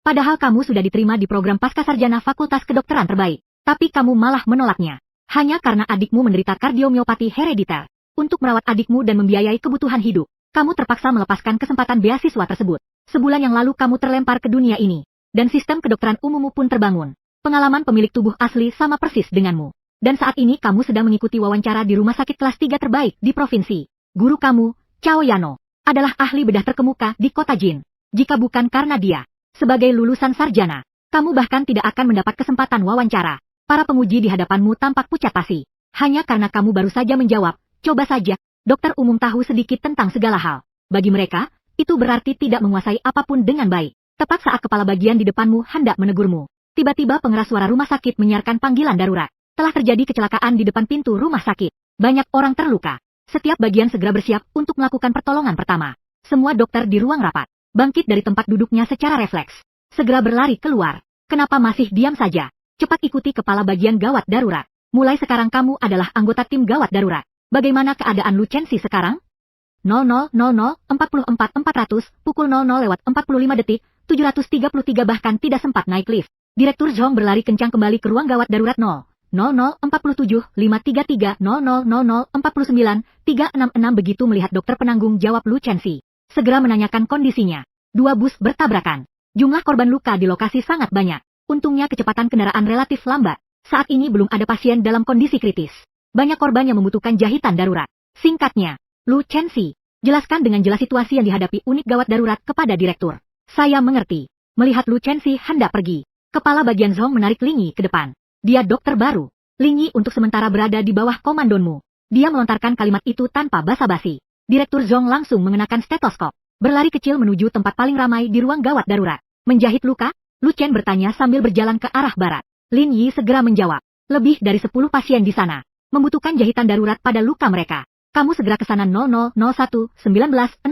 Padahal kamu sudah diterima di program Pascasarjana Fakultas Kedokteran terbaik. Tapi kamu malah menolaknya. Hanya karena adikmu menderita kardiomiopati herediter. Untuk merawat adikmu dan membiayai kebutuhan hidup, kamu terpaksa melepaskan kesempatan beasiswa tersebut. Sebulan yang lalu kamu terlempar ke dunia ini. Dan sistem kedokteran umummu pun terbangun. Pengalaman pemilik tubuh asli sama persis denganmu. Dan saat ini kamu sedang mengikuti wawancara di rumah sakit kelas 3 terbaik di provinsi. Guru kamu, Cao Yano, adalah ahli bedah terkemuka di kota Jin. Jika bukan karena dia, sebagai lulusan sarjana, kamu bahkan tidak akan mendapat kesempatan wawancara. Para penguji di hadapanmu tampak pucat pasi. Hanya karena kamu baru saja menjawab, coba saja, dokter umum tahu sedikit tentang segala hal. Bagi mereka, itu berarti tidak menguasai apapun dengan baik. Tepat saat kepala bagian di depanmu hendak menegurmu, tiba-tiba pengeras suara rumah sakit menyiarkan panggilan darurat. Telah terjadi kecelakaan di depan pintu rumah sakit. Banyak orang terluka. Setiap bagian segera bersiap untuk melakukan pertolongan pertama. Semua dokter di ruang rapat bangkit dari tempat duduknya secara refleks. Segera berlari keluar. Kenapa masih diam saja? Cepat ikuti kepala bagian gawat darurat. Mulai sekarang kamu adalah anggota tim gawat darurat. Bagaimana keadaan Lucensi sekarang? 00.00.44.400, pukul 00:45, 733 bahkan tidak sempat naik lift. Direktur Zhong berlari kencang kembali ke ruang gawat darurat 00:47.533.00:49.366 begitu melihat dokter penanggung jawab Lucensi. Segera menanyakan kondisinya. Dua bus bertabrakan. Jumlah korban luka di lokasi sangat banyak. Untungnya kecepatan kendaraan relatif lambat. Saat ini belum ada pasien dalam kondisi kritis. Banyak korban yang membutuhkan jahitan darurat. Singkatnya, Lucensi, jelaskan dengan jelas situasi yang dihadapi unit gawat darurat kepada direktur. Saya mengerti. Melihat Lucensi hendak pergi, kepala bagian Zhong menarik Linyi ke depan. Dia dokter baru. Linyi untuk sementara berada di bawah komandonmu. Dia melontarkan kalimat itu tanpa basa-basi. Direktur Zhong langsung mengenakan stetoskop. Berlari kecil menuju tempat paling ramai di ruang gawat darurat. Menjahit luka? Lu Chen bertanya sambil berjalan ke arah barat. Lin Yi segera menjawab. Lebih dari 10 pasien di sana. Membutuhkan jahitan darurat pada luka mereka. Kamu segera ke sana 0001-19-600,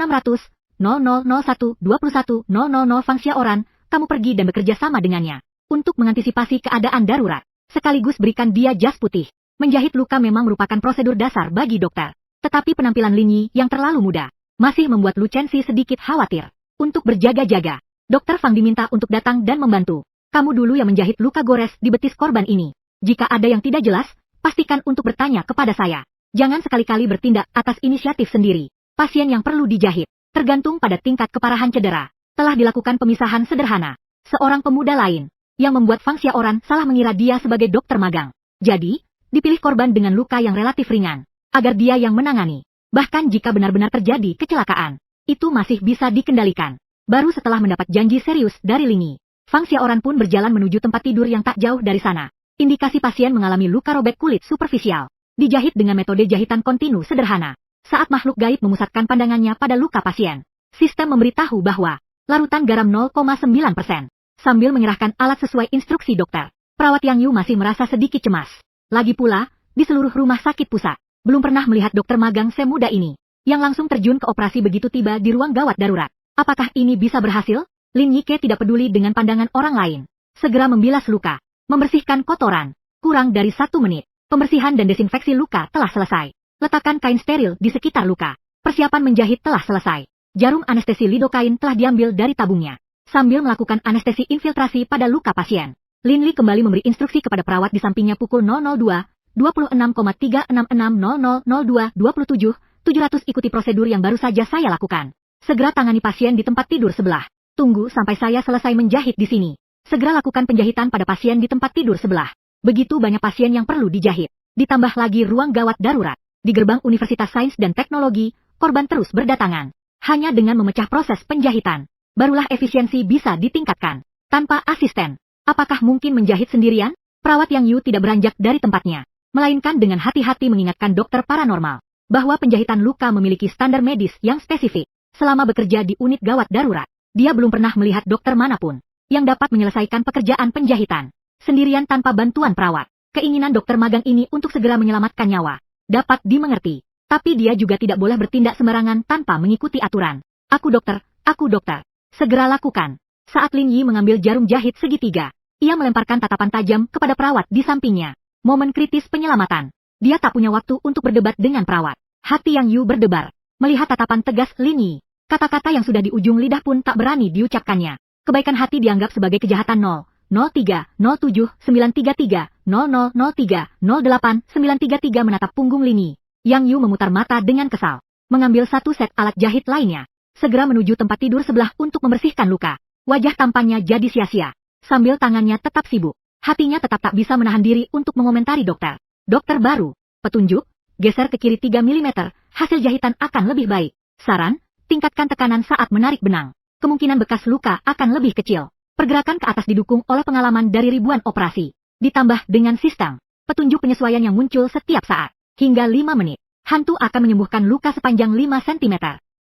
0001-21-000 Fangxia Oran, kamu pergi dan bekerja sama dengannya. Untuk mengantisipasi keadaan darurat. Sekaligus berikan dia jas putih. Menjahit luka memang merupakan prosedur dasar bagi dokter. Tetapi penampilan Lin Yi yang terlalu muda masih membuat Lu Chen sedikit khawatir. Untuk berjaga-jaga, Dokter Fang diminta untuk datang dan membantu. Kamu dulu yang menjahit luka gores di betis korban ini. Jika ada yang tidak jelas, pastikan untuk bertanya kepada saya. Jangan sekali-kali bertindak atas inisiatif sendiri. Pasien yang perlu dijahit, tergantung pada tingkat keparahan cedera. Telah dilakukan pemisahan sederhana. Seorang pemuda lain, yang membuat Fangxia Oran salah mengira dia sebagai dokter magang. Jadi, dipilih korban dengan luka yang relatif ringan, agar dia yang menangani. Bahkan jika benar-benar terjadi kecelakaan, itu masih bisa dikendalikan. Baru setelah mendapat janji serius dari Linyi, Fangxia Oran pun berjalan menuju tempat tidur yang tak jauh dari sana. Indikasi pasien mengalami luka robek kulit superficial. Dijahit dengan metode jahitan kontinu sederhana. Saat makhluk gaib memusatkan pandangannya pada luka pasien, sistem memberitahu bahwa larutan garam 0,9%. Sambil menyerahkan alat sesuai instruksi dokter, perawat Yang Yu masih merasa sedikit cemas. Lagi pula, di seluruh rumah sakit pusat, belum pernah melihat dokter magang semuda ini, yang langsung terjun ke operasi begitu tiba di ruang gawat darurat. Apakah ini bisa berhasil? Lin Yike tidak peduli dengan pandangan orang lain. Segera membilas luka, membersihkan kotoran. Kurang dari 1 menit, pembersihan dan desinfeksi luka telah selesai. Letakkan kain steril di sekitar luka. Persiapan menjahit telah selesai. Jarum anestesi lidokain telah diambil dari tabungnya. Sambil melakukan anestesi infiltrasi pada luka pasien, Lin Li kembali memberi instruksi kepada perawat di sampingnya pukul 002, 26,366000227, 700 ikuti prosedur yang baru saja saya lakukan. Segera tangani pasien di tempat tidur sebelah. Tunggu sampai saya selesai menjahit di sini. Segera lakukan penjahitan pada pasien di tempat tidur sebelah. Begitu banyak pasien yang perlu dijahit. Ditambah lagi ruang gawat darurat. Di gerbang Universitas Sains dan Teknologi, korban terus berdatangan. Hanya dengan memecah proses penjahitan, barulah efisiensi bisa ditingkatkan. Tanpa asisten, apakah mungkin menjahit sendirian? Perawat Yang Yu tidak beranjak dari tempatnya, melainkan dengan hati-hati mengingatkan dokter paranormal, bahwa penjahitan luka memiliki standar medis yang spesifik. Selama bekerja di unit gawat darurat, dia belum pernah melihat dokter manapun yang dapat menyelesaikan pekerjaan penjahitan sendirian tanpa bantuan perawat. Keinginan dokter magang ini untuk segera menyelamatkan nyawa dapat dimengerti, tapi dia juga tidak boleh bertindak sembarangan tanpa mengikuti aturan. Aku dokter, segera lakukan. Saat Lin Yi mengambil jarum jahit segitiga, ia melemparkan tatapan tajam kepada perawat di sampingnya. Momen kritis penyelamatan. Dia tak punya waktu untuk berdebat dengan perawat. Hati Yang Yu berdebar melihat tatapan tegas Lin Yi. Kata-kata yang sudah di ujung lidah pun tak berani diucapkannya. Kebaikan hati dianggap sebagai kejahatan 003, 07, 933, 0003, 08, 933 menatap punggung Lin Yi. Yang Yu memutar mata dengan kesal. Mengambil satu set alat jahit lainnya. Segera menuju tempat tidur sebelah untuk membersihkan luka. Wajah tampannya jadi sia-sia. Sambil tangannya tetap sibuk. Hatinya tetap tak bisa menahan diri untuk mengomentari dokter. Dokter baru. Petunjuk, geser ke kiri 3 mm, hasil jahitan akan lebih baik. Saran, tingkatkan tekanan saat menarik benang. Kemungkinan bekas luka akan lebih kecil. Pergerakan ke atas didukung oleh pengalaman dari ribuan operasi. Ditambah dengan sistem petunjuk penyesuaian yang muncul setiap saat. Hingga 5 menit. Hantu akan menyembuhkan luka sepanjang 5 cm.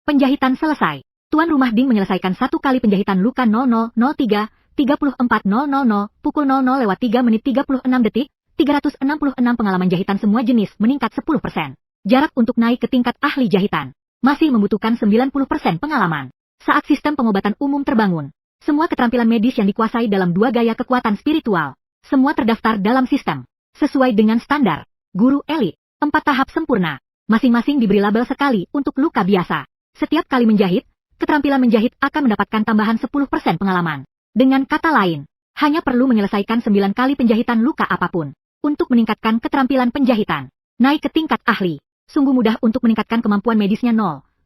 Penjahitan selesai. Tuan rumah Ding menyelesaikan satu kali penjahitan luka 0003, 34.000, pukul 00:3 menit 36 detik, 366 pengalaman jahitan semua jenis meningkat 10%. Jarak untuk naik ke tingkat ahli jahitan. Masih membutuhkan 90% pengalaman. Saat sistem pengobatan umum terbangun. Semua keterampilan medis yang dikuasai dalam 2 gaya kekuatan spiritual. Semua terdaftar dalam sistem. Sesuai dengan standar. Guru elit. 4 tahap sempurna. Masing-masing diberi label sekali untuk luka biasa. Setiap kali menjahit, keterampilan menjahit akan mendapatkan tambahan 10% pengalaman. Dengan kata lain, hanya perlu menyelesaikan 9 kali penjahitan luka apapun. Untuk meningkatkan keterampilan penjahitan. Naik ke tingkat ahli. Sungguh mudah untuk meningkatkan kemampuan medisnya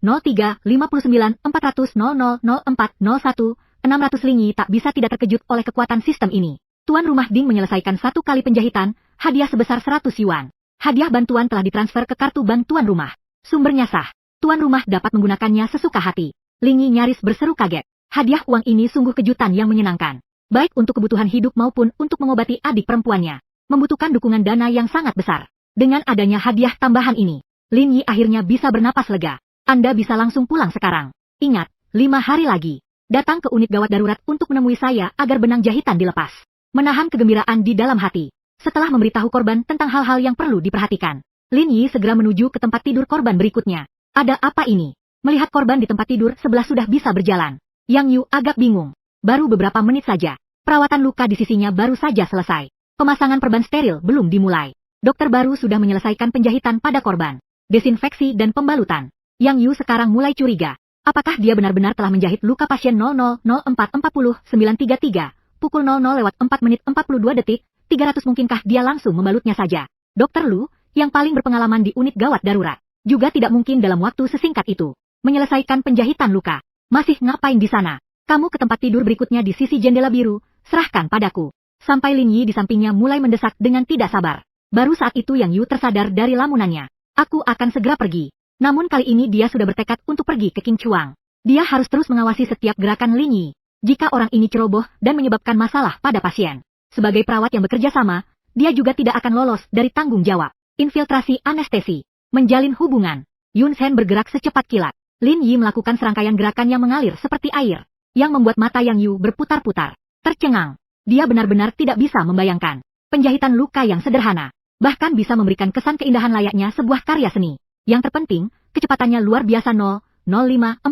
03, 59, 400, 00, 04, 01, 600 Lin Yi tak bisa tidak terkejut oleh kekuatan sistem ini. Tuan rumah Ding menyelesaikan satu kali penjahitan, hadiah sebesar 100 yuan. Hadiah bantuan telah ditransfer ke kartu bank tuan rumah. Sumbernya sah. Tuan rumah dapat menggunakannya sesuka hati. Lin Yi nyaris berseru kaget. Hadiah uang ini sungguh kejutan yang menyenangkan. Baik untuk kebutuhan hidup maupun untuk mengobati adik perempuannya. Membutuhkan dukungan dana yang sangat besar. Dengan adanya hadiah tambahan ini, Lin Yi akhirnya bisa bernapas lega. Anda bisa langsung pulang sekarang. Ingat, 5 hari lagi. Datang ke unit gawat darurat untuk menemui saya agar benang jahitan dilepas. Menahan kegembiraan di dalam hati. Setelah memberitahu korban tentang hal-hal yang perlu diperhatikan, Lin Yi segera menuju ke tempat tidur korban berikutnya. Ada apa ini? Melihat korban di tempat tidur sebelah sudah bisa berjalan. Yang Yu agak bingung. Baru beberapa menit saja. Perawatan luka di sisinya baru saja selesai. Pemasangan perban steril belum dimulai. Dokter baru sudah menyelesaikan penjahitan pada korban. Desinfeksi dan pembalutan. Yang Yu sekarang mulai curiga. Apakah dia benar-benar telah menjahit luka pasien 000440-933, pukul 00:4 menit 42 detik, 300 mungkinkah dia langsung membalutnya saja? Dokter Lu, yang paling berpengalaman di unit gawat darurat. Juga tidak mungkin dalam waktu sesingkat itu. Menyelesaikan penjahitan luka. Masih ngapain di sana? Kamu ke tempat tidur berikutnya di sisi jendela biru, serahkan padaku. Sampai Lin Yi di sampingnya mulai mendesak dengan tidak sabar. Baru saat itu Yang Yu tersadar dari lamunannya. Aku akan segera pergi. Namun kali ini dia sudah bertekad untuk pergi ke King Chuang. Dia harus terus mengawasi setiap gerakan Lin Yi. Jika orang ini ceroboh dan menyebabkan masalah pada pasien. Sebagai perawat yang bekerja sama, dia juga tidak akan lolos dari tanggung jawab. Infiltrasi anestesi. Menjalin hubungan. Yun Shen bergerak secepat kilat. Lin Yi melakukan serangkaian gerakan yang mengalir seperti air. Yang membuat mata Yang Yu berputar-putar. Tercengang. Dia benar-benar tidak bisa membayangkan. Penjahitan luka yang sederhana. Bahkan bisa memberikan kesan keindahan layaknya sebuah karya seni. Yang terpenting, kecepatannya luar biasa 005 14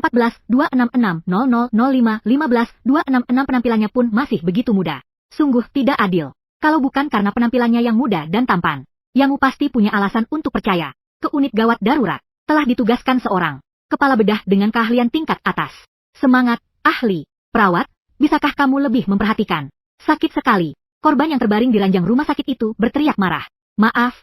266 0005 15 266 penampilannya pun masih begitu muda. Sungguh tidak adil. Kalau bukan karena penampilannya yang muda dan tampan. Yang pasti punya alasan untuk percaya. Ke unit gawat darurat, telah ditugaskan seorang kepala bedah dengan keahlian tingkat atas. Semangat, ahli, perawat, bisakah kamu lebih memperhatikan? Sakit sekali. Korban yang terbaring di ranjang rumah sakit itu berteriak marah. Maaf,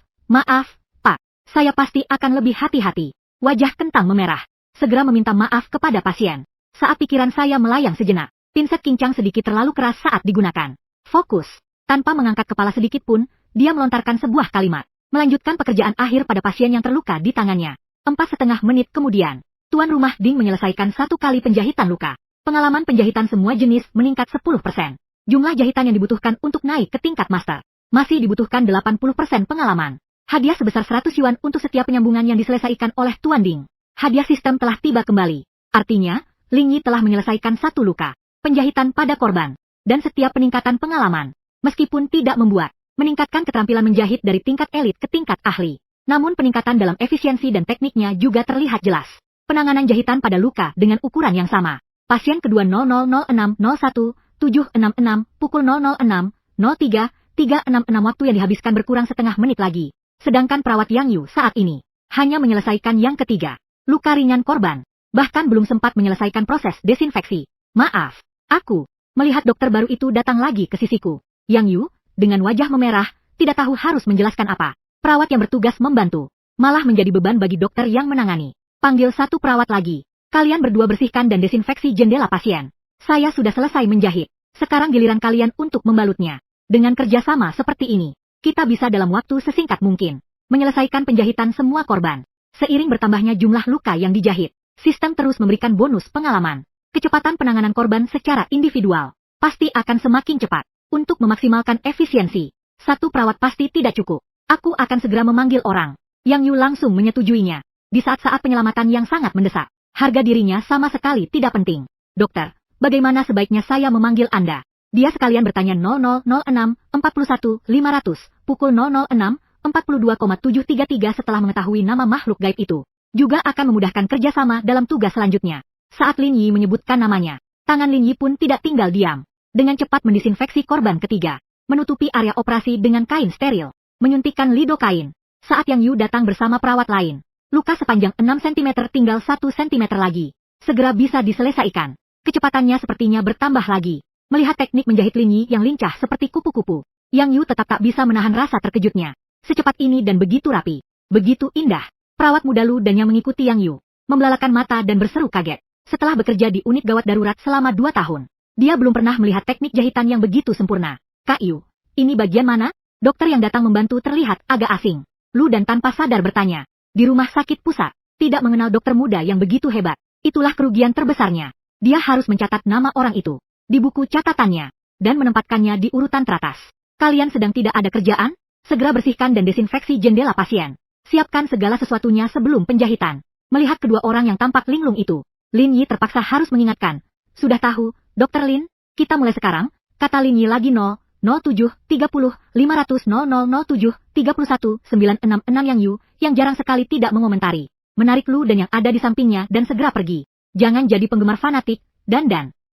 Pak. Saya pasti akan lebih hati-hati. Wajah kentang memerah. Segera meminta maaf kepada pasien. Saat pikiran saya melayang sejenak, pinset kincang sedikit terlalu keras saat digunakan. Fokus. Tanpa mengangkat kepala sedikit pun, dia melontarkan sebuah kalimat. Melanjutkan pekerjaan akhir pada pasien yang terluka di tangannya. 4,5 menit kemudian, tuan rumah Ding menyelesaikan satu kali penjahitan luka. Pengalaman penjahitan semua jenis meningkat 10%. Jumlah jahitan yang dibutuhkan untuk naik ke tingkat master. Masih dibutuhkan 80% pengalaman. Hadiah sebesar 100 yuan untuk setiap penyambungan yang diselesaikan oleh Tuan Ding. Hadiah sistem telah tiba kembali. Artinya, Lin Yi telah menyelesaikan satu luka. Penjahitan pada korban. Dan setiap peningkatan pengalaman. Meskipun tidak membuat. Meningkatkan keterampilan menjahit dari tingkat elit ke tingkat ahli. Namun peningkatan dalam efisiensi dan tekniknya juga terlihat jelas. Penanganan jahitan pada luka dengan ukuran yang sama. Pasien kedua 000601 766 pukul 006 03 366 waktu yang dihabiskan berkurang setengah menit lagi. Sedangkan perawat Yang Yu saat ini hanya menyelesaikan yang ketiga. Luka ringan korban. Bahkan belum sempat menyelesaikan proses desinfeksi. Maaf, aku melihat dokter baru itu datang lagi ke sisiku. Yang Yu, dengan wajah memerah, tidak tahu harus menjelaskan apa. Perawat yang bertugas membantu, malah menjadi beban bagi dokter yang menangani. Panggil satu perawat lagi. Kalian berdua bersihkan dan desinfeksi jendela pasien. Saya sudah selesai menjahit. Sekarang giliran kalian untuk membalutnya. Dengan kerjasama seperti ini, kita bisa dalam waktu sesingkat mungkin menyelesaikan penjahitan semua korban. Seiring bertambahnya jumlah luka yang dijahit, sistem terus memberikan bonus pengalaman. Kecepatan penanganan korban secara individual pasti akan semakin cepat. Untuk memaksimalkan efisiensi, satu perawat pasti tidak cukup. Aku akan segera memanggil orang. Yang Yu langsung menyetujuinya. Di saat-saat penyelamatan yang sangat mendesak, harga dirinya sama sekali tidak penting. Dokter, bagaimana sebaiknya saya memanggil Anda? Dia sekalian bertanya 0006 41 500 pukul 006 42,733 setelah mengetahui nama makhluk gaib itu. Juga akan memudahkan kerjasama dalam tugas selanjutnya. Saat Lin Yi menyebutkan namanya, tangan Lin Yi pun tidak tinggal diam. Dengan cepat mendisinfeksi korban ketiga, menutupi area operasi dengan kain steril, menyuntikkan lidokain. Saat Yang Yu datang bersama perawat lain, luka sepanjang 6 cm tinggal 1 cm lagi. Segera bisa diselesaikan. Kecepatannya sepertinya bertambah lagi. Melihat teknik menjahit Lin Yi yang lincah seperti kupu-kupu, Yang Yu tetap tak bisa menahan rasa terkejutnya. Secepat ini dan begitu rapi, begitu indah. Perawat muda Lu dan yang mengikuti Yang Yu membelalakan mata dan berseru kaget. Setelah bekerja di unit gawat darurat selama 2 tahun, dia belum pernah melihat teknik jahitan yang begitu sempurna. Kak Yu, ini bagian mana? Dokter yang datang membantu terlihat agak asing. Lu dan tanpa sadar bertanya, di rumah sakit pusat, tidak mengenal dokter muda yang begitu hebat. Itulah kerugian terbesarnya. Dia harus mencatat nama orang itu di buku catatannya dan menempatkannya di urutan teratas. Kalian sedang tidak ada kerjaan? Segera bersihkan dan desinfeksi jendela pasien. Siapkan segala sesuatunya sebelum penjahitan. Melihat kedua orang yang tampak linglung itu, Lin Yi terpaksa harus mengingatkan. Sudah tahu, Dokter Lin, kita mulai sekarang, kata Lin Yi lagi 07 30 500 0007 31 966 Yang Yu, yang jarang sekali tidak mengomentari. Menarik Lu dan yang ada di sampingnya dan segera pergi. Jangan jadi penggemar fanatik, dan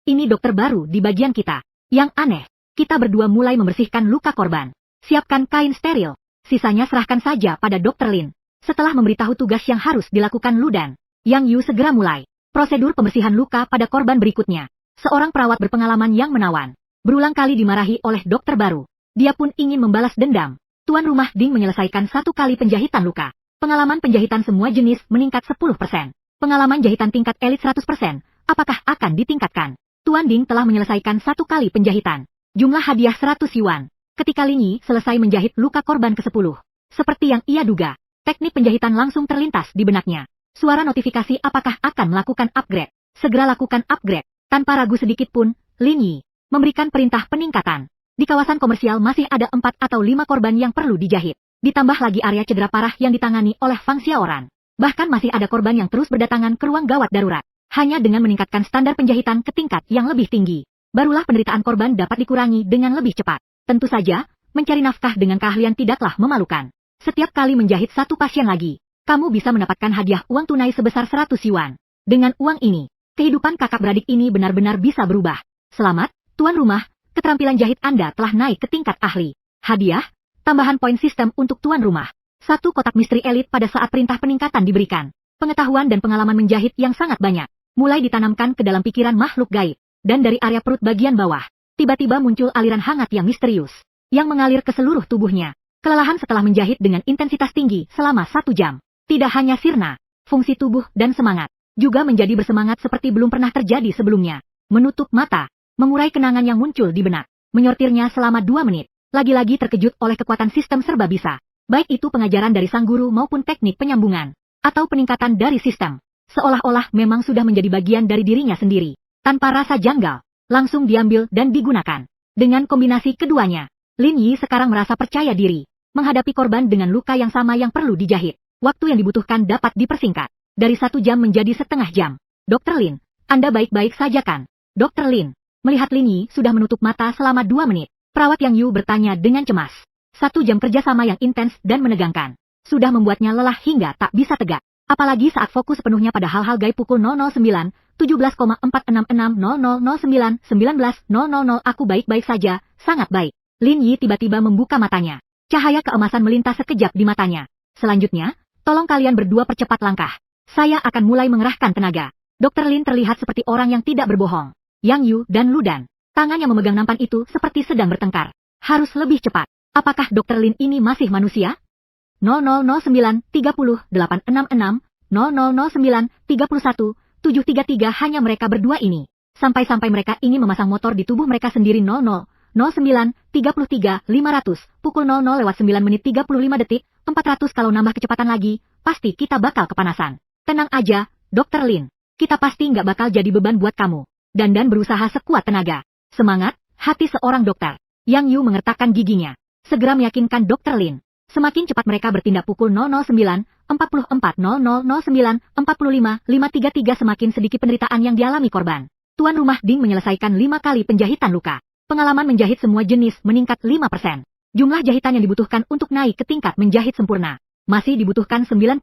ini dokter baru di bagian kita. Yang aneh, kita berdua mulai membersihkan luka korban. Siapkan kain steril. Sisanya serahkan saja pada Dokter Lin. Setelah memberitahu tugas yang harus dilakukan Lu dan Yang Yu segera mulai prosedur pembersihan luka pada korban berikutnya. Seorang perawat berpengalaman yang menawan, berulang kali dimarahi oleh dokter baru. Dia pun ingin membalas dendam. Tuan rumah Ding menyelesaikan 1 kali penjahitan luka. Pengalaman penjahitan semua jenis meningkat 10%. Pengalaman jahitan tingkat elit 100%. Apakah akan ditingkatkan? Tuan Ding telah menyelesaikan 1 kali penjahitan. Jumlah hadiah 100 yuan. Ketika Lin Yi selesai menjahit luka korban ke-10. Seperti yang ia duga, teknik penjahitan langsung terlintas di benaknya. Suara notifikasi apakah akan melakukan upgrade. Segera lakukan upgrade. Tanpa ragu sedikit pun, Lin Yi memberikan perintah peningkatan. Di kawasan komersial masih ada 4 atau 5 korban yang perlu dijahit. Ditambah lagi area cedera parah yang ditangani oleh Fang Xiaoran. Bahkan masih ada korban yang terus berdatangan ke ruang gawat darurat. Hanya dengan meningkatkan standar penjahitan ke tingkat yang lebih tinggi, barulah penderitaan korban dapat dikurangi dengan lebih cepat. Tentu saja, mencari nafkah dengan keahlian tidaklah memalukan. Setiap kali menjahit 1 pasien lagi, kamu bisa mendapatkan hadiah uang tunai sebesar 100 yuan. Dengan uang ini, kehidupan kakak beradik ini benar-benar bisa berubah. Selamat, tuan rumah, keterampilan jahit Anda telah naik ke tingkat ahli. Hadiah, tambahan poin sistem untuk tuan rumah. 1 kotak misteri elit pada saat perintah peningkatan diberikan. Pengetahuan dan pengalaman menjahit yang sangat banyak mulai ditanamkan ke dalam pikiran makhluk gaib. Dan dari area perut bagian bawah, tiba-tiba muncul aliran hangat yang misterius, yang mengalir ke seluruh tubuhnya. Kelelahan setelah menjahit dengan intensitas tinggi selama 1 jam. Tidak hanya sirna, fungsi tubuh dan semangat juga menjadi bersemangat seperti belum pernah terjadi sebelumnya. Menutup mata, mengurai kenangan yang muncul di benak, menyortirnya selama 2 menit. Lagi-lagi terkejut oleh kekuatan sistem serba bisa. Baik itu pengajaran dari sang guru maupun teknik penyambungan, atau peningkatan dari sistem. Seolah-olah memang sudah menjadi bagian dari dirinya sendiri. Tanpa rasa janggal, langsung diambil dan digunakan. Dengan kombinasi keduanya, Lin Yi sekarang merasa percaya diri menghadapi korban dengan luka yang sama yang perlu dijahit. Waktu yang dibutuhkan dapat dipersingkat dari 1 jam menjadi setengah jam. Dokter Lin, Anda baik-baik saja kan? Dokter Lin, melihat Lin Yi sudah menutup mata selama 2 menit, perawat Yang Yu bertanya dengan cemas. 1 jam kerjasama yang intens dan menegangkan sudah membuatnya lelah hingga tak bisa tegak. Apalagi saat fokus sepenuhnya pada hal-hal gaib pukul 009, 17,466 0009, 19.000. Aku baik-baik saja, sangat baik. Lin Yi tiba-tiba membuka matanya. Cahaya keemasan melintas sekejap di matanya. Selanjutnya, tolong kalian berdua percepat langkah. Saya akan mulai mengerahkan tenaga. Dokter Lin terlihat seperti orang yang tidak berbohong. Yang Yu dan Ludan Tangan yang memegang nampan itu seperti sedang bertengkar. Harus lebih cepat. Apakah Dr. Lin ini masih manusia? 0009 30 866 0009 31 733 hanya mereka berdua ini. Sampai-sampai mereka ingin memasang motor di tubuh mereka sendiri. 0009 33 500 pukul 00 lewat 9 menit 35 detik 400 kalau nambah kecepatan lagi, pasti kita bakal kepanasan. Tenang aja, Dr. Lin. Kita pasti nggak bakal jadi beban buat kamu. Dan berusaha sekuat tenaga. Semangat, hati seorang dokter. Yang Yu mengertakkan giginya. Segera meyakinkan Dr. Lin. Semakin cepat mereka bertindak pukul 009, 44 0009, 45, 533 semakin sedikit penderitaan yang dialami korban. Tuan rumah Ding menyelesaikan 5 kali penjahitan luka. Pengalaman menjahit semua jenis meningkat 5%. Jumlah jahitan yang dibutuhkan untuk naik ke tingkat menjahit sempurna. Masih dibutuhkan 95%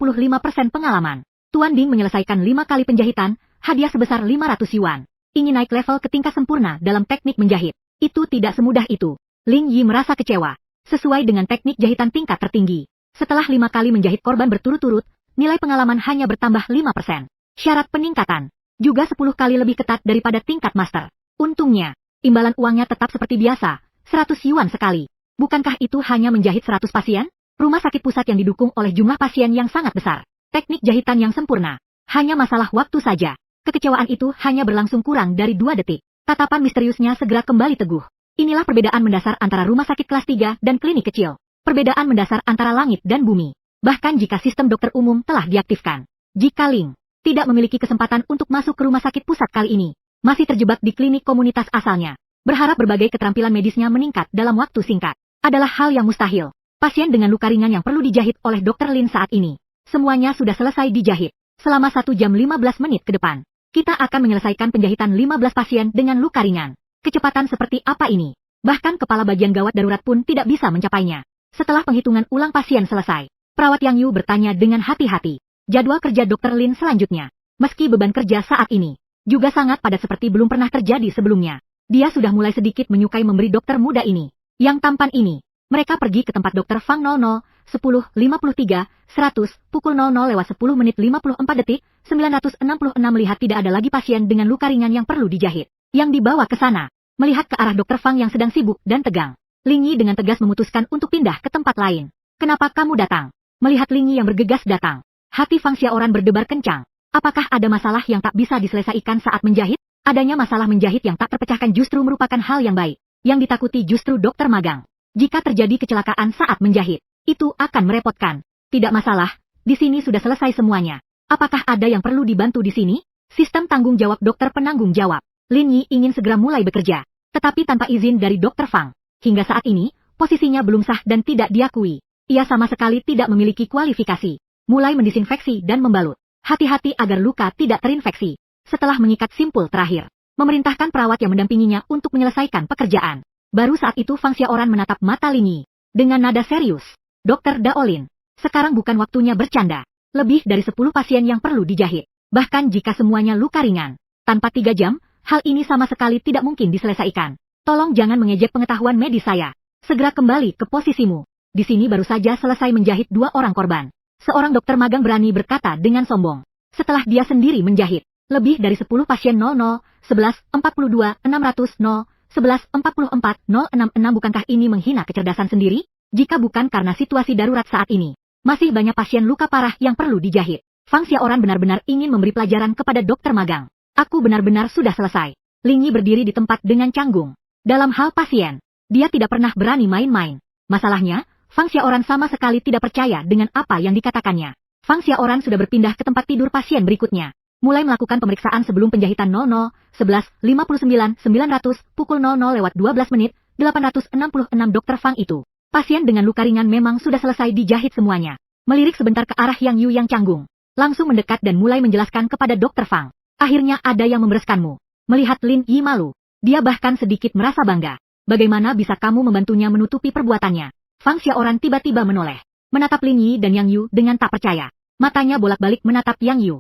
pengalaman. Tuan Ding menyelesaikan 5 kali penjahitan, hadiah sebesar 500 yuan. Ingin naik level ke tingkat sempurna dalam teknik menjahit. Itu tidak semudah itu. Ling Yi merasa kecewa. Sesuai dengan teknik jahitan tingkat tertinggi. Setelah 5 kali menjahit korban berturut-turut, nilai pengalaman hanya bertambah 5%. Syarat peningkatan juga 10 kali lebih ketat daripada tingkat master. Untungnya, imbalan uangnya tetap seperti biasa, 100 yuan sekali. Bukankah itu hanya menjahit 100 pasien? Rumah sakit pusat yang didukung oleh jumlah pasien yang sangat besar. Teknik jahitan yang sempurna. Hanya masalah waktu saja. Kekecewaan itu hanya berlangsung kurang dari 2 detik. Tatapan misteriusnya segera kembali teguh. Inilah perbedaan mendasar antara rumah sakit kelas 3 dan klinik kecil. Perbedaan mendasar antara langit dan bumi. Bahkan jika sistem dokter umum telah diaktifkan. Jika Ling tidak memiliki kesempatan untuk masuk ke rumah sakit pusat kali ini, masih terjebak di klinik komunitas asalnya, berharap berbagai keterampilan medisnya meningkat dalam waktu singkat, adalah hal yang mustahil. Pasien dengan luka ringan yang perlu dijahit oleh Dr. Lin saat ini, semuanya sudah selesai dijahit. Selama 1 jam 15 menit ke depan, kita akan menyelesaikan penjahitan 15 pasien dengan luka ringan. Kecepatan seperti apa ini? Bahkan kepala bagian gawat darurat pun tidak bisa mencapainya. Setelah penghitungan ulang pasien selesai, perawat Yang Yu bertanya dengan hati-hati. Jadwal kerja Dr. Lin selanjutnya. Meski beban kerja saat ini juga sangat padat seperti belum pernah terjadi sebelumnya, dia sudah mulai sedikit menyukai memberi dokter muda ini, yang tampan ini. Mereka pergi ke tempat Dr. Fang 00, 10, 53, 100, pukul 00 lewat 10 menit 54 detik, 966 melihat tidak ada lagi pasien dengan luka ringan yang perlu dijahit. Yang dibawa ke sana, melihat ke arah Dr. Fang yang sedang sibuk dan tegang. Ling Yi dengan tegas memutuskan untuk pindah ke tempat lain. Kenapa kamu datang? Melihat Ling Yi yang bergegas datang, hati Fang Xiaoran berdebar kencang. Apakah ada masalah yang tak bisa diselesaikan saat menjahit? Adanya masalah menjahit yang tak terpecahkan justru merupakan hal yang baik. Yang ditakuti justru dokter magang. Jika terjadi kecelakaan saat menjahit, itu akan merepotkan. Tidak masalah, di sini sudah selesai semuanya. Apakah ada yang perlu dibantu di sini? Sistem tanggung jawab dokter penanggung jawab. Lin Yi ingin segera mulai bekerja, tetapi tanpa izin dari Dr. Fang. Hingga saat ini, posisinya belum sah dan tidak diakui. Ia sama sekali tidak memiliki kualifikasi. Mulai mendisinfeksi dan membalut. Hati-hati agar luka tidak terinfeksi. Setelah mengikat simpul terakhir, memerintahkan perawat yang mendampinginya untuk menyelesaikan pekerjaan. Baru saat itu Fang Xiaoran menatap mata Lin Yi dengan nada serius. Dr. Daolin, sekarang bukan waktunya bercanda. Lebih dari 10 pasien yang perlu dijahit. Bahkan jika semuanya luka ringan, tanpa 3 jam, hal ini sama sekali tidak mungkin diselesaikan. Tolong jangan mengejek pengetahuan medis saya. Segera kembali ke posisimu. Di sini baru saja selesai menjahit 2 orang korban. Seorang dokter magang berani berkata dengan sombong. Setelah dia sendiri menjahit lebih dari 10 pasien 00, 11, 42, 600, 0, 11, 44, 066 bukankah ini menghina kecerdasan sendiri? Jika bukan karena situasi darurat saat ini, masih banyak pasien luka parah yang perlu dijahit. Fang Xiaoran benar-benar ingin memberi pelajaran kepada dokter magang. Aku benar-benar sudah selesai. Ling Yi berdiri di tempat dengan canggung. Dalam hal pasien, dia tidak pernah berani main-main. Masalahnya, Fang Xiaoran sama sekali tidak percaya dengan apa yang dikatakannya. Fang Xiaoran sudah berpindah ke tempat tidur pasien berikutnya. Mulai melakukan pemeriksaan sebelum penjahitan 00, 11, 59, 900, pukul 00 lewat 12 menit, 866 Dr. Fang itu. Pasien dengan luka ringan memang sudah selesai dijahit semuanya. Melirik sebentar ke arah Yang Yu yang canggung. Langsung mendekat dan mulai menjelaskan kepada Dr. Fang. Akhirnya ada yang membereskanmu. Melihat Lin Yi malu, dia bahkan sedikit merasa bangga. Bagaimana bisa kamu membantunya menutupi perbuatannya? Fang Xiaoran tiba-tiba menoleh. Menatap Lin Yi dan Yang Yu dengan tak percaya. Matanya bolak-balik menatap Yang Yu.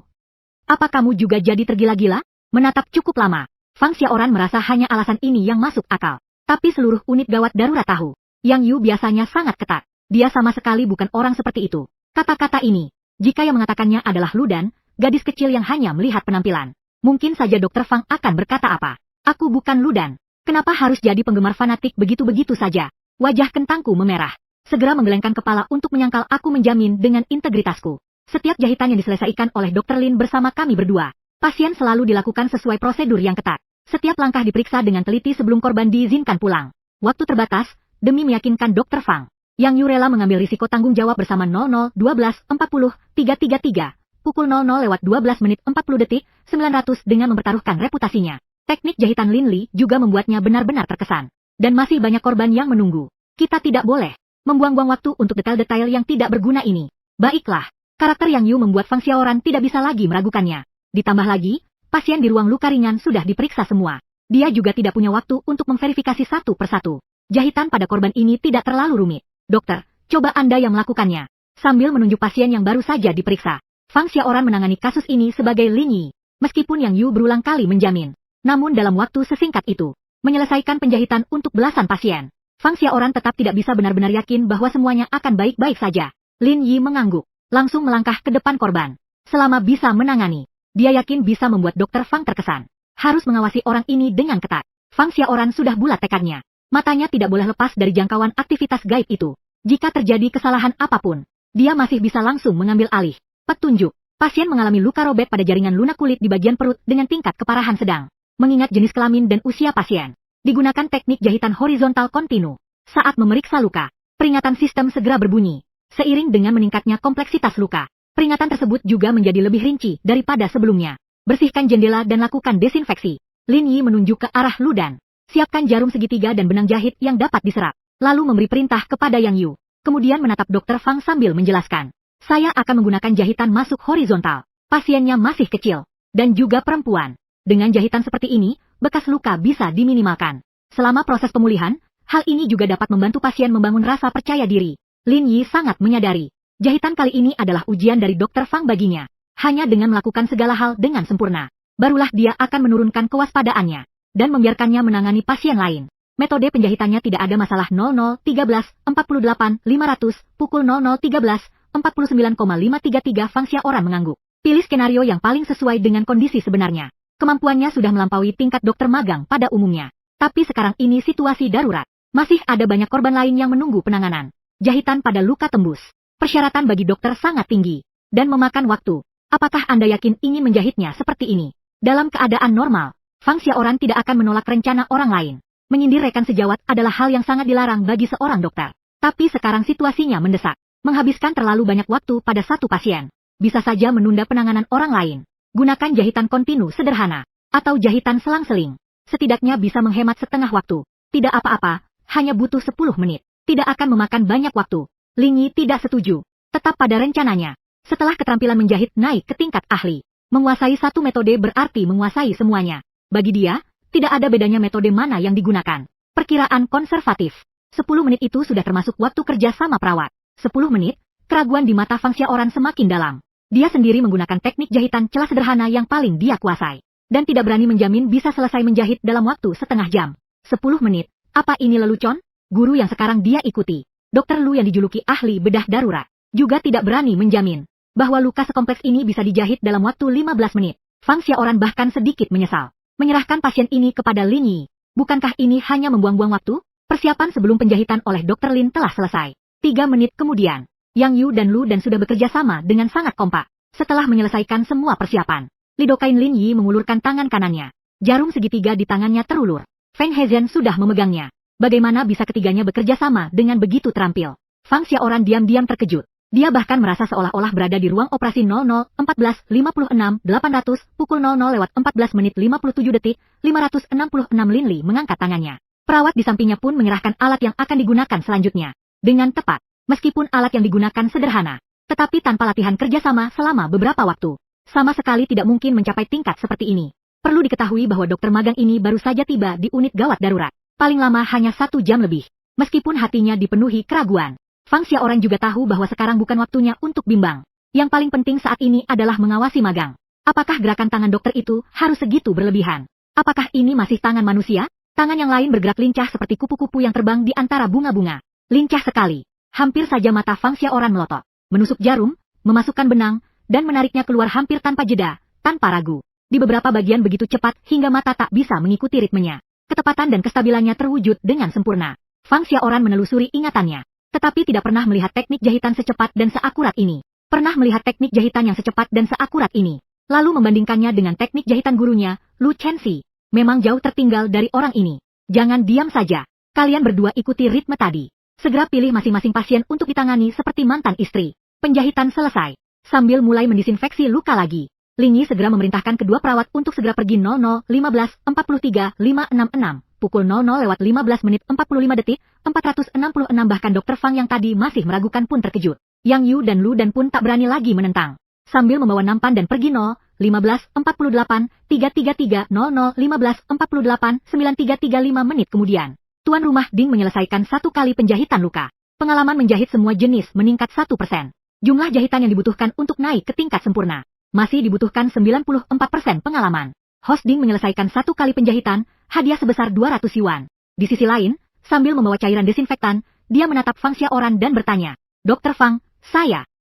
Apa kamu juga jadi tergila-gila? Menatap cukup lama. Fang Xiaoran merasa hanya alasan ini yang masuk akal. Tapi seluruh unit gawat darurat tahu. Yang Yu biasanya sangat ketat. Dia sama sekali bukan orang seperti itu. Kata-kata ini, jika yang mengatakannya adalah Ludan, gadis kecil yang hanya melihat penampilan, mungkin saja Dr. Fang akan berkata apa. Aku bukan Ludan. Kenapa harus jadi penggemar fanatik begitu-begitu saja? Wajah kentangku memerah. Segera menggelengkan kepala untuk menyangkal aku menjamin dengan integritasku. Setiap jahitan yang diselesaikan oleh Dr. Lin bersama kami berdua, pasien selalu dilakukan sesuai prosedur yang ketat. Setiap langkah diperiksa dengan teliti sebelum korban diizinkan pulang. Waktu terbatas, demi meyakinkan Dr. Fang. Yang Yu rela mengambil risiko tanggung jawab bersama 00-12-40-333. Pukul 00:12:40 900 dengan mempertaruhkan reputasinya. Teknik jahitan Lin Li juga membuatnya benar-benar terkesan. Dan masih banyak korban yang menunggu. Kita tidak boleh membuang-buang waktu untuk detail-detail yang tidak berguna ini. Baiklah, karakter Yang Yu membuat Fang Xiaoran tidak bisa lagi meragukannya. Ditambah lagi, pasien di ruang luka ringan sudah diperiksa semua. Dia juga tidak punya waktu untuk memverifikasi satu persatu. Jahitan pada korban ini tidak terlalu rumit. Dokter, coba Anda yang melakukannya. Sambil menunjuk pasien yang baru saja diperiksa. Fang Xiaoran menangani kasus ini sebagai Lin Yi. Meskipun Yang Yu berulang kali menjamin. Namun dalam waktu sesingkat itu, menyelesaikan penjahitan untuk belasan pasien. Fang Xiaoran tetap tidak bisa benar-benar yakin bahwa semuanya akan baik-baik saja. Lin Yi mengangguk, langsung melangkah ke depan korban. Selama bisa menangani, dia yakin bisa membuat Dr. Fang terkesan. Harus mengawasi orang ini dengan ketat. Fang Xiaoran sudah bulat tekadnya. Matanya tidak boleh lepas dari jangkauan aktivitas gaib itu. Jika terjadi kesalahan apapun, dia masih bisa langsung mengambil alih. Petunjuk, pasien mengalami luka robek pada jaringan lunak kulit di bagian perut dengan tingkat keparahan sedang. Mengingat jenis kelamin dan usia pasien, digunakan teknik jahitan horizontal kontinu. Saat memeriksa luka, peringatan sistem segera berbunyi. Seiring dengan meningkatnya kompleksitas luka, peringatan tersebut juga menjadi lebih rinci daripada sebelumnya. Bersihkan jendela dan lakukan desinfeksi. Lin Yi menunjuk ke arah Ludan. Siapkan jarum segitiga dan benang jahit yang dapat diserap. Lalu memberi perintah kepada Yang Yu. Kemudian menatap Dr. Fang sambil menjelaskan. Saya akan menggunakan jahitan masuk horizontal. Pasiennya masih kecil. Dan juga perempuan. Dengan jahitan seperti ini, bekas luka bisa diminimalkan. Selama proses pemulihan, hal ini juga dapat membantu pasien membangun rasa percaya diri. Lin Yi sangat menyadari. Jahitan kali ini adalah ujian dari Dr. Fang baginya. Hanya dengan melakukan segala hal dengan sempurna, barulah dia akan menurunkan kewaspadaannya. Dan membiarkannya menangani pasien lain. Metode penjahitannya tidak ada masalah. 00:13:48 500 pukul 00:13:49,533 Fang Xiaoran mengangguk. Pilih skenario yang paling sesuai dengan kondisi sebenarnya. Kemampuannya sudah melampaui tingkat dokter magang pada umumnya. Tapi sekarang ini situasi darurat. Masih ada banyak korban lain yang menunggu penanganan. Jahitan pada luka tembus. Persyaratan bagi dokter sangat tinggi. Dan memakan waktu. Apakah Anda yakin ingin menjahitnya seperti ini? Dalam keadaan normal, Fang Xiaoran tidak akan menolak rencana orang lain. Menyindir rekan sejawat adalah hal yang sangat dilarang bagi seorang dokter. Tapi sekarang situasinya mendesak. Menghabiskan terlalu banyak waktu pada satu pasien. Bisa saja menunda penanganan orang lain. Gunakan jahitan kontinu sederhana. Atau jahitan selang-seling. Setidaknya bisa menghemat setengah waktu. Tidak apa-apa, hanya butuh 10 menit. Tidak akan memakan banyak waktu. Lin Yi tidak setuju. Tetap pada rencananya. Setelah keterampilan menjahit naik ke tingkat ahli. Menguasai satu metode berarti menguasai semuanya. Bagi dia, tidak ada bedanya metode mana yang digunakan. Perkiraan konservatif. 10 menit itu sudah termasuk waktu kerja sama perawat. 10 menit, keraguan di mata Fang Xiaoran semakin dalam. Dia sendiri menggunakan teknik jahitan celah sederhana yang paling dia kuasai. Dan tidak berani menjamin bisa selesai menjahit dalam waktu setengah jam. 10 menit, apa ini lelucon? Guru yang sekarang dia ikuti, Dr. Lu yang dijuluki ahli bedah darurat, juga tidak berani menjamin bahwa luka sekompleks ini bisa dijahit dalam waktu 15 menit. Fang Xiaoran bahkan sedikit menyesal. Menyerahkan pasien ini kepada Lin Yi. Bukankah ini hanya membuang-buang waktu? Persiapan sebelum penjahitan oleh Dr. Lin telah selesai. 3 menit kemudian, Yang Yu dan Lu dan sudah bekerja sama dengan sangat kompak. Setelah menyelesaikan semua persiapan, lidokain Lin Yi mengulurkan tangan kanannya. Jarum segitiga di tangannya terulur. Feng Hezhen sudah memegangnya. Bagaimana bisa ketiganya bekerja sama dengan begitu terampil? Fang Xiaoran diam-diam terkejut. Dia bahkan merasa seolah-olah berada di ruang operasi 00:14:56 pukul 00:14:57 566 Lin Li mengangkat tangannya. Perawat di sampingnya pun menyerahkan alat yang akan digunakan selanjutnya. Dengan tepat, meskipun alat yang digunakan sederhana, tetapi tanpa latihan kerjasama selama beberapa waktu, sama sekali tidak mungkin mencapai tingkat seperti ini. Perlu diketahui bahwa dokter magang ini baru saja tiba di unit gawat darurat. Paling lama hanya 1 jam lebih. Meskipun hatinya dipenuhi keraguan, Fang Xiaoran juga tahu bahwa sekarang bukan waktunya untuk bimbang. Yang paling penting saat ini adalah mengawasi magang. Apakah gerakan tangan dokter itu harus segitu berlebihan? Apakah ini masih tangan manusia? Tangan yang lain bergerak lincah seperti kupu-kupu yang terbang di antara bunga-bunga. Lincah sekali. Hampir saja mata Fang Xiaoran melotot. Menusuk jarum, memasukkan benang, dan menariknya keluar hampir tanpa jeda, tanpa ragu. Di beberapa bagian begitu cepat hingga mata tak bisa mengikuti ritmenya. Ketepatan dan kestabilannya terwujud dengan sempurna. Fang Xiaoran menelusuri ingatannya, tetapi tidak pernah melihat teknik jahitan secepat dan seakurat ini. Pernah melihat teknik jahitan yang secepat dan seakurat ini. Lalu membandingkannya dengan teknik jahitan gurunya, Lu Chenxi. Memang jauh tertinggal dari orang ini. Jangan diam saja. Kalian berdua ikuti ritme tadi. Segera pilih masing-masing pasien untuk ditangani seperti mantan istri. Penjahitan selesai. Sambil mulai mendisinfeksi luka lagi, Ling Yi segera memerintahkan kedua perawat untuk segera pergi 00:15:43:566. Pukul 00:15:45 466 bahkan Dr. Fang yang tadi masih meragukan pun terkejut. Yang Yu dan Lu dan pun tak berani lagi menentang. Sambil membawa nampan dan pergi 0:15:48:333:00:15:48:9335 menit kemudian. Tuan rumah Ding menyelesaikan satu kali penjahitan luka. Pengalaman menjahit semua jenis meningkat 1%. Jumlah jahitan yang dibutuhkan untuk naik ke tingkat sempurna masih dibutuhkan 94% pengalaman. Host Ding menyelesaikan satu kali penjahitan, hadiah sebesar 200 yuan. Di sisi lain, sambil membawa cairan desinfektan, dia menatap Fang Xiaoran dan bertanya, "Dokter Fang,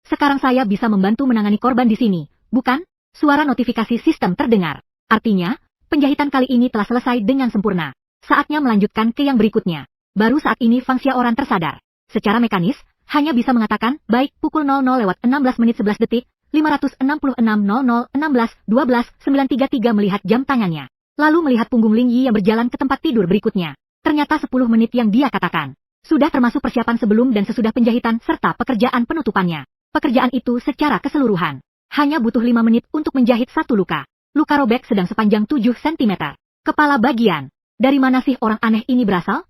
sekarang saya bisa membantu menangani korban di sini, bukan?" Suara notifikasi sistem terdengar. Artinya, penjahitan kali ini telah selesai dengan sempurna. Saatnya melanjutkan ke yang berikutnya. Baru saat ini Fang Xiaoran tersadar. Secara mekanis, hanya bisa mengatakan, baik, pukul 00:16:11, 566:00:16:12:933 melihat jam tangannya. Lalu melihat punggung Ling Yi yang berjalan ke tempat tidur berikutnya. Ternyata 10 menit yang dia katakan. Sudah termasuk persiapan sebelum dan sesudah penjahitan serta pekerjaan penutupannya. Pekerjaan itu secara keseluruhan. Hanya butuh 5 menit untuk menjahit satu luka. Luka robek sedang sepanjang 7 cm. Kepala bagian. Dari mana sih orang aneh ini berasal?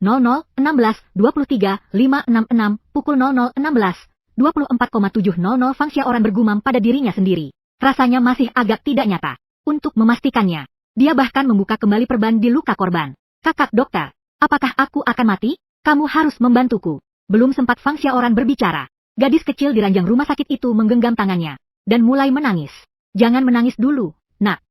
00:16:23:566 pukul 00:16:24,700 Fang Xiaoran bergumam pada dirinya sendiri. Rasanya masih agak tidak nyata. Untuk memastikannya, dia bahkan membuka kembali perban di luka korban. "Kakak dokter, apakah aku akan mati? Kamu harus membantuku." Belum sempat Fang Xiaoran berbicara, gadis kecil di ranjang rumah sakit itu menggenggam tangannya dan mulai menangis. "Jangan menangis dulu, nak."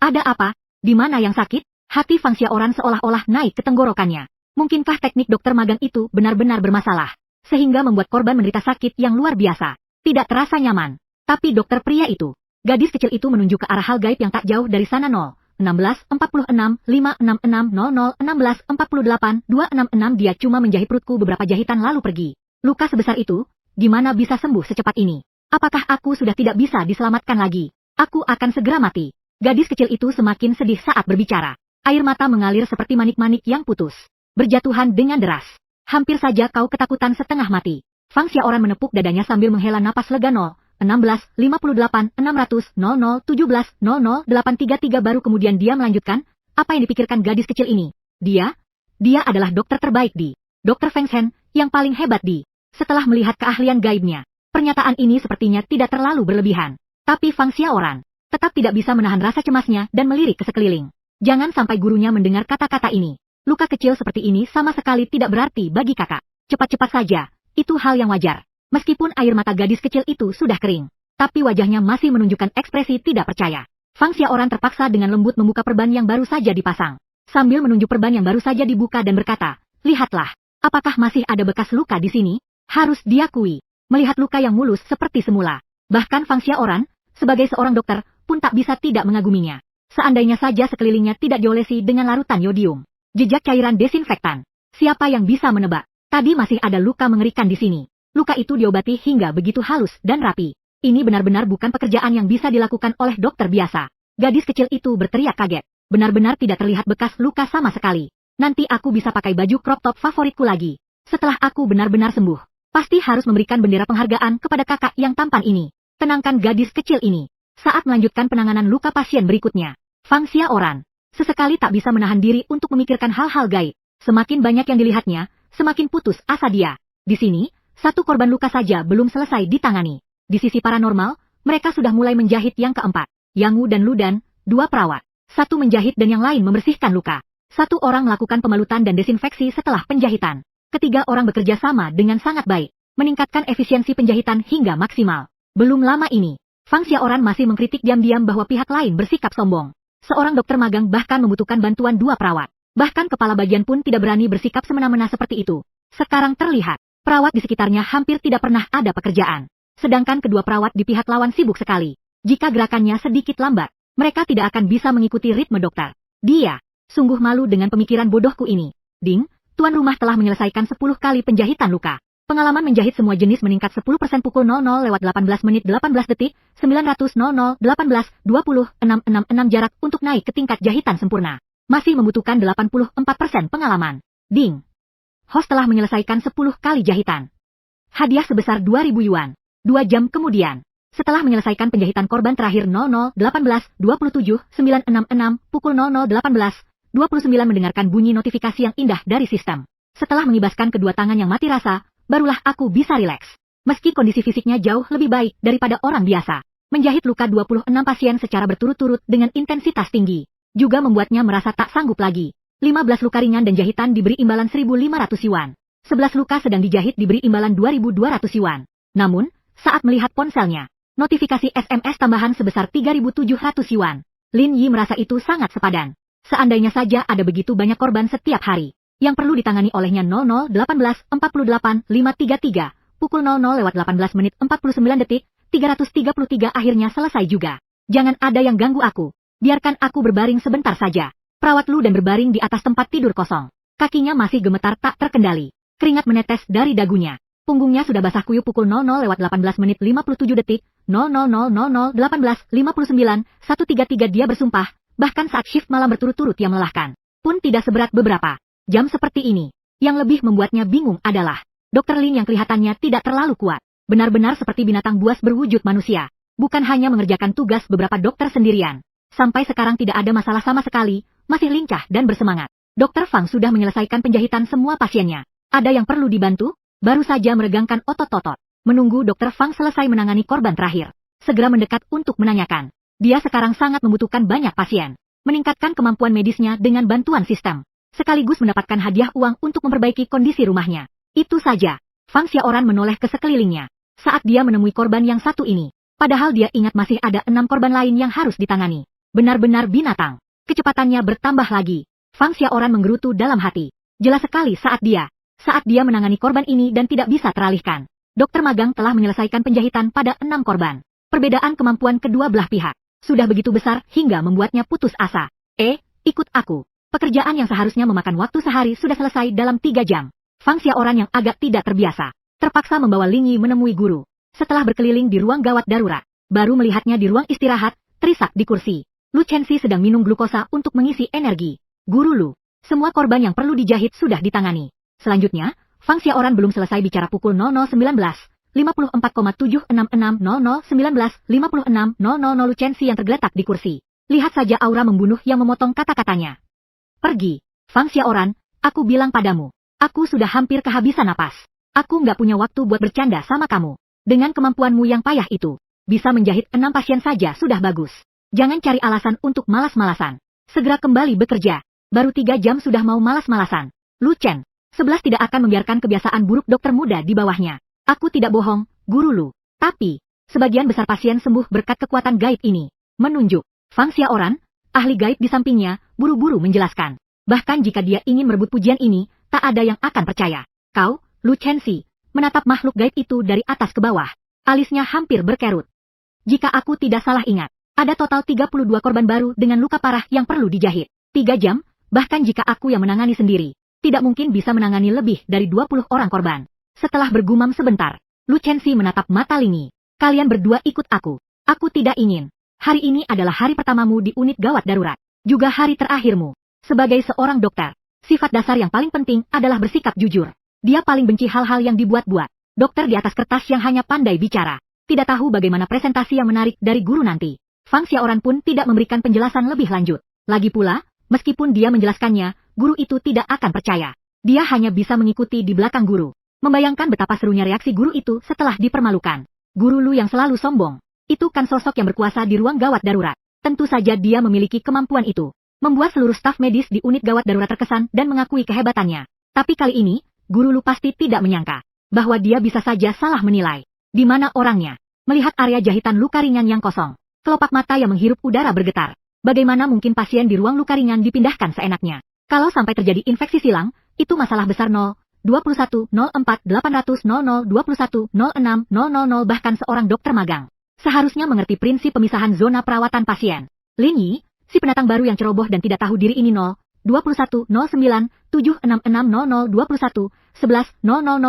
"Ada apa? Di mana yang sakit?" Hati Fang Xiaoran seolah-olah naik ke tenggorokannya. Mungkinkah teknik dokter magang itu benar-benar bermasalah, sehingga membuat korban menderita sakit yang luar biasa? Tidak terasa nyaman. Tapi dokter pria itu, gadis kecil itu menunjuk ke arah hal gaib yang tak jauh dari sana. 16:46:566:00:16:48:266 Dia cuma menjahit perutku beberapa jahitan lalu pergi. Luka sebesar itu, gimana bisa sembuh secepat ini? Apakah aku sudah tidak bisa diselamatkan lagi? Aku akan segera mati. Gadis kecil itu semakin sedih saat berbicara. Air mata mengalir seperti manik-manik yang putus. Berjatuhan dengan deras. Hampir saja kau ketakutan setengah mati. Fang Xiaoran menepuk dadanya sambil menghela napas lega. 16:58:600:00:17:00:833 baru kemudian dia melanjutkan, apa yang dipikirkan gadis kecil ini? Dia adalah dokter terbaik di Dr. Feng Shen, yang paling hebat di. Setelah melihat keahlian gaibnya, pernyataan ini sepertinya tidak terlalu berlebihan. Tapi Fang Xiaoran tetap tidak bisa menahan rasa cemasnya dan melirik ke sekeliling. Jangan sampai gurunya mendengar kata-kata ini. Luka kecil seperti ini sama sekali tidak berarti bagi kakak. Cepat-cepat saja, itu hal yang wajar. Meskipun air mata gadis kecil itu sudah kering, tapi wajahnya masih menunjukkan ekspresi tidak percaya. Fang Xiaoran terpaksa dengan lembut membuka perban yang baru saja dipasang. Sambil menunjuk perban yang baru saja dibuka dan berkata, "Lihatlah, apakah masih ada bekas luka di sini?" Harus diakui, melihat luka yang mulus seperti semula. Bahkan Fang Xiaoran, sebagai seorang dokter, pun tak bisa tidak mengaguminya. Seandainya saja sekelilingnya tidak diolesi dengan larutan yodium. Jejak cairan desinfektan. Siapa yang bisa menebak? Tadi masih ada luka mengerikan di sini. Luka itu diobati hingga begitu halus dan rapi. Ini benar-benar bukan pekerjaan yang bisa dilakukan oleh dokter biasa. Gadis kecil itu berteriak kaget. Benar-benar tidak terlihat bekas luka sama sekali. Nanti aku bisa pakai baju crop top favoritku lagi. Setelah aku benar-benar sembuh, pasti harus memberikan bendera penghargaan kepada kakak yang tampan ini. Tenangkan gadis kecil ini. Saat melanjutkan penanganan luka pasien berikutnya, Fang Xiaoran sesekali tak bisa menahan diri untuk memikirkan hal-hal gaib. Semakin banyak yang dilihatnya, semakin putus asa dia. Di sini, satu korban luka saja belum selesai ditangani. Di sisi paranormal, mereka sudah mulai menjahit yang keempat. Yang Wu dan Ludan, dua perawat. Satu menjahit dan yang lain membersihkan luka. Satu orang melakukan pemalutan dan desinfeksi setelah penjahitan. Ketiga orang bekerja sama dengan sangat baik, meningkatkan efisiensi penjahitan hingga maksimal. Belum lama ini, Fang Xiaoran masih mengkritik diam-diam bahwa pihak lain bersikap sombong. Seorang dokter magang bahkan membutuhkan bantuan dua perawat. Bahkan kepala bagian pun tidak berani bersikap semena-mena seperti itu. Sekarang terlihat, perawat di sekitarnya hampir tidak pernah ada pekerjaan. Sedangkan kedua perawat di pihak lawan sibuk sekali. Jika gerakannya sedikit lambat, mereka tidak akan bisa mengikuti ritme dokter. Dia Sungguh malu dengan pemikiran bodohku ini. Ding, tuan rumah telah menyelesaikan 10 kali penjahitan luka. Pengalaman menjahit semua jenis meningkat 10% pukul 00:18:18 900 18 20 jarak untuk naik ke tingkat jahitan sempurna. Masih membutuhkan 84% pengalaman. Ding. Host telah menyelesaikan 10 kali jahitan. Hadiah sebesar 2.000 yuan. 2 jam kemudian. Setelah menyelesaikan penjahitan korban terakhir 00:18:27 966 pukul 00:18:29 mendengarkan bunyi notifikasi yang indah dari sistem. Setelah mengibaskan kedua tangan yang mati rasa, barulah aku bisa rileks. Meski kondisi fisiknya jauh lebih baik daripada orang biasa. Menjahit luka 26 pasien secara berturut-turut dengan intensitas tinggi. Juga membuatnya merasa tak sanggup lagi. 15 luka ringan dan jahitan diberi imbalan 1.500 yuan. 11 luka sedang dijahit diberi imbalan 2.200 yuan. Namun, saat melihat ponselnya, notifikasi SMS tambahan sebesar 3.700 yuan. Lin Yi merasa itu sangat sepadan. Seandainya saja ada begitu banyak korban setiap hari yang perlu ditangani olehnya 00:18:48:533, pukul 00:18:49 333 akhirnya selesai juga. Jangan ada yang ganggu aku. Biarkan aku berbaring sebentar saja. Perawat Lu dan berbaring di atas tempat tidur kosong. Kakinya masih gemetar tak terkendali. Keringat menetes dari dagunya. Punggungnya sudah basah kuyup pukul 00:18:57 00:18:59 dia bersumpah, bahkan saat shift malam berturut-turut yang melelahkan pun tidak seberat beberapa jam seperti ini. Yang lebih membuatnya bingung adalah Dr. Lin yang kelihatannya tidak terlalu kuat. Benar-benar seperti binatang buas berwujud manusia. Bukan hanya mengerjakan tugas beberapa dokter sendirian. Sampai sekarang tidak ada masalah sama sekali, masih lincah dan bersemangat. Dr. Fang sudah menyelesaikan penjahitan semua pasiennya. Ada yang perlu dibantu? Baru saja meregangkan otot-otot. Menunggu Dr. Fang selesai menangani korban terakhir. Segera mendekat untuk menanyakan. Dia sekarang sangat membutuhkan banyak pasien. Meningkatkan kemampuan medisnya dengan bantuan sistem. Sekaligus mendapatkan hadiah uang untuk memperbaiki kondisi rumahnya. Itu saja. Fang Xiaoran menoleh ke sekelilingnya. Saat dia menemui korban yang satu ini. Padahal dia ingat masih ada 6 korban lain yang harus ditangani. Benar-benar binatang. Kecepatannya bertambah lagi. Fang Xiaoran menggerutu dalam hati. Jelas sekali saat dia menangani korban ini dan tidak bisa teralihkan. Dokter magang telah menyelesaikan penjahitan pada 6 korban. Perbedaan kemampuan kedua belah pihak sudah begitu besar hingga membuatnya putus asa. Ikut aku. Pekerjaan yang seharusnya memakan waktu sehari sudah selesai dalam 3 jam. Fang Xiaoran yang agak tidak terbiasa terpaksa membawa Lin Yi menemui guru. Setelah berkeliling di ruang gawat darurat, baru melihatnya di ruang istirahat, terisak di kursi. Lu Chenxi sedang minum glukosa untuk mengisi energi. Guru Lu, semua korban yang perlu dijahit sudah ditangani. Selanjutnya, Fang Xiaoran belum selesai bicara pukul 00:19:54,76 Lu Chenxi yang tergeletak di kursi. Lihat saja aura membunuh yang memotong kata-katanya. Pergi, Fang Xiaoran, aku bilang padamu. Aku sudah hampir kehabisan napas. Aku nggak punya waktu buat bercanda sama kamu. Dengan kemampuanmu yang payah itu, bisa menjahit 6 pasien saja sudah bagus. Jangan cari alasan untuk malas-malasan. Segera kembali bekerja. Baru 3 jam sudah mau malas-malasan. Lu Chen, 11 tidak akan membiarkan kebiasaan buruk dokter muda di bawahnya. Aku tidak bohong, Guru Lu. Tapi, sebagian besar pasien sembuh berkat kekuatan gaib ini. Menunjuk. Fang Xiaoran, ahli gaib di sampingnya, buru-buru menjelaskan. Bahkan jika dia ingin merebut pujian ini, tak ada yang akan percaya. Kau, Lu Chenxi, menatap makhluk gaib itu dari atas ke bawah. Alisnya hampir berkerut. Jika aku tidak salah ingat, ada total 32 korban baru dengan luka parah yang perlu dijahit. 3 jam, bahkan jika aku yang menangani sendiri, tidak mungkin bisa menangani lebih dari 20 orang korban. Setelah bergumam sebentar, Lu Chenxi menatap mata Lin Yi. Kalian berdua ikut aku. Aku tidak ingin. Hari ini adalah hari pertamamu di unit gawat darurat. Juga hari terakhirmu. Sebagai seorang dokter, sifat dasar yang paling penting adalah bersikap jujur. Dia paling benci hal-hal yang dibuat-buat. Dokter di atas kertas yang hanya pandai bicara. Tidak tahu bagaimana presentasi yang menarik dari guru nanti. Fang Xiaoran pun tidak memberikan penjelasan lebih lanjut. Lagi pula, meskipun dia menjelaskannya, guru itu tidak akan percaya. Dia hanya bisa mengikuti di belakang guru. Membayangkan betapa serunya reaksi guru itu setelah dipermalukan. Guru Lu yang selalu sombong. Itu kan sosok yang berkuasa di ruang gawat darurat. Tentu saja dia memiliki kemampuan itu. Membuat seluruh staf medis di unit gawat darurat terkesan dan mengakui kehebatannya. Tapi kali ini, Guru Lu pasti tidak menyangka bahwa dia bisa saja salah menilai. Di mana orangnya? Melihat area jahitan luka ringan yang kosong. Kelopak mata yang menghirup udara bergetar. Bagaimana mungkin pasien di ruang luka ringan dipindahkan seenaknya? Kalau sampai terjadi infeksi silang, itu masalah besar 021040000210600 bahkan seorang dokter magang seharusnya mengerti prinsip pemisahan zona perawatan pasien. Lin Yi, si pendatang baru yang ceroboh dan tidak tahu diri ini 21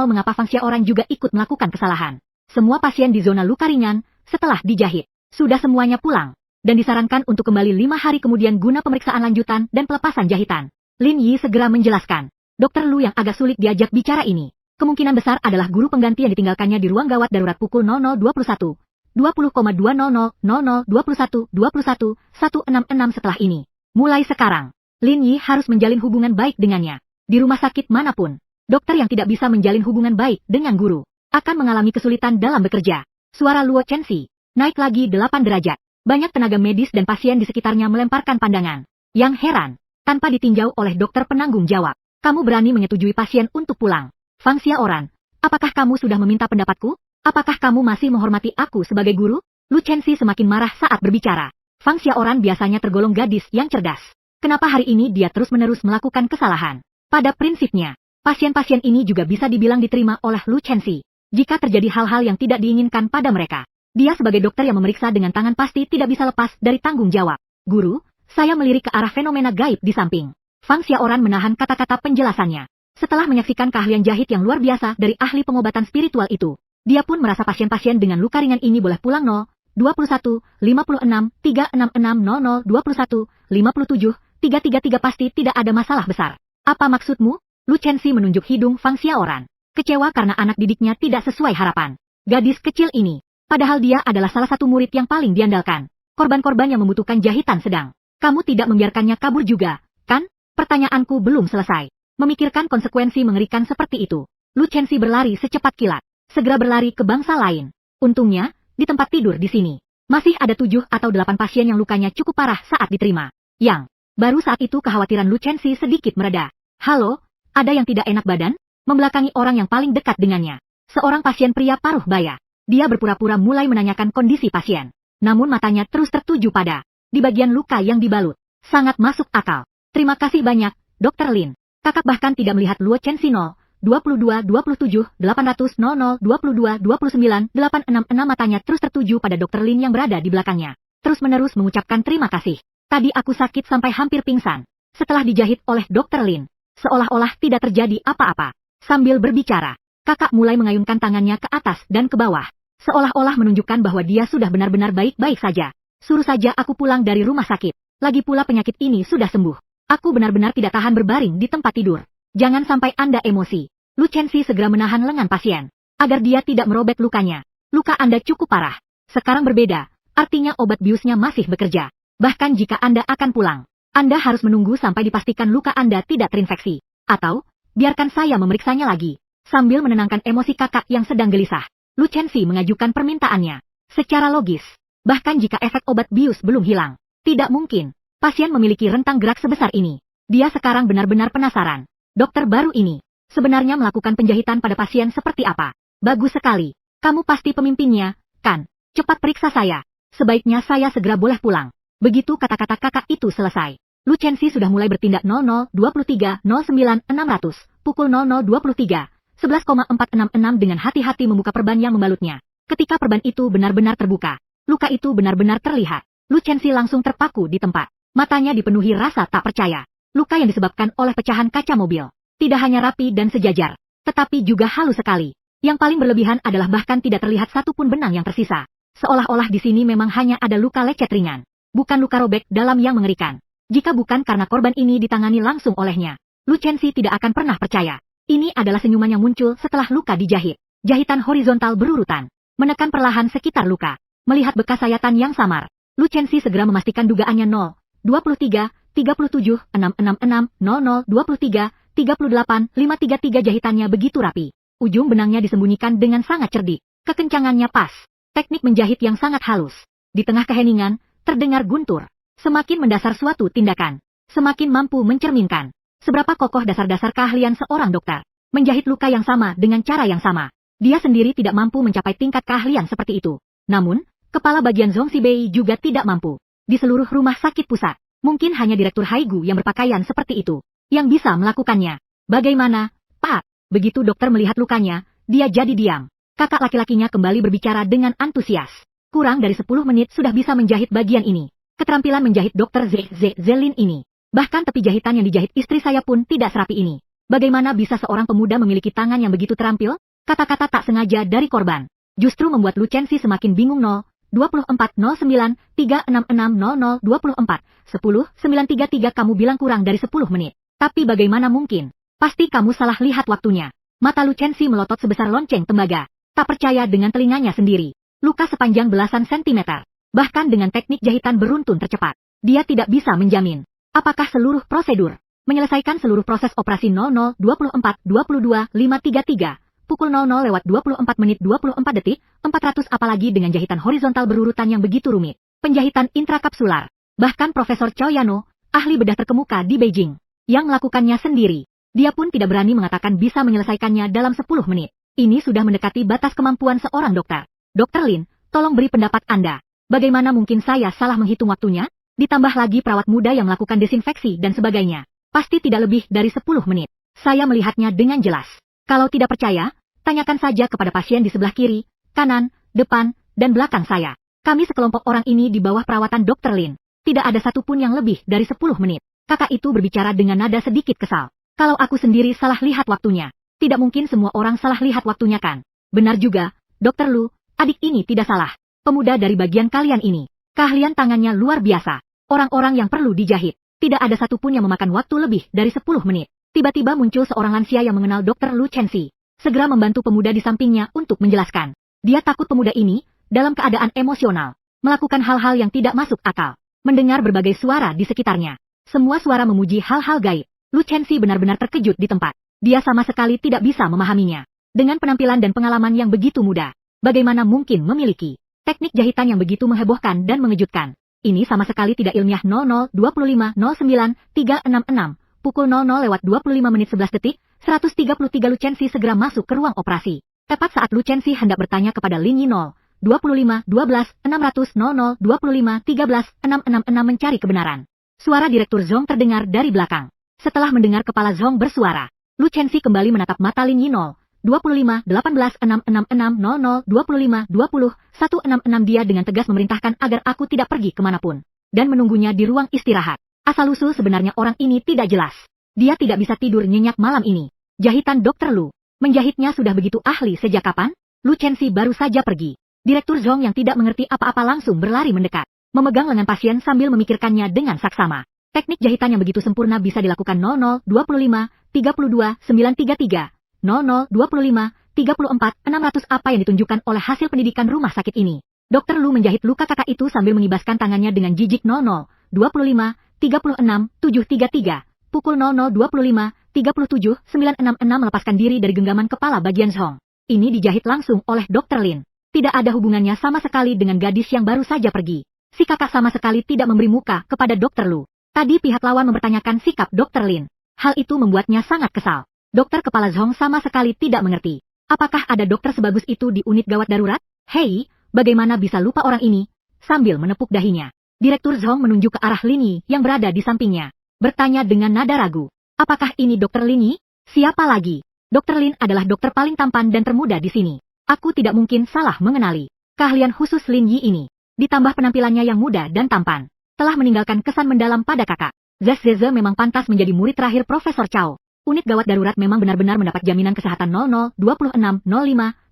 mengapa Fang Xiaoran juga ikut melakukan kesalahan. Semua pasien di zona luka ringan, setelah dijahit, sudah semuanya pulang, dan disarankan untuk kembali 5 hari kemudian guna pemeriksaan lanjutan dan pelepasan jahitan. Lin Yi segera menjelaskan. Dokter Lu yang agak sulit diajak bicara ini, kemungkinan besar adalah guru pengganti yang ditinggalkannya di ruang gawat darurat pukul 00.21. 20,200.21.166 setelah ini. Mulai sekarang, Lin Yi harus menjalin hubungan baik dengannya. Di rumah sakit manapun, dokter yang tidak bisa menjalin hubungan baik dengan guru akan mengalami kesulitan dalam bekerja. Suara Luo Chenxi naik lagi 8 derajat. Banyak tenaga medis dan pasien di sekitarnya melemparkan pandangan yang heran, tanpa ditinjau oleh dokter penanggung jawab. Kamu berani menyetujui pasien untuk pulang? Fang Xiaoran, apakah kamu sudah meminta pendapatku? Apakah kamu masih menghormati aku sebagai guru? Lu Chenxi semakin marah saat berbicara. Fang Xiaoran biasanya tergolong gadis yang cerdas. Kenapa hari ini dia terus-menerus melakukan kesalahan? Pada prinsipnya, pasien-pasien ini juga bisa dibilang diterima oleh Lu Chenxi. Jika terjadi hal-hal yang tidak diinginkan pada mereka, dia sebagai dokter yang memeriksa dengan tangan pasti tidak bisa lepas dari tanggung jawab. Guru, saya melirik ke arah fenomena gaib di samping. Fang Xiaoran menahan kata-kata penjelasannya. Setelah menyaksikan keahlian jahit yang luar biasa dari ahli pengobatan spiritual itu, dia pun merasa pasien-pasien dengan luka ringan ini boleh pulang 21, 56, 366, 00, 21, 57, 333 pasti tidak ada masalah besar. Apa maksudmu? Lu Chenxi menunjuk hidung Fang Xiaoran. Kecewa karena anak didiknya tidak sesuai harapan. Gadis kecil ini, padahal dia adalah salah satu murid yang paling diandalkan. Korban-korban yang membutuhkan jahitan sedang. Kamu tidak membiarkannya kabur juga, kan? Pertanyaanku belum selesai. Memikirkan konsekuensi mengerikan seperti itu, Lu Chenxi berlari secepat kilat. Segera berlari ke bangsa lain. Untungnya, di tempat tidur di sini, masih ada 7 atau 8 pasien yang lukanya cukup parah saat diterima. Baru saat itu kekhawatiran Lu Chenxi sedikit mereda. Halo, ada yang tidak enak badan? Membelakangi orang yang paling dekat dengannya. Seorang pasien pria paruh baya. Dia berpura-pura mulai menanyakan kondisi pasien. Namun matanya terus tertuju pada di bagian luka yang dibalut. Sangat masuk akal. Terima kasih banyak, Dr. Lin. Kakak bahkan tidak melihat Luo Chenxi 22, 27, 800, 00, 22, 29, 866 matanya terus tertuju pada Dr. Lin yang berada di belakangnya. Terus-menerus mengucapkan terima kasih. Tadi aku sakit sampai hampir pingsan. Setelah dijahit oleh Dr. Lin, seolah-olah tidak terjadi apa-apa. Sambil berbicara, kakak mulai mengayunkan tangannya ke atas dan ke bawah. Seolah-olah menunjukkan bahwa dia sudah benar-benar baik-baik saja. Suruh saja aku pulang dari rumah sakit. Lagi pula penyakit ini sudah sembuh. Aku benar-benar tidak tahan berbaring di tempat tidur. Jangan sampai Anda emosi. Lu Chenxi segera menahan lengan pasien, agar dia tidak merobek lukanya. Luka Anda cukup parah. Sekarang berbeda, artinya obat biusnya masih bekerja. Bahkan jika Anda akan pulang, Anda harus menunggu sampai dipastikan luka Anda tidak terinfeksi. Atau, biarkan saya memeriksanya lagi. Sambil menenangkan emosi kakak yang sedang gelisah, Lu Chenxi mengajukan permintaannya. Secara logis, bahkan jika efek obat bius belum hilang, tidak mungkin pasien memiliki rentang gerak sebesar ini. Dia sekarang benar-benar penasaran. Dokter baru ini sebenarnya melakukan penjahitan pada pasien seperti apa? Bagus sekali. Kamu pasti pemimpinnya, kan? Cepat periksa saya. Sebaiknya saya segera boleh pulang. Begitu kata-kata kakak itu selesai, Lu Chenxi sudah mulai bertindak 0023 09 600, pukul 0023, 11,466 dengan hati-hati membuka perban yang membalutnya. Ketika perban itu benar-benar terbuka, luka itu benar-benar terlihat. Lu Chenxi langsung terpaku di tempat. Matanya dipenuhi rasa tak percaya. Luka yang disebabkan oleh pecahan kaca mobil tidak hanya rapi dan sejajar, tetapi juga halus sekali. Yang paling berlebihan adalah bahkan tidak terlihat satupun benang yang tersisa. Seolah-olah di sini memang hanya ada luka lecet ringan, bukan luka robek dalam yang mengerikan. Jika bukan karena korban ini ditangani langsung olehnya, Lu Chenxi tidak akan pernah percaya. Ini adalah senyuman yang muncul setelah luka dijahit. Jahitan horizontal berurutan, menekan perlahan sekitar luka. Melihat bekas sayatan yang samar, Lu Chenxi segera memastikan dugaannya 23, 37, 666, 00, 23, 38, 533 jahitannya begitu rapi. Ujung benangnya disembunyikan dengan sangat cerdik. Kekencangannya pas. Teknik menjahit yang sangat halus. Di tengah keheningan, terdengar guntur. Semakin mendasar suatu tindakan, semakin mampu mencerminkan seberapa kokoh dasar-dasar keahlian seorang dokter. Menjahit luka yang sama dengan cara yang sama. Dia sendiri tidak mampu mencapai tingkat keahlian seperti itu. Namun, kepala bagian Zhongxi Bei juga tidak mampu. Di seluruh rumah sakit pusat, mungkin hanya Direktur Haigu yang berpakaian seperti itu yang bisa melakukannya. Bagaimana, Pak? Begitu dokter melihat lukanya, dia jadi diam. Kakak laki-lakinya kembali berbicara dengan antusias. Kurang dari 10 menit sudah bisa menjahit bagian ini. Keterampilan menjahit Dr. Zelin ini Bahkan tepi jahitan yang dijahit istri saya pun tidak serapi ini. Bagaimana bisa seorang pemuda memiliki tangan yang begitu terampil? Kata-kata tak sengaja dari korban justru membuat Lu Chenxi semakin bingung. 2409 36600 24 10 933 kamu bilang kurang dari 10 menit. Tapi bagaimana mungkin? Pasti kamu salah lihat waktunya. Mata Lu Chenxi melotot sebesar lonceng tembaga. Tak percaya dengan telinganya sendiri. Luka sepanjang belasan sentimeter. Bahkan dengan teknik jahitan beruntun tercepat, dia tidak bisa menjamin apakah seluruh prosedur menyelesaikan seluruh proses operasi 00 24 22 533 pukul 00:24 400 apalagi dengan jahitan horizontal berurutan yang begitu rumit. Penjahitan intrakapsular. Bahkan Profesor Cao Yano, ahli bedah terkemuka di Beijing, yang melakukannya sendiri. Dia pun tidak berani mengatakan bisa menyelesaikannya dalam 10 menit. Ini sudah mendekati batas kemampuan seorang dokter. Dr. Lin, tolong beri pendapat Anda. Bagaimana mungkin saya salah menghitung waktunya? Ditambah lagi perawat muda yang melakukan desinfeksi dan sebagainya. Pasti tidak lebih dari 10 menit. Saya melihatnya dengan jelas. Kalau tidak percaya, tanyakan saja kepada pasien di sebelah kiri, kanan, depan, dan belakang saya. Kami sekelompok orang ini di bawah perawatan Dr. Lin. Tidak ada satupun yang lebih dari 10 menit. Kakak itu berbicara dengan nada sedikit kesal. Kalau aku sendiri salah lihat waktunya. Tidak mungkin semua orang salah lihat waktunya kan? Benar juga, Dr. Lu, adik ini tidak salah. Pemuda dari bagian kalian ini. Keahlian tangannya luar biasa. Orang-orang yang perlu dijahit. Tidak ada satupun yang memakan waktu lebih dari 10 menit. Tiba-tiba muncul seorang lansia yang mengenal Dr. Lu Chenxi. Segera membantu pemuda di sampingnya untuk menjelaskan. Dia takut pemuda ini, dalam keadaan emosional, melakukan hal-hal yang tidak masuk akal. Mendengar berbagai suara di sekitarnya. Semua suara memuji hal-hal gaib. Lu Chenxi benar-benar terkejut di tempat. Dia sama sekali tidak bisa memahaminya. Dengan penampilan dan pengalaman yang begitu muda, bagaimana mungkin memiliki teknik jahitan yang begitu menghebohkan dan mengejutkan? Ini sama sekali tidak ilmiah. 00:25 09 366 pukul 00:25 133 Lu Chenxi segera masuk ke ruang operasi. Tepat saat Lu Chenxi hendak bertanya kepada Lin Yi 0:25 12 600 00:25 13 666 mencari kebenaran. Suara Direktur Zhong terdengar dari belakang. Setelah mendengar kepala Zhong bersuara, Lu Chenxi kembali menatap mata Lin Yi 0:25 18 666 00:25 20 166 dia dengan tegas memerintahkan agar aku tidak pergi kemanapun. Dan menunggunya di ruang istirahat. Asal-usul sebenarnya orang ini tidak jelas. Dia tidak bisa tidur nyenyak malam ini. Jahitan Dr. Lu. Menjahitnya sudah begitu ahli sejak kapan? Lu Chenxi baru saja pergi. Direktur Zhong yang tidak mengerti apa-apa langsung berlari mendekat. Memegang lengan pasien sambil memikirkannya dengan saksama. Teknik jahitan yang begitu sempurna bisa dilakukan 00:25 32 933 00:25 34 600 apa yang ditunjukkan oleh hasil pendidikan rumah sakit ini. Dr. Lu menjahit luka kakak itu sambil mengibaskan tangannya dengan jijik. 00:25 36 733 pukul 00:25 37 966 melepaskan diri dari genggaman kepala bagian Zhong. Ini dijahit langsung oleh Dr. Lin. Tidak ada hubungannya sama sekali dengan gadis yang baru saja pergi. Si kakak sama sekali tidak memberi muka kepada Dr. Lu. Tadi pihak lawan mempertanyakan sikap Dr. Lin. Hal itu membuatnya sangat kesal. Dokter kepala Zhong sama sekali tidak mengerti. Apakah ada dokter sebagus itu di unit gawat darurat? Hei, bagaimana bisa lupa orang ini? Sambil menepuk dahinya, Direktur Zhong menunjuk ke arah Lin Yi yang berada di sampingnya. Bertanya dengan nada ragu. Apakah ini Dokter Lin Yi? Siapa lagi? Dokter Lin adalah dokter paling tampan dan termuda di sini. Aku tidak mungkin salah mengenali keahlian khusus Lin Yi ini. Ditambah penampilannya yang muda dan tampan, telah meninggalkan kesan mendalam pada kakak. Zeze memang pantas menjadi murid terakhir Profesor Cao. Unit gawat darurat memang benar-benar mendapat jaminan kesehatan 00:26 05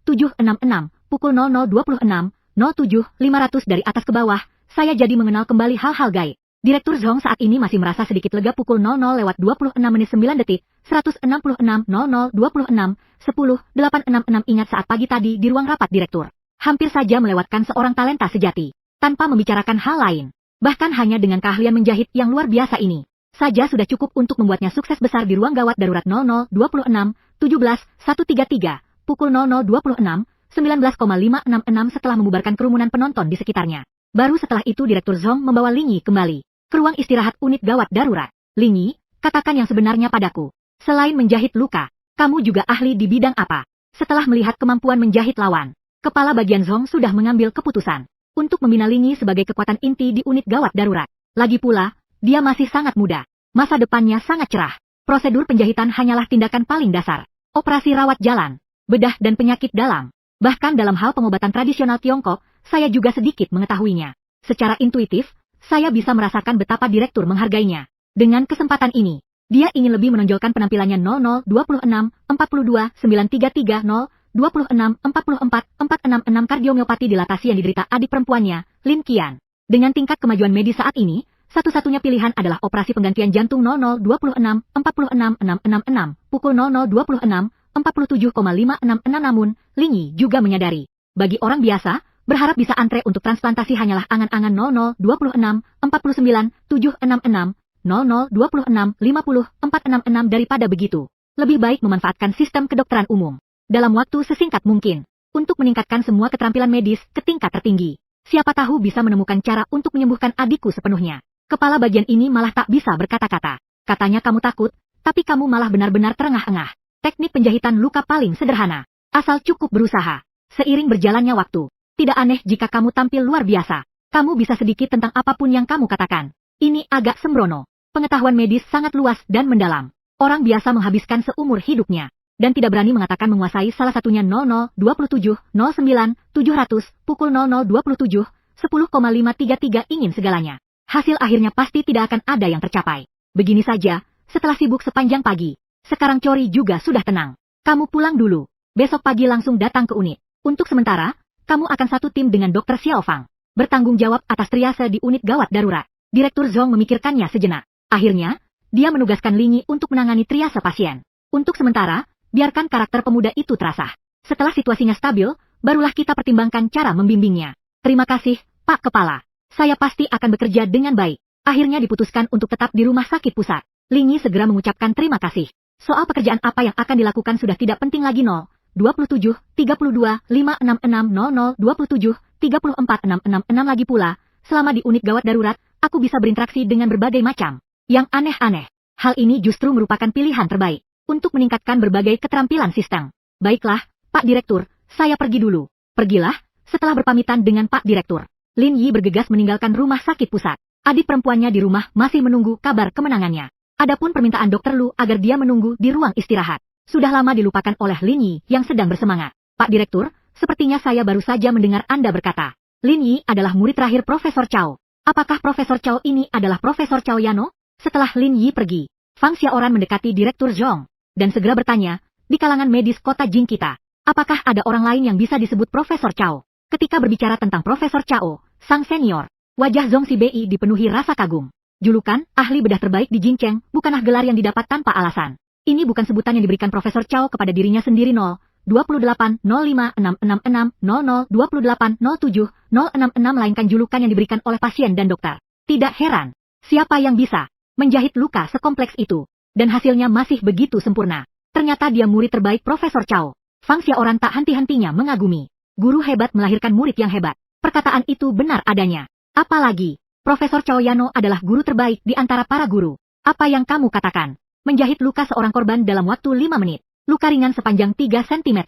766 pukul 00:26 07 500 dari atas ke bawah. Saya jadi mengenal kembali hal-hal gaib. Direktur Zhong saat ini masih merasa sedikit lega. Pukul 00:26 166 00:26 10 866 ingat saat pagi tadi di ruang rapat direktur. Hampir saja melewatkan seorang talenta sejati. Tanpa membicarakan hal lain. Bahkan hanya dengan keahlian menjahit yang luar biasa ini saja sudah cukup untuk membuatnya sukses besar di ruang gawat darurat. 00:26 17 133 pukul 00:26 19,566 setelah membubarkan kerumunan penonton di sekitarnya. Baru setelah itu Direktur Zhong membawa Lin Yi kembali ke ruang istirahat unit gawat darurat. Lin Yi, katakan yang sebenarnya padaku. Selain menjahit luka, kamu juga ahli di bidang apa? Setelah melihat kemampuan menjahit lawan, kepala bagian Zhong sudah mengambil keputusan untuk membina Lin Yi sebagai kekuatan inti di unit gawat darurat. Lagi pula, dia masih sangat muda. Masa depannya sangat cerah. Prosedur penjahitan hanyalah tindakan paling dasar. Operasi rawat jalan, bedah dan penyakit dalam. Bahkan dalam hal pengobatan tradisional Tiongkok, saya juga sedikit mengetahuinya. Secara intuitif, saya bisa merasakan betapa direktur menghargainya. Dengan kesempatan ini, dia ingin lebih menonjolkan penampilannya 0026 42 933 0 26 44 466 kardiomiopati dilatasi yang diderita adik perempuannya, Lin Qian. Dengan tingkat kemajuan medis saat ini, satu-satunya pilihan adalah operasi penggantian jantung 0026 46 666 pukul 0026 47,566. Namun, Lin Yi juga menyadari, bagi orang biasa, berharap bisa antre untuk transplantasi hanyalah angan-angan 0026 49 766 0026 50 466 daripada begitu. Lebih baik memanfaatkan sistem kedokteran umum dalam waktu sesingkat mungkin untuk meningkatkan semua keterampilan medis ke tingkat tertinggi. Siapa tahu bisa menemukan cara untuk menyembuhkan adikku sepenuhnya. Kepala bagian ini malah tak bisa berkata-kata. Katanya kamu takut, tapi kamu malah benar-benar terengah-engah. Teknik penjahitan luka paling sederhana. Asal cukup berusaha. Seiring berjalannya waktu, tidak aneh jika kamu tampil luar biasa. Kamu bisa sedikit tentang apapun yang kamu katakan. Ini agak sembrono. Pengetahuan medis sangat luas dan mendalam. Orang biasa menghabiskan seumur hidupnya dan tidak berani mengatakan menguasai salah satunya 0027 09 700 pukul 0027 10,533 ingin segalanya. Hasil akhirnya pasti tidak akan ada yang tercapai. Begini saja, setelah sibuk sepanjang pagi, sekarang Cori juga sudah tenang. Kamu pulang dulu. Besok pagi langsung datang ke unit. Untuk sementara, kamu akan satu tim dengan Dr. Xiao Fang. Bertanggung jawab atas triase di unit gawat darurat. Direktur Zhong memikirkannya sejenak. Akhirnya, dia menugaskan Lin Yi untuk menangani triase pasien. Untuk sementara, biarkan karakter pemuda itu terasah. Setelah situasinya stabil, barulah kita pertimbangkan cara membimbingnya. Terima kasih, Pak Kepala. Saya pasti akan bekerja dengan baik. Akhirnya diputuskan untuk tetap di rumah sakit pusat. Lin Yi segera mengucapkan terima kasih. Soal pekerjaan apa yang akan dilakukan sudah tidak penting lagi. 27 32 566 00 27 34 666 lagi pula. Selama di unit gawat darurat, aku bisa berinteraksi dengan berbagai macam yang aneh-aneh. Hal ini justru merupakan pilihan terbaik untuk meningkatkan berbagai keterampilan sistem. Baiklah, Pak Direktur, saya pergi dulu. Pergilah. Setelah berpamitan dengan Pak Direktur, Lin Yi bergegas meninggalkan rumah sakit pusat. Adik perempuannya di rumah masih menunggu kabar kemenangannya. Adapun permintaan Dokter Lu agar dia menunggu di ruang istirahat, sudah lama dilupakan oleh Lin Yi yang sedang bersemangat. Pak Direktur, sepertinya saya baru saja mendengar Anda berkata, Lin Yi adalah murid terakhir Profesor Chao. Apakah Profesor Chao ini adalah Profesor Chao Yano? Setelah Lin Yi pergi, Fang Xiaoran mendekati Direktur Zhong dan segera bertanya, di kalangan medis kota Jing kita, apakah ada orang lain yang bisa disebut Profesor Chao? Ketika berbicara tentang Profesor Chao, sang senior, wajah Zhong Sibei dipenuhi rasa kagum. Julukan, ahli bedah terbaik di Jingcheng, bukanlah gelar yang didapat tanpa alasan. Ini bukan sebutan yang diberikan Profesor Chao kepada dirinya sendiri. 28 05 666 00 28 07 066 melainkan julukan yang diberikan oleh pasien dan dokter. Tidak heran, siapa yang bisa menjahit luka sekompleks itu, dan hasilnya masih begitu sempurna. Ternyata dia murid terbaik Profesor Chao. Fang Xiaoran tak henti-hentinya mengagumi. Guru hebat melahirkan murid yang hebat. Perkataan itu benar adanya. Apalagi, Profesor Chao Yano adalah guru terbaik di antara para guru. Apa yang kamu katakan? Menjahit luka seorang korban dalam waktu 5 menit. Luka ringan sepanjang 3 cm.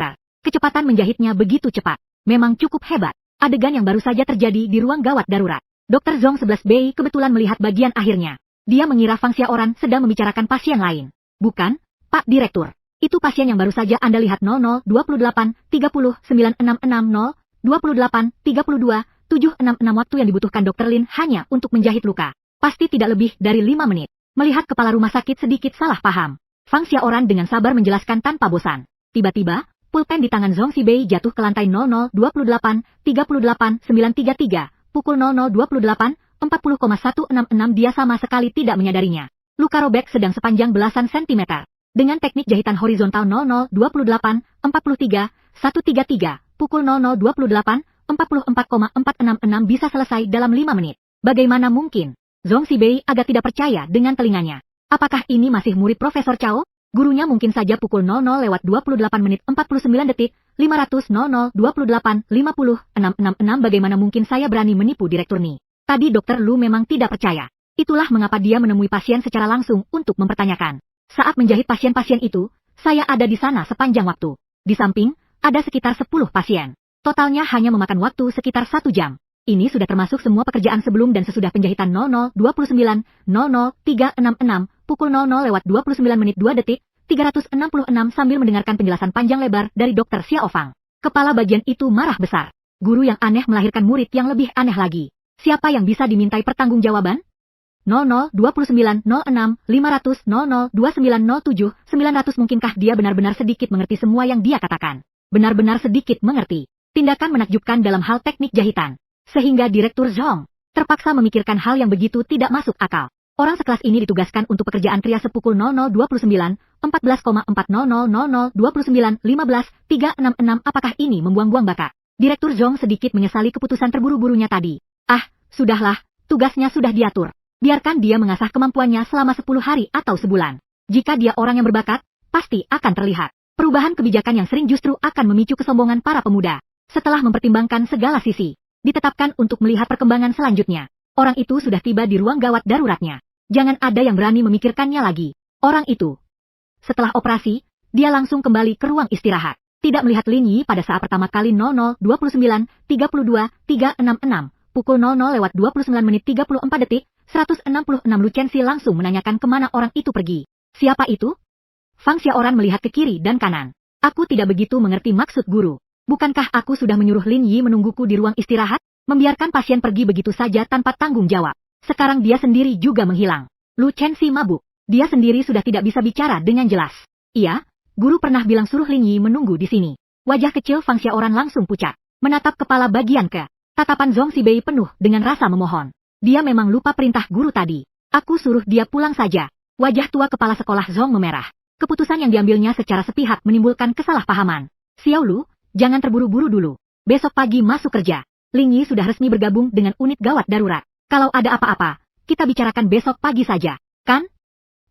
Kecepatan menjahitnya begitu cepat. Memang cukup hebat. Adegan yang baru saja terjadi di ruang gawat darurat. Dr. Zhong 11B kebetulan melihat bagian akhirnya. Dia mengira Fang Xiaoran sedang membicarakan pasien lain. Bukan, Pak Direktur. Itu pasien yang baru saja Anda lihat. 00 28 30 966 0 28 32 766 waktu yang dibutuhkan Dr. Lin hanya untuk menjahit luka. Pasti tidak lebih dari 5 menit. Melihat kepala rumah sakit sedikit salah paham, Fang Xiaoran dengan sabar menjelaskan tanpa bosan. Tiba-tiba, pulpen di tangan Zhong Sibei jatuh ke lantai. 00 28 38 933 pukul 00 28 40,166 dia sama sekali tidak menyadarinya. Luka robek sedang sepanjang belasan sentimeter. Dengan teknik jahitan horizontal 00 28 43 133 pukul 00 28 44,466 bisa selesai dalam 5 menit. Bagaimana mungkin? Zhong Sibei agak tidak percaya dengan telinganya. Apakah ini masih murid Profesor Chao? Gurunya mungkin saja pukul 00 lewat 28 menit 49 detik 500 00 28 50 666. Bagaimana mungkin saya berani menipu Direktur Ni? Tadi Dokter Lu memang tidak percaya. Itulah mengapa dia menemui pasien secara langsung untuk mempertanyakan. Saat menjahit pasien-pasien itu, saya ada di sana sepanjang waktu. Di samping, ada sekitar 10 pasien. Totalnya hanya memakan waktu sekitar 1 jam. Ini sudah termasuk semua pekerjaan sebelum dan sesudah penjahitan. 00 29 00 366 pukul 00 lewat 29 menit 2 detik 366 sambil mendengarkan penjelasan panjang lebar dari Dr. Xiao Fang. Kepala bagian itu marah besar. Guru yang aneh melahirkan murid yang lebih aneh lagi. Siapa yang bisa dimintai pertanggungjawaban? 0029 06 500 00 2907 900. Mungkinkah dia benar-benar sedikit mengerti semua yang dia katakan? Benar-benar sedikit mengerti. Tindakan menakjubkan dalam hal teknik jahitan. Sehingga Direktur Zhong terpaksa memikirkan hal yang begitu tidak masuk akal. Orang sekelas ini ditugaskan untuk pekerjaan triase pukul 0029, 14,4000, 29, 15, 366. Apakah ini membuang-buang bakat? Direktur Zhong sedikit menyesali keputusan terburu-burunya tadi. Ah, sudahlah, tugasnya sudah diatur. Biarkan dia mengasah kemampuannya selama 10 hari atau sebulan. Jika dia orang yang berbakat, pasti akan terlihat. Perubahan kebijakan yang sering justru akan memicu kesombongan para pemuda. Setelah mempertimbangkan segala sisi, ditetapkan untuk melihat perkembangan selanjutnya. Orang itu sudah tiba di ruang gawat daruratnya. Jangan ada yang berani memikirkannya lagi. Orang itu. Setelah operasi, dia langsung kembali ke ruang istirahat. Tidak melihat Lin Yi pada saat pertama kali 0029, 32, 366, pukul 00:29:34, 166. Lu Chenxi langsung menanyakan kemana orang itu pergi. Siapa itu? Fang Xiaoran melihat ke kiri dan kanan. Aku tidak begitu mengerti maksud guru. Bukankah aku sudah menyuruh Lin Yi menungguku di ruang istirahat? Membiarkan pasien pergi begitu saja tanpa tanggung jawab. Sekarang dia sendiri juga menghilang. Lu Chenxi mabuk. Dia sendiri sudah tidak bisa bicara dengan jelas. Iya, guru pernah bilang suruh Lin Yi menunggu di sini. Wajah kecil Fang Xiaoran langsung pucat. Menatap kepala bagian ke. Tatapan Zhong Sibei penuh dengan rasa memohon. Dia memang lupa perintah guru tadi. Aku suruh dia pulang saja. Wajah tua kepala sekolah Zhong memerah. Keputusan yang diambilnya secara sepihak menimbulkan kesalahpahaman. Xiao Lu, jangan terburu-buru dulu. Besok pagi masuk kerja. Lin Yi sudah resmi bergabung dengan unit gawat darurat. Kalau ada apa-apa, kita bicarakan besok pagi saja, kan?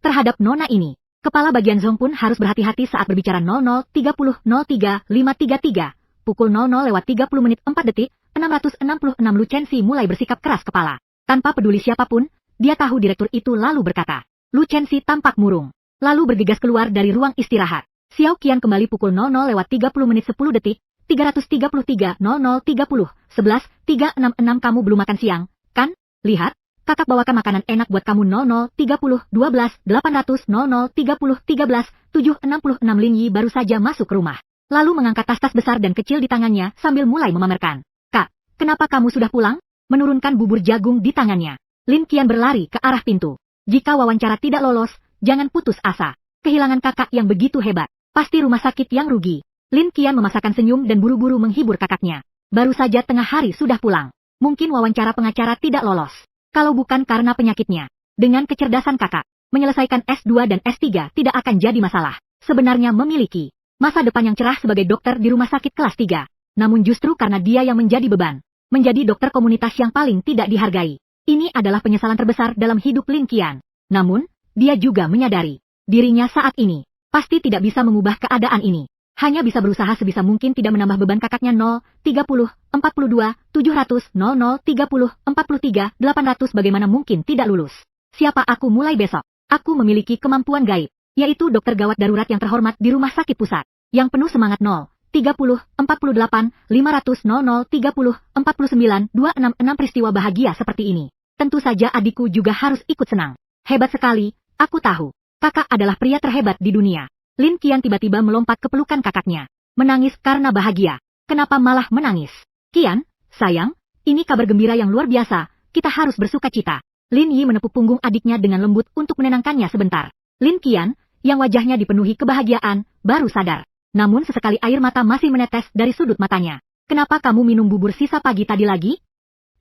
Terhadap nona ini, kepala bagian Zhong pun harus berhati-hati saat berbicara. 00:30:03:533, pukul 00:30:4, 666. Lu Chenxi mulai bersikap keras kepala. Tanpa peduli siapapun, dia tahu direktur itu lalu berkata. Lu Chenxi tampak murung, lalu bergegas keluar dari ruang istirahat. Xiao Qian kembali pukul 00:30:10, 333, 00:30, 11, 366. Kamu belum makan siang, kan? Lihat, kakak bawakan makanan enak buat kamu. 00:30, 12, 800, 00:30, 13, 766. Lin Yi baru saja masuk ke rumah. Lalu mengangkat tas-tas besar dan kecil di tangannya sambil mulai memamerkan. Kak, kenapa kamu sudah pulang? Menurunkan bubur jagung di tangannya. Lin Qian berlari ke arah pintu. Jika wawancara tidak lolos, jangan putus asa. Kehilangan kakak yang begitu hebat. Pasti rumah sakit yang rugi. Lin Qian memasakkan senyum dan buru-buru menghibur kakaknya. Baru saja tengah hari sudah pulang. Mungkin wawancara pengacara tidak lolos. Kalau bukan karena penyakitnya. Dengan kecerdasan kakak, menyelesaikan S2 dan S3 tidak akan jadi masalah. Sebenarnya memiliki masa depan yang cerah sebagai dokter di rumah sakit kelas 3. Namun justru karena dia yang menjadi beban. Menjadi dokter komunitas yang paling tidak dihargai. Ini adalah penyesalan terbesar dalam hidup Lin Qian. Namun, dia juga menyadari. Dirinya saat ini pasti tidak bisa mengubah keadaan ini. Hanya bisa berusaha sebisa mungkin tidak menambah beban kakaknya. 030, 42, 700, 0030, 43, 800. Bagaimana mungkin tidak lulus? Siapa aku mulai besok? Aku memiliki kemampuan gaib, yaitu dokter gawat darurat yang terhormat di rumah sakit pusat. Yang penuh semangat. 030, 48, 500, 0030, 49, 266. Peristiwa bahagia seperti ini. Tentu saja adikku juga harus ikut senang. Hebat sekali, aku tahu. Kakak adalah pria terhebat di dunia. Lin Qian tiba-tiba melompat ke pelukan kakaknya. Menangis karena bahagia. Kenapa malah menangis? Qian, sayang, ini kabar gembira yang luar biasa. Kita harus bersuka cita. Lin Yi menepuk punggung adiknya dengan lembut untuk menenangkannya sebentar. Lin Qian, yang wajahnya dipenuhi kebahagiaan, baru sadar. Namun sesekali air mata masih menetes dari sudut matanya. Kenapa kamu minum bubur sisa pagi tadi lagi?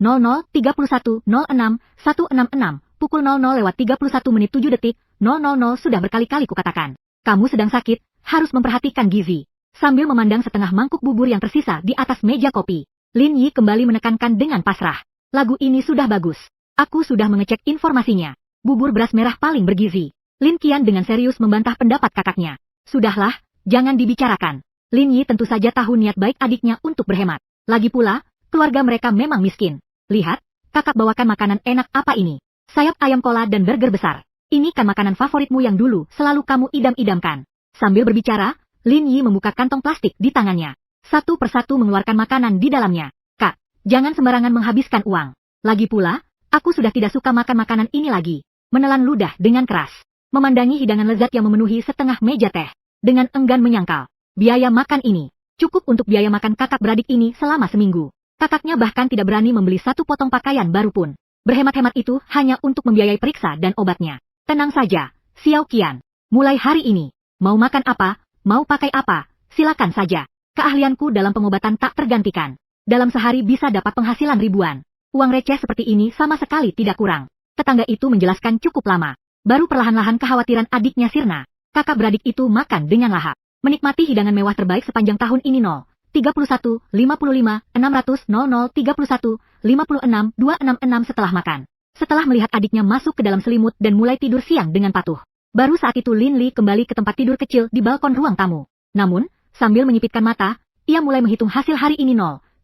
00:31, 06, 166, pukul 00:31:07, 000. Sudah berkali-kali kukatakan. Kamu sedang sakit, harus memperhatikan gizi. Sambil memandang setengah mangkuk bubur yang tersisa di atas meja kopi, Lin Yi kembali menekankan dengan pasrah. Lagu ini sudah bagus. Aku sudah mengecek informasinya. Bubur beras merah paling bergizi. Lin Qian dengan serius membantah pendapat kakaknya. Sudahlah, jangan dibicarakan. Lin Yi tentu saja tahu niat baik adiknya untuk berhemat. Lagi pula, keluarga mereka memang miskin. Lihat, kakak bawakan makanan enak apa ini? Sayap ayam kola dan burger besar. Ini kan makanan favoritmu yang dulu selalu kamu idam-idamkan. Sambil berbicara, Lin Yi membuka kantong plastik di tangannya. Satu persatu mengeluarkan makanan di dalamnya. Kak, jangan sembarangan menghabiskan uang. Lagi pula, aku sudah tidak suka makan makanan ini lagi. Menelan ludah dengan keras. Memandangi hidangan lezat yang memenuhi setengah meja teh. Dengan enggan menyangkal. Biaya makan ini cukup untuk biaya makan kakak beradik ini selama seminggu. Kakaknya bahkan tidak berani membeli satu potong pakaian baru pun. Berhemat-hemat itu hanya untuk membiayai periksa dan obatnya. Tenang saja, Xiao Qian. Mulai hari ini, mau makan apa, mau pakai apa, silakan saja. Keahlianku dalam pengobatan tak tergantikan. Dalam sehari bisa dapat penghasilan ribuan. Uang receh seperti ini sama sekali tidak kurang. Tetangga itu menjelaskan cukup lama. Baru perlahan-lahan kekhawatiran adiknya sirna. Kakak beradik itu makan dengan lahap. Menikmati hidangan mewah terbaik sepanjang tahun ini 31, 55, 600, 00, 31, 56, 266 setelah makan. Setelah melihat adiknya masuk ke dalam selimut dan mulai tidur siang dengan patuh. Baru saat itu Lin Li kembali ke tempat tidur kecil di balkon ruang tamu. Namun, sambil menyipitkan mata, ia mulai menghitung hasil hari ini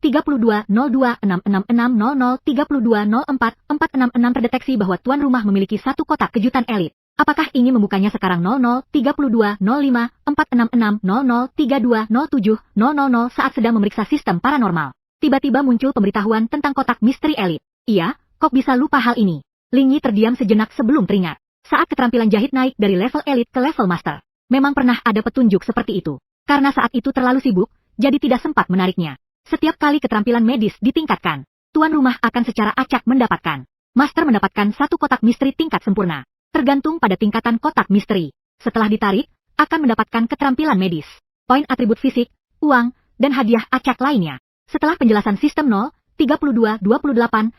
32, 02, 666, 00, 32, 04, 466 terdeteksi bahwa tuan rumah memiliki satu kotak kejutan elit. Apakah ini membukanya sekarang 00, 32, 05, 466, 00, 32, 07, 000 saat sedang memeriksa sistem paranormal. Tiba-tiba muncul pemberitahuan tentang kotak misteri elit. Iya, kok bisa lupa hal ini? Ling Yi terdiam sejenak sebelum teringat. Saat keterampilan jahit naik dari level elit ke level master. Memang pernah ada petunjuk seperti itu. Karena saat itu terlalu sibuk, jadi tidak sempat menariknya. Setiap kali keterampilan medis ditingkatkan, tuan rumah akan secara acak mendapatkan. Master mendapatkan satu kotak misteri tingkat sempurna. Tergantung pada tingkatan kotak misteri. Setelah ditarik, akan mendapatkan keterampilan medis, poin atribut fisik, uang, dan hadiah acak lainnya. Setelah penjelasan sistem 32, 28, 100,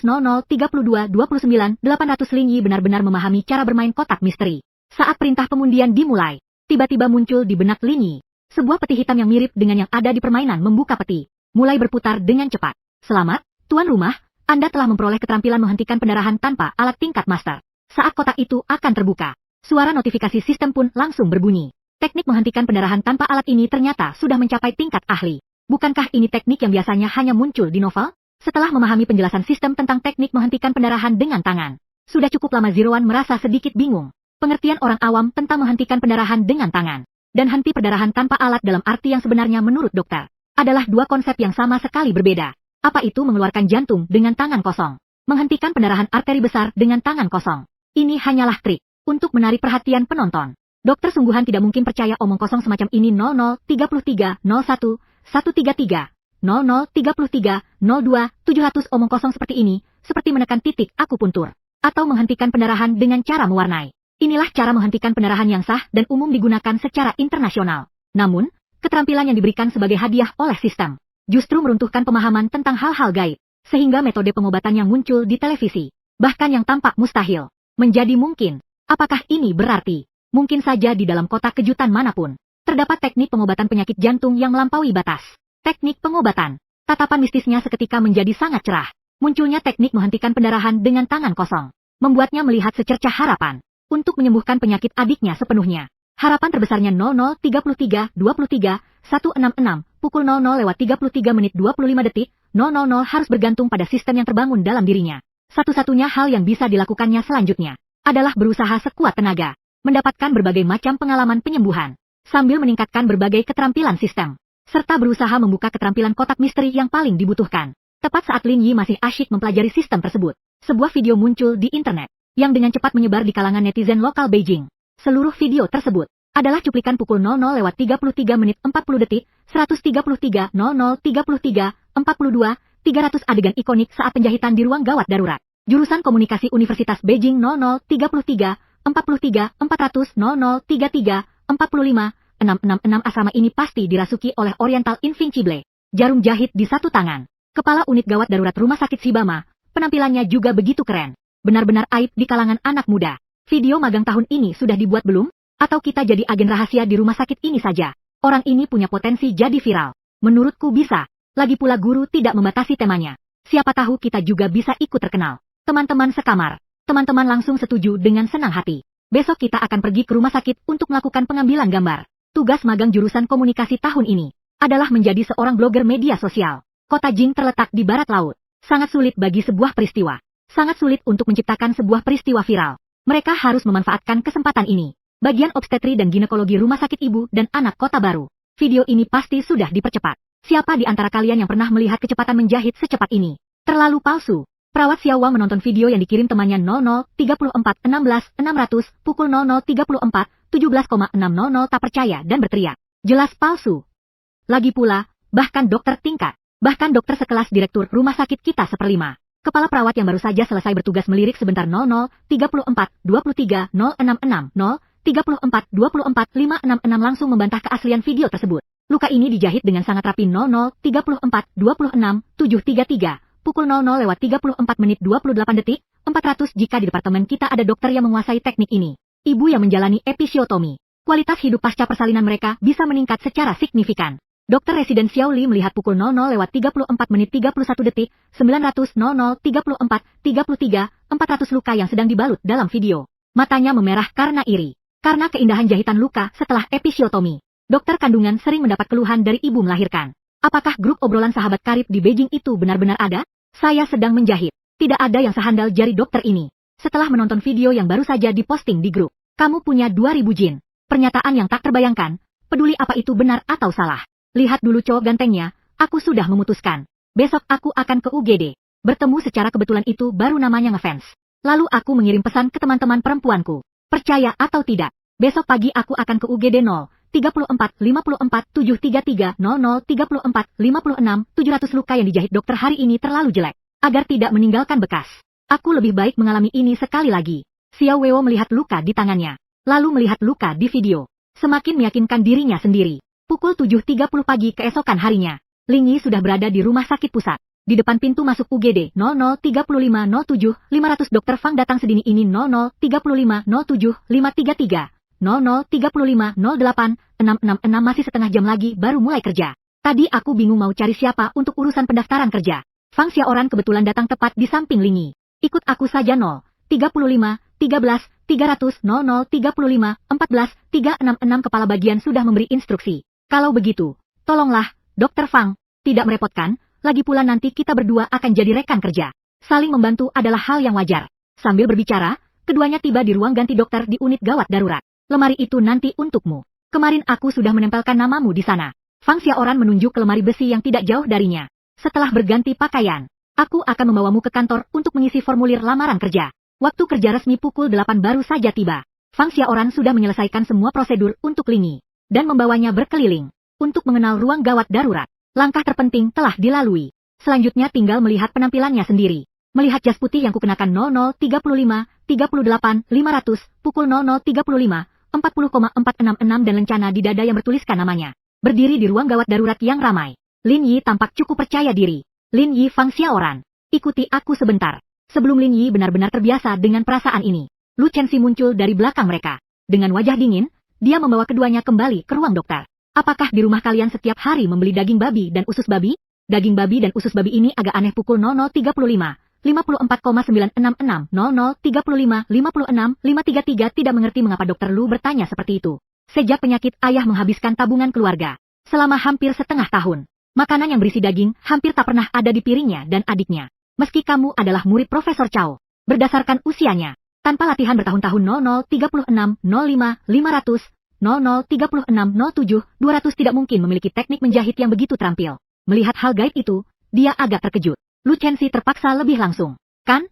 00, 32, 29, 800 Ling Yi benar-benar memahami cara bermain kotak misteri. Saat perintah pengundian dimulai, tiba-tiba muncul di benak Ling Yi. Sebuah peti hitam yang mirip dengan yang ada di permainan membuka peti. Mulai berputar dengan cepat. Selamat, tuan rumah, Anda telah memperoleh keterampilan menghentikan pendarahan tanpa alat tingkat master. Saat kotak itu akan terbuka, suara notifikasi sistem pun langsung berbunyi. Teknik menghentikan pendarahan tanpa alat ini ternyata sudah mencapai tingkat ahli. Bukankah ini teknik yang biasanya hanya muncul di novel? Setelah memahami penjelasan sistem tentang teknik menghentikan pendarahan dengan tangan, sudah cukup lama Zirwan merasa sedikit bingung. Pengertian orang awam tentang menghentikan pendarahan dengan tangan dan henti perdarahan tanpa alat dalam arti yang sebenarnya menurut dokter adalah dua konsep yang sama sekali berbeda. Apa itu mengeluarkan jantung dengan tangan kosong? Menghentikan pendarahan arteri besar dengan tangan kosong. Ini hanyalah trik untuk menarik perhatian penonton. Dokter sungguhan tidak mungkin percaya omong kosong semacam ini 0033 01 133 0033 02 700 omong kosong seperti ini, seperti menekan titik akupuntur atau menghentikan pendarahan dengan cara mewarnai. Inilah cara menghentikan pendarahan yang sah dan umum digunakan secara internasional. Namun, keterampilan yang diberikan sebagai hadiah oleh sistem justru meruntuhkan pemahaman tentang hal-hal gaib, sehingga metode pengobatan yang muncul di televisi, bahkan yang tampak mustahil, menjadi mungkin. Apakah ini berarti, mungkin saja di dalam kotak kejutan manapun, terdapat teknik pengobatan penyakit jantung yang melampaui batas? Teknik pengobatan. Tatapan mistisnya seketika menjadi sangat cerah. Munculnya teknik menghentikan pendarahan dengan tangan kosong, membuatnya melihat secercah harapan untuk menyembuhkan penyakit adiknya sepenuhnya. Harapan terbesarnya 0033 23 166 pukul 00:33 menit 25 detik 000 harus bergantung pada sistem yang terbangun dalam dirinya. Satu-satunya hal yang bisa dilakukannya selanjutnya adalah berusaha sekuat tenaga, mendapatkan berbagai macam pengalaman penyembuhan, sambil meningkatkan berbagai keterampilan sistem, serta berusaha membuka keterampilan kotak misteri yang paling dibutuhkan. Tepat saat Lin Yi masih asyik mempelajari sistem tersebut, sebuah video muncul di internet, yang dengan cepat menyebar di kalangan netizen lokal Beijing. Seluruh video tersebut adalah cuplikan pukul 00:33 menit 40 detik, 133 00:33, 42, 300 adegan ikonik saat penjahitan di ruang gawat darurat. Jurusan Komunikasi Universitas Beijing 0033, 43, 400, 0033, 45, 666 asrama ini pasti dirasuki oleh Oriental Invincible. Jarum jahit di satu tangan. Kepala unit gawat darurat Rumah Sakit Shibama, penampilannya juga begitu keren. Benar-benar aib di kalangan anak muda. Video magang tahun ini sudah dibuat belum? Atau kita jadi agen rahasia di rumah sakit ini saja? Orang ini punya potensi jadi viral. Menurutku bisa. Lagi pula guru tidak membatasi temanya. Siapa tahu kita juga bisa ikut terkenal. Teman-teman sekamar. Teman-teman langsung setuju dengan senang hati. Besok kita akan pergi ke rumah sakit untuk melakukan pengambilan gambar. Tugas magang jurusan komunikasi tahun ini adalah menjadi seorang blogger media sosial. Kota Jing terletak di barat laut. Sangat sulit bagi sebuah peristiwa. Sangat sulit untuk menciptakan sebuah peristiwa viral. Mereka harus memanfaatkan kesempatan ini. Bagian obstetri dan ginekologi rumah sakit ibu dan anak kota baru. Video ini pasti sudah dipercepat. Siapa di antara kalian yang pernah melihat kecepatan menjahit secepat ini? Terlalu palsu. Perawat Xiao Wang menonton video yang dikirim temannya 0034 16 600 pukul 0034 17,600 tak percaya dan berteriak. Jelas palsu. Lagi pula, bahkan dokter tingkat, bahkan dokter sekelas direktur rumah sakit kita seperlima, Kepala perawat yang baru saja selesai bertugas melirik sebentar 003423 066 03424 langsung membantah keaslian video tersebut. Luka ini dijahit dengan sangat rapi 0034 26 733 pukul 00:34:28 400 jika di departemen kita ada dokter yang menguasai teknik ini. Ibu yang menjalani episiotomi. Kualitas hidup pasca persalinan mereka bisa meningkat secara signifikan. Dokter residen Xiao Li melihat pukul 00:34:31 900 00:34:33 400 luka yang sedang dibalut dalam video. Matanya memerah karena iri. Karena keindahan jahitan luka setelah episiotomi. Dokter kandungan sering mendapat keluhan dari ibu melahirkan. Apakah grup obrolan sahabat karib di Beijing itu benar-benar ada? Saya sedang menjahit. Tidak ada yang sehandal jari dokter ini. Setelah menonton video yang baru saja diposting di grup. Kamu punya 2000 jin. Pernyataan yang tak terbayangkan. Peduli apa itu benar atau salah. Lihat dulu cowok gantengnya. Aku sudah memutuskan. Besok aku akan ke UGD. Bertemu secara kebetulan itu baru namanya ngefans. Lalu aku mengirim pesan ke teman-teman perempuanku. Percaya atau tidak. Besok pagi aku akan ke UGD 034 54 733 0034 56 700 luka yang dijahit dokter hari ini terlalu jelek. Agar tidak meninggalkan bekas. Aku lebih baik mengalami ini sekali lagi. Xiao Weiwo melihat luka di tangannya. Lalu melihat luka di video. Semakin meyakinkan dirinya sendiri. Pukul 7.30 pagi keesokan harinya. Ling Yi sudah berada di rumah sakit pusat. Di depan pintu masuk UGD 003507 500 dokter Fang datang sedini ini 003507 533 003508 666 masih setengah jam lagi baru mulai kerja. Tadi aku bingung mau cari siapa untuk urusan pendaftaran kerja. Fang Xiaoran kebetulan datang tepat di samping Ling Yi. Ikut aku saja 035 13 300 0035 14 366 kepala bagian sudah memberi instruksi. Kalau begitu, tolonglah, Dokter Fang, tidak merepotkan, lagi pula nanti kita berdua akan jadi rekan kerja. Saling membantu adalah hal yang wajar. Sambil berbicara, keduanya tiba di ruang ganti dokter di unit gawat darurat. Lemari itu nanti untukmu. Kemarin aku sudah menempelkan namamu di sana. Fang Xiaoran menunjuk ke lemari besi yang tidak jauh darinya. Setelah berganti pakaian, aku akan membawamu ke kantor untuk mengisi formulir lamaran kerja. Waktu kerja resmi pukul 8 baru saja tiba. Fang Xiaoran sudah menyelesaikan semua prosedur untuk Ling Yi dan membawanya berkeliling untuk mengenal ruang gawat darurat. Langkah terpenting telah dilalui. Selanjutnya tinggal melihat penampilannya sendiri. Melihat jas putih yang kukenakan 0035 38 500 pukul 0035 40,466 dan lencana di dada yang bertuliskan namanya. Berdiri di ruang gawat darurat yang ramai. Lin Yi tampak cukup percaya diri. Lin Yi Fang Xiaoran. Ikuti aku sebentar. Sebelum Lin Yi benar-benar terbiasa dengan perasaan ini, Lu Chenxi muncul dari belakang mereka. Dengan wajah dingin, dia membawa keduanya kembali ke ruang dokter. Apakah di rumah kalian setiap hari membeli daging babi dan usus babi? Daging babi dan usus babi ini agak aneh pukul 0035. 54,966 0035 56 533 tidak mengerti mengapa Dokter Lu bertanya seperti itu. Sejak penyakit ayah menghabiskan tabungan keluarga selama hampir setengah tahun, makanan yang berisi daging hampir tak pernah ada di piringnya dan adiknya. Meski kamu adalah murid Profesor Chow, berdasarkan usianya, tanpa latihan bertahun-tahun 0036 05 500 0036 07 200 tidak mungkin memiliki teknik menjahit yang begitu terampil. Melihat hal gaib itu, dia agak terkejut. Lu Chenxi terpaksa lebih langsung, kan?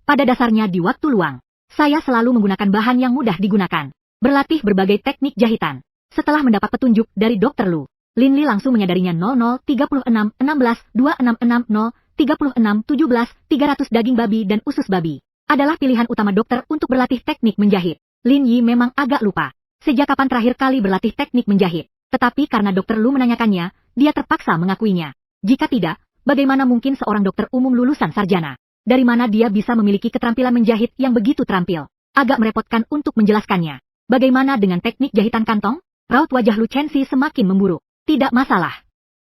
Pada dasarnya di waktu luang, saya selalu menggunakan bahan yang mudah digunakan. Berlatih berbagai teknik jahitan. Setelah mendapat petunjuk dari Dokter Lu, Lin Li langsung menyadarinya 0036 16 266 036 17 300 daging babi dan usus babi adalah pilihan utama dokter untuk berlatih teknik menjahit. Lin Yi memang agak lupa sejak kapan terakhir kali berlatih teknik menjahit. Tetapi karena Dokter Lu menanyakannya, dia terpaksa mengakuinya. Jika tidak, bagaimana mungkin seorang dokter umum lulusan sarjana? Dari mana dia bisa memiliki keterampilan menjahit yang begitu terampil? Agak merepotkan untuk menjelaskannya. Bagaimana dengan teknik jahitan kantong? Raut wajah Lu Chenxi semakin memburuk. Tidak masalah.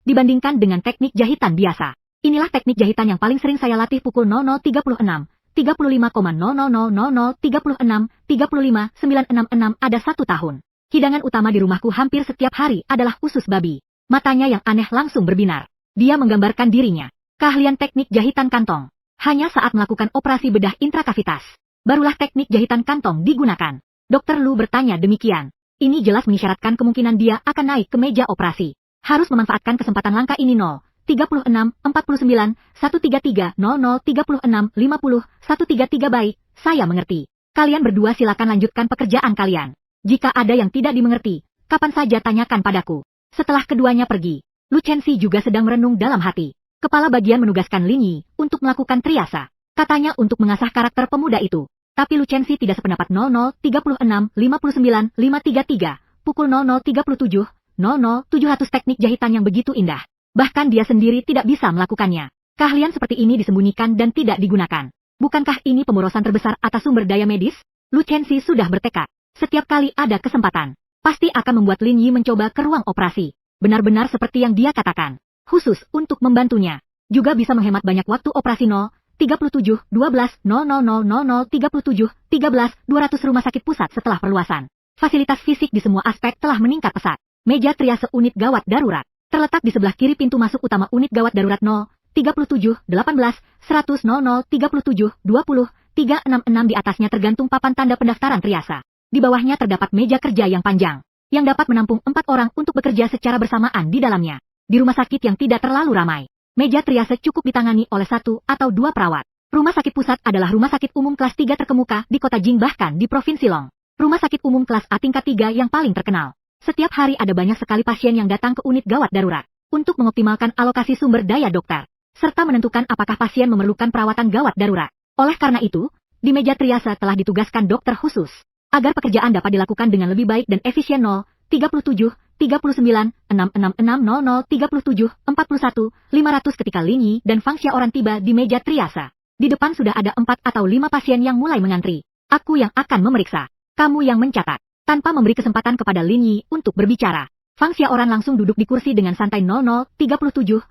Dibandingkan dengan teknik jahitan biasa. Inilah teknik jahitan yang paling sering saya latih pukul 0036, 35,00000 36, 35,966 ada 1 tahun. Hidangan utama di rumahku hampir setiap hari adalah usus babi. Matanya yang aneh langsung berbinar. Dia menggambarkan dirinya. Keahlian teknik jahitan kantong. Hanya saat melakukan operasi bedah intrakavitas. Barulah teknik jahitan kantong digunakan. Dokter Lu bertanya demikian. Ini jelas mengisyaratkan kemungkinan dia akan naik ke meja operasi. Harus memanfaatkan kesempatan langka ini 36 49 133 00 36 50 133 baik, saya mengerti. Kalian berdua silakan lanjutkan pekerjaan kalian. Jika ada yang tidak dimengerti, kapan saja tanyakan padaku. Setelah keduanya pergi, Lu Chenxi juga sedang merenung dalam hati. Kepala bagian menugaskan Lin Yi untuk melakukan triasa. Katanya untuk mengasah karakter pemuda itu. Tapi Lucensi tidak sependapat. 0036595333 pukul 0037 00700 teknik jahitan yang begitu indah. Bahkan dia sendiri tidak bisa melakukannya. Keahlian seperti ini disembunyikan dan tidak digunakan. Bukankah ini pemborosan terbesar atas sumber daya medis? Lucensi sudah bertekad. Setiap kali ada kesempatan, pasti akan membuat Lin Yi mencoba ke ruang operasi. Benar-benar seperti yang dia katakan. Khusus untuk membantunya. Juga bisa menghemat banyak waktu operasi. 37 12 0000 37 13 200 rumah sakit pusat setelah perluasan. Fasilitas fisik di semua aspek telah meningkat pesat. Meja triase unit gawat darurat terletak di sebelah kiri pintu masuk utama unit gawat darurat. 37 18 100 00 37 20 366 di atasnya tergantung papan tanda pendaftaran triasa. Di bawahnya terdapat meja kerja yang panjang yang dapat menampung 4 orang untuk bekerja secara bersamaan di dalamnya. Di rumah sakit yang tidak terlalu ramai, meja triase cukup ditangani oleh 1 atau 2 perawat. Rumah sakit pusat adalah rumah sakit umum kelas 3 terkemuka di kota Jing bahkan di Provinsi Long. Rumah sakit umum kelas A tingkat 3 yang paling terkenal. Setiap hari ada banyak sekali pasien yang datang ke unit gawat darurat untuk mengoptimalkan alokasi sumber daya dokter, serta menentukan apakah pasien memerlukan perawatan gawat darurat. Oleh karena itu, di meja triase telah ditugaskan dokter khusus, agar pekerjaan dapat dilakukan dengan lebih baik dan efisien. 37 39 666 00 37 41 500 ketika Lin Yi dan Fang Xiaoran tiba di meja triase. Di depan sudah ada 4 atau 5 pasien yang mulai mengantri. Aku yang akan memeriksa, kamu yang mencatat. Tanpa memberi kesempatan kepada Lin Yi untuk berbicara, Fang Xiaoran langsung duduk di kursi dengan santai. 0037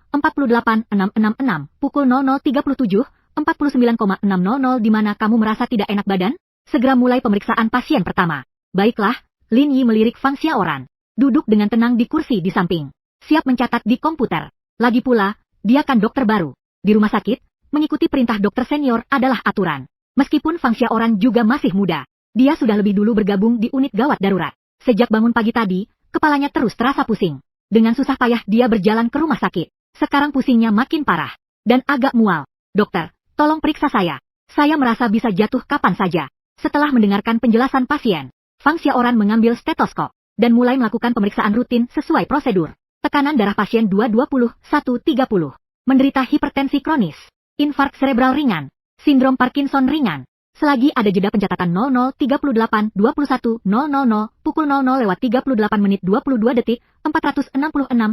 48 666 pukul 0037 49,600 di mana kamu merasa tidak enak badan? Segera mulai pemeriksaan pasien pertama. Baiklah, Lin Yi melirik Fang Xiaoran. Duduk dengan tenang di kursi di samping. Siap mencatat di komputer. Lagi pula, dia kan dokter baru. Di rumah sakit, mengikuti perintah dokter senior adalah aturan. Meskipun Fang Xiaoran juga masih muda, dia sudah lebih dulu bergabung di unit gawat darurat. Sejak bangun pagi tadi, kepalanya terus terasa pusing. Dengan susah payah dia berjalan ke rumah sakit. Sekarang pusingnya makin parah dan agak mual. Dokter, tolong periksa saya. Saya merasa bisa jatuh kapan saja. Setelah mendengarkan penjelasan pasien, Fang Xiaoran mengambil stetoskop dan mulai melakukan pemeriksaan rutin sesuai prosedur. Tekanan darah pasien 220, 130. Menderita hipertensi kronis, infark serebral ringan, sindrom Parkinson ringan. Selagi ada jeda pencatatan 0038 21 000 pukul 00:38 menit 22 detik 466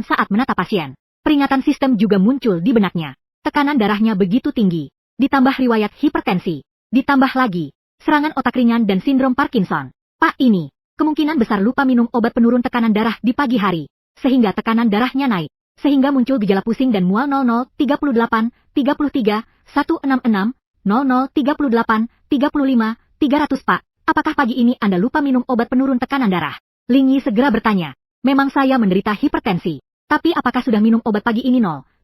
saat menatap pasien. Peringatan sistem juga muncul di benaknya. Tekanan darahnya begitu tinggi, ditambah riwayat hipertensi, ditambah lagi serangan otak ringan dan sindrom Parkinson. Pak ini kemungkinan besar lupa minum obat penurun tekanan darah di pagi hari, sehingga tekanan darahnya naik, sehingga muncul gejala pusing dan mual. 0038 33 166 0038 35 300 Pak, apakah pagi ini Anda lupa minum obat penurun tekanan darah? Lin Yi segera bertanya. Memang saya menderita hipertensi, tapi apakah sudah minum obat pagi ini?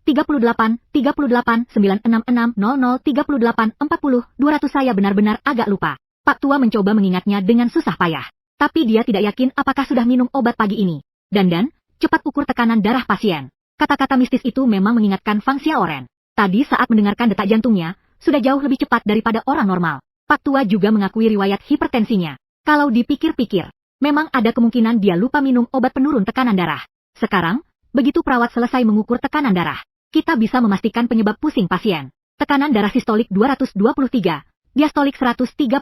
38 38 966 00 38 40 200 Saya benar-benar agak lupa. Pak Tua mencoba mengingatnya dengan susah payah. Tapi dia tidak yakin apakah sudah minum obat pagi ini. Dan, cepat ukur tekanan darah pasien. Kata-kata mistis itu memang mengingatkan Fang Xiaoran. Tadi saat mendengarkan detak jantungnya, sudah jauh lebih cepat daripada orang normal. Pak Tua juga mengakui riwayat hipertensinya. Kalau dipikir-pikir, memang ada kemungkinan dia lupa minum obat penurun tekanan darah. Sekarang, begitu perawat selesai mengukur tekanan darah, kita bisa memastikan penyebab pusing pasien. Tekanan darah sistolik 223, diastolik 132.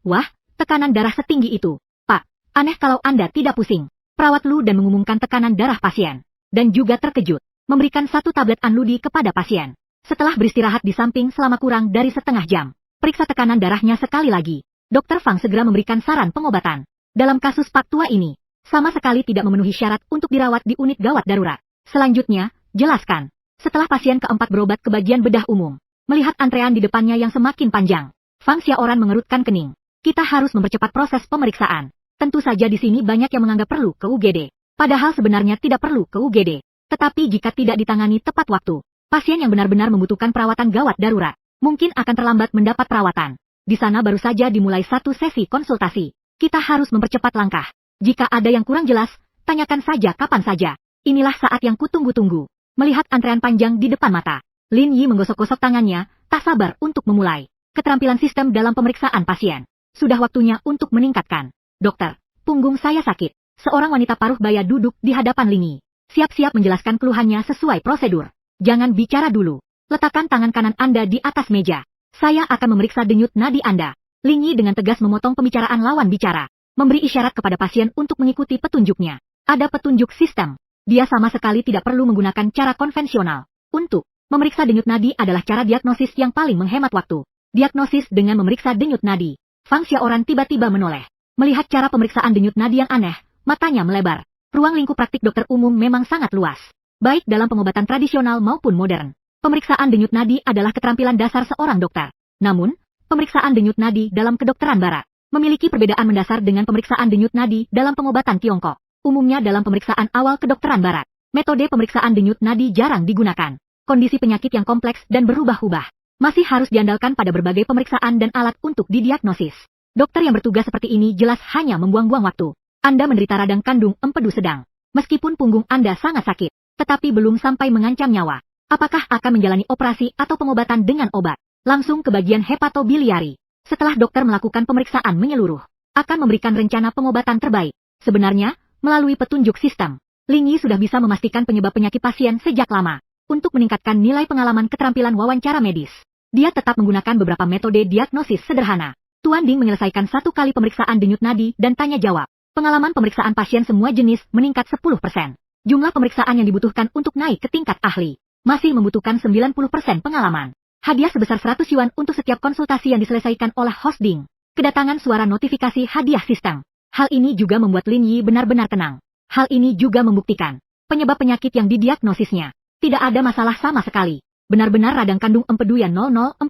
Wah, tekanan darah setinggi itu. Pak, aneh kalau Anda tidak pusing. Perawat Lu dan mengumumkan tekanan darah pasien. Dan juga terkejut, memberikan 1 tablet Anludi kepada pasien. Setelah beristirahat di samping selama kurang dari setengah jam, periksa tekanan darahnya sekali lagi. Dokter Fang segera memberikan saran pengobatan. Dalam kasus Pak Tua ini, sama sekali tidak memenuhi syarat untuk dirawat di unit gawat darurat. Selanjutnya, jelaskan. Setelah pasien keempat berobat ke bagian bedah umum, melihat antrean di depannya yang semakin panjang, Fang Xiaoran mengerutkan kening. Kita harus mempercepat proses pemeriksaan. Tentu saja di sini banyak yang menganggap perlu ke UGD. Padahal sebenarnya tidak perlu ke UGD. Tetapi jika tidak ditangani tepat waktu, pasien yang benar-benar membutuhkan perawatan gawat darurat, mungkin akan terlambat mendapat perawatan. Di sana baru saja dimulai 1 sesi konsultasi. Kita harus mempercepat langkah. Jika ada yang kurang jelas, tanyakan saja kapan saja. Inilah saat yang kutunggu-tunggu. Melihat antrean panjang di depan mata, Lin Yi menggosok-gosok tangannya, tak sabar untuk memulai. Keterampilan sistem dalam pemeriksaan pasien. Sudah waktunya untuk meningkatkan. Dokter, punggung saya sakit. Seorang wanita paruh baya duduk di hadapan Lin Yi. Siap-siap menjelaskan keluhannya sesuai prosedur. Jangan bicara dulu. Letakkan tangan kanan Anda di atas meja. Saya akan memeriksa denyut nadi Anda. Lin Yi dengan tegas memotong pembicaraan lawan bicara. Memberi isyarat kepada pasien untuk mengikuti petunjuknya. Ada petunjuk sistem. Dia sama sekali tidak perlu menggunakan cara konvensional. Untuk memeriksa denyut nadi adalah cara diagnosis yang paling menghemat waktu. Diagnosis dengan memeriksa denyut nadi. Fang Xiaoran tiba-tiba menoleh. Melihat cara pemeriksaan denyut nadi yang aneh, matanya melebar. Ruang lingkup praktik dokter umum memang sangat luas. Baik dalam pengobatan tradisional maupun modern. Pemeriksaan denyut nadi adalah keterampilan dasar seorang dokter. Namun, pemeriksaan denyut nadi dalam kedokteran barat memiliki perbedaan mendasar dengan pemeriksaan denyut nadi dalam pengobatan Tiongkok. Umumnya dalam pemeriksaan awal kedokteran barat, metode pemeriksaan denyut nadi jarang digunakan. Kondisi penyakit yang kompleks dan berubah-ubah masih harus diandalkan pada berbagai pemeriksaan dan alat untuk didiagnosis. Dokter yang bertugas seperti ini jelas hanya membuang-buang waktu. Anda menderita radang kandung empedu sedang. Meskipun punggung Anda sangat sakit, tetapi belum sampai mengancam nyawa. Apakah akan menjalani operasi atau pengobatan dengan obat? Langsung ke bagian hepatobiliari. Setelah dokter melakukan pemeriksaan menyeluruh, akan memberikan rencana pengobatan terbaik. Sebenarnya, melalui petunjuk sistem, Lin Yi sudah bisa memastikan penyebab penyakit pasien sejak lama. Untuk meningkatkan nilai pengalaman keterampilan wawancara medis, dia tetap menggunakan beberapa metode diagnosis sederhana. Tuan Ding menyelesaikan 1 kali pemeriksaan denyut nadi dan tanya jawab. Pengalaman pemeriksaan pasien semua jenis meningkat 10%. Jumlah pemeriksaan yang dibutuhkan untuk naik ke tingkat ahli masih membutuhkan 90% pengalaman. Hadiah sebesar 100 yuan untuk setiap konsultasi yang diselesaikan oleh host Ding. Kedatangan suara notifikasi hadiah sistem. Hal ini juga membuat Lin Yi benar-benar tenang. Hal ini juga membuktikan penyebab penyakit yang didiagnosisnya. Tidak ada masalah sama sekali. Benar-benar radang kandung empedu yang 0040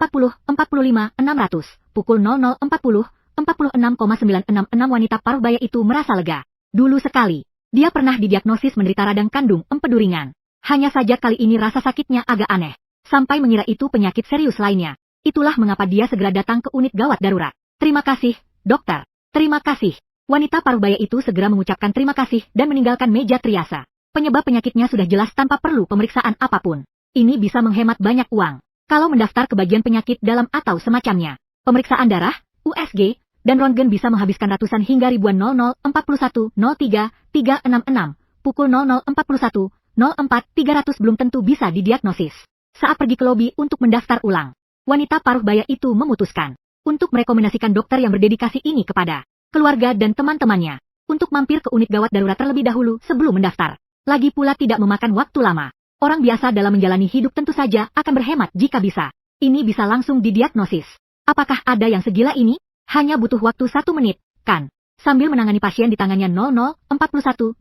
45 600. Pukul 0040 46,966 wanita paruh baya itu merasa lega. Dulu sekali, dia pernah didiagnosis menderita radang kandung empedu ringan. Hanya saja kali ini rasa sakitnya agak aneh. Sampai mengira itu penyakit serius lainnya. Itulah mengapa dia segera datang ke unit gawat darurat. Terima kasih, dokter. Terima kasih. Wanita paruh baya itu segera mengucapkan terima kasih dan meninggalkan meja triasa. Penyebab penyakitnya sudah jelas tanpa perlu pemeriksaan apapun. Ini bisa menghemat banyak uang. Kalau mendaftar ke bagian penyakit dalam atau semacamnya. Pemeriksaan darah, USG, dan röntgen bisa menghabiskan ratusan hingga ribuan 0041 03 366. Pukul 0041 04 300 belum tentu bisa didiagnosis. Saat pergi ke lobi untuk mendaftar ulang, wanita paruh baya itu memutuskan untuk merekomendasikan dokter yang berdedikasi ini kepada keluarga dan teman-temannya untuk mampir ke unit gawat darurat terlebih dahulu sebelum mendaftar. Lagi pula tidak memakan waktu lama. Orang biasa dalam menjalani hidup tentu saja akan berhemat jika bisa. Ini bisa langsung didiagnosis. Apakah ada yang segila ini? Hanya butuh waktu 1 menit, kan? Sambil menangani pasien di tangannya 0041 18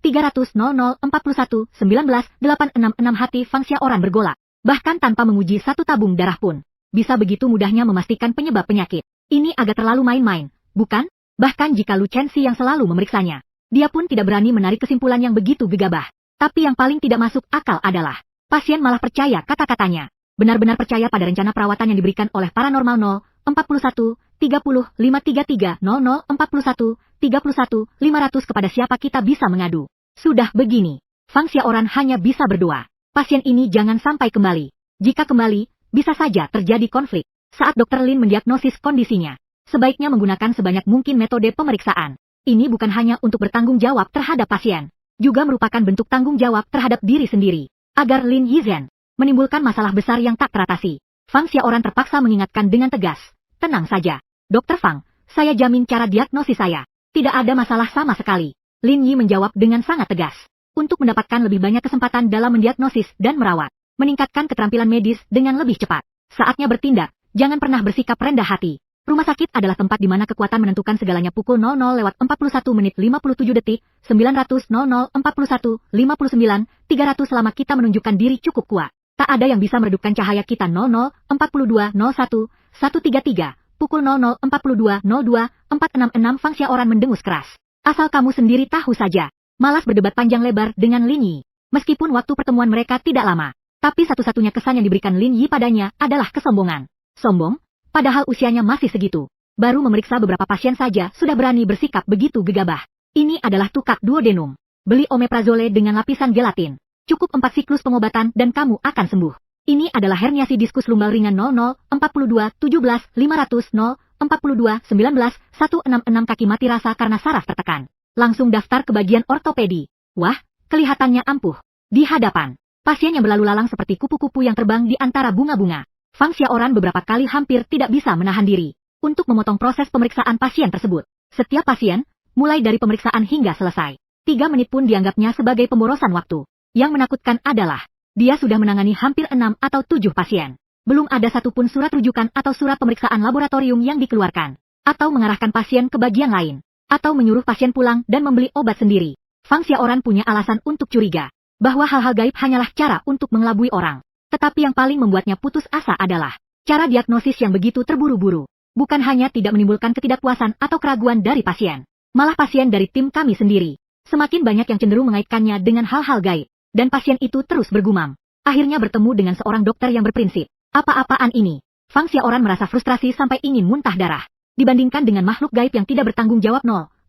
300 0041 19 866 hati Fang Xiaoran bergolak. Bahkan tanpa menguji 1 tabung darah pun, bisa begitu mudahnya memastikan penyebab penyakit. Ini agak terlalu main-main, bukan? Bahkan jika Lu Chenxi yang selalu memeriksanya, dia pun tidak berani menarik kesimpulan yang begitu gegabah. Tapi yang paling tidak masuk akal adalah, pasien malah percaya kata-katanya. Benar-benar percaya pada rencana perawatan yang diberikan oleh Paranormal 041 30 533 00 41 31 500 kepada siapa kita bisa mengadu. Sudah begini, Fang Xiaoran hanya bisa berdoa. Pasien ini jangan sampai kembali. Jika kembali, bisa saja terjadi konflik. Saat Dr. Lin mendiagnosis kondisinya, sebaiknya menggunakan sebanyak mungkin metode pemeriksaan. Ini bukan hanya untuk bertanggung jawab terhadap pasien, juga merupakan bentuk tanggung jawab terhadap diri sendiri. Agar Lin Yizhen menimbulkan masalah besar yang tak teratasi. Fang Xiaoran terpaksa mengingatkan dengan tegas. Tenang saja, Dr. Fang, saya jamin cara diagnosis saya. Tidak ada masalah sama sekali. Lin Yi menjawab dengan sangat tegas. Untuk mendapatkan lebih banyak kesempatan dalam mendiagnosis dan merawat, meningkatkan keterampilan medis dengan lebih cepat. Saatnya bertindak, jangan pernah bersikap rendah hati. Rumah sakit adalah tempat di mana kekuatan menentukan segalanya. Pukul 00:41 menit 57 detik, 900 00:41 59 300 selama kita menunjukkan diri cukup kuat. Tak ada yang bisa meredupkan cahaya kita. 00:42 01 133, pukul 00:42 02 466 Fang Xiaoran mendengus keras. Asal kamu sendiri tahu saja. Malas berdebat panjang lebar dengan Lin Yi. Meskipun waktu pertemuan mereka tidak lama, tapi satu-satunya kesan yang diberikan Lin Yi padanya adalah kesombongan. Sombong? Padahal usianya masih segitu. Baru memeriksa beberapa pasien saja sudah berani bersikap begitu gegabah. Ini adalah tukak duodenum. Beli omeprazole dengan lapisan gelatin. Cukup 4 siklus pengobatan dan kamu akan sembuh. Ini adalah herniasi diskus lumbal ringan 00:42 17 500 0:42 19 166 kaki mati rasa karena saraf tertekan. Langsung daftar ke bagian ortopedi. Wah, kelihatannya ampuh. Di hadapan Pasien yang berlalu lalang seperti kupu-kupu yang terbang di antara bunga-bunga. Fang Xiaoran beberapa kali hampir tidak bisa menahan diri untuk memotong proses pemeriksaan pasien tersebut. Setiap pasien, mulai dari pemeriksaan hingga selesai, 3 menit pun dianggapnya sebagai pemborosan waktu. Yang menakutkan adalah, dia sudah menangani hampir 6 atau 7 pasien. Belum ada satupun surat rujukan atau surat pemeriksaan laboratorium yang dikeluarkan, atau mengarahkan pasien ke bagian lain, atau menyuruh pasien pulang dan membeli obat sendiri. Fang Xiaoran punya alasan untuk curiga, bahwa hal-hal gaib hanyalah cara untuk mengelabui orang. Tetapi yang paling membuatnya putus asa adalah cara diagnosis yang begitu terburu-buru. Bukan hanya tidak menimbulkan ketidakpuasan atau keraguan dari pasien, malah pasien dari tim kami sendiri. Semakin banyak yang cenderung mengaitkannya dengan hal-hal gaib, dan pasien itu terus bergumam. Akhirnya bertemu dengan seorang dokter yang berprinsip, apa-apaan ini? Fang Xiaoran merasa frustrasi sampai ingin muntah darah. Dibandingkan dengan makhluk gaib yang tidak bertanggung jawab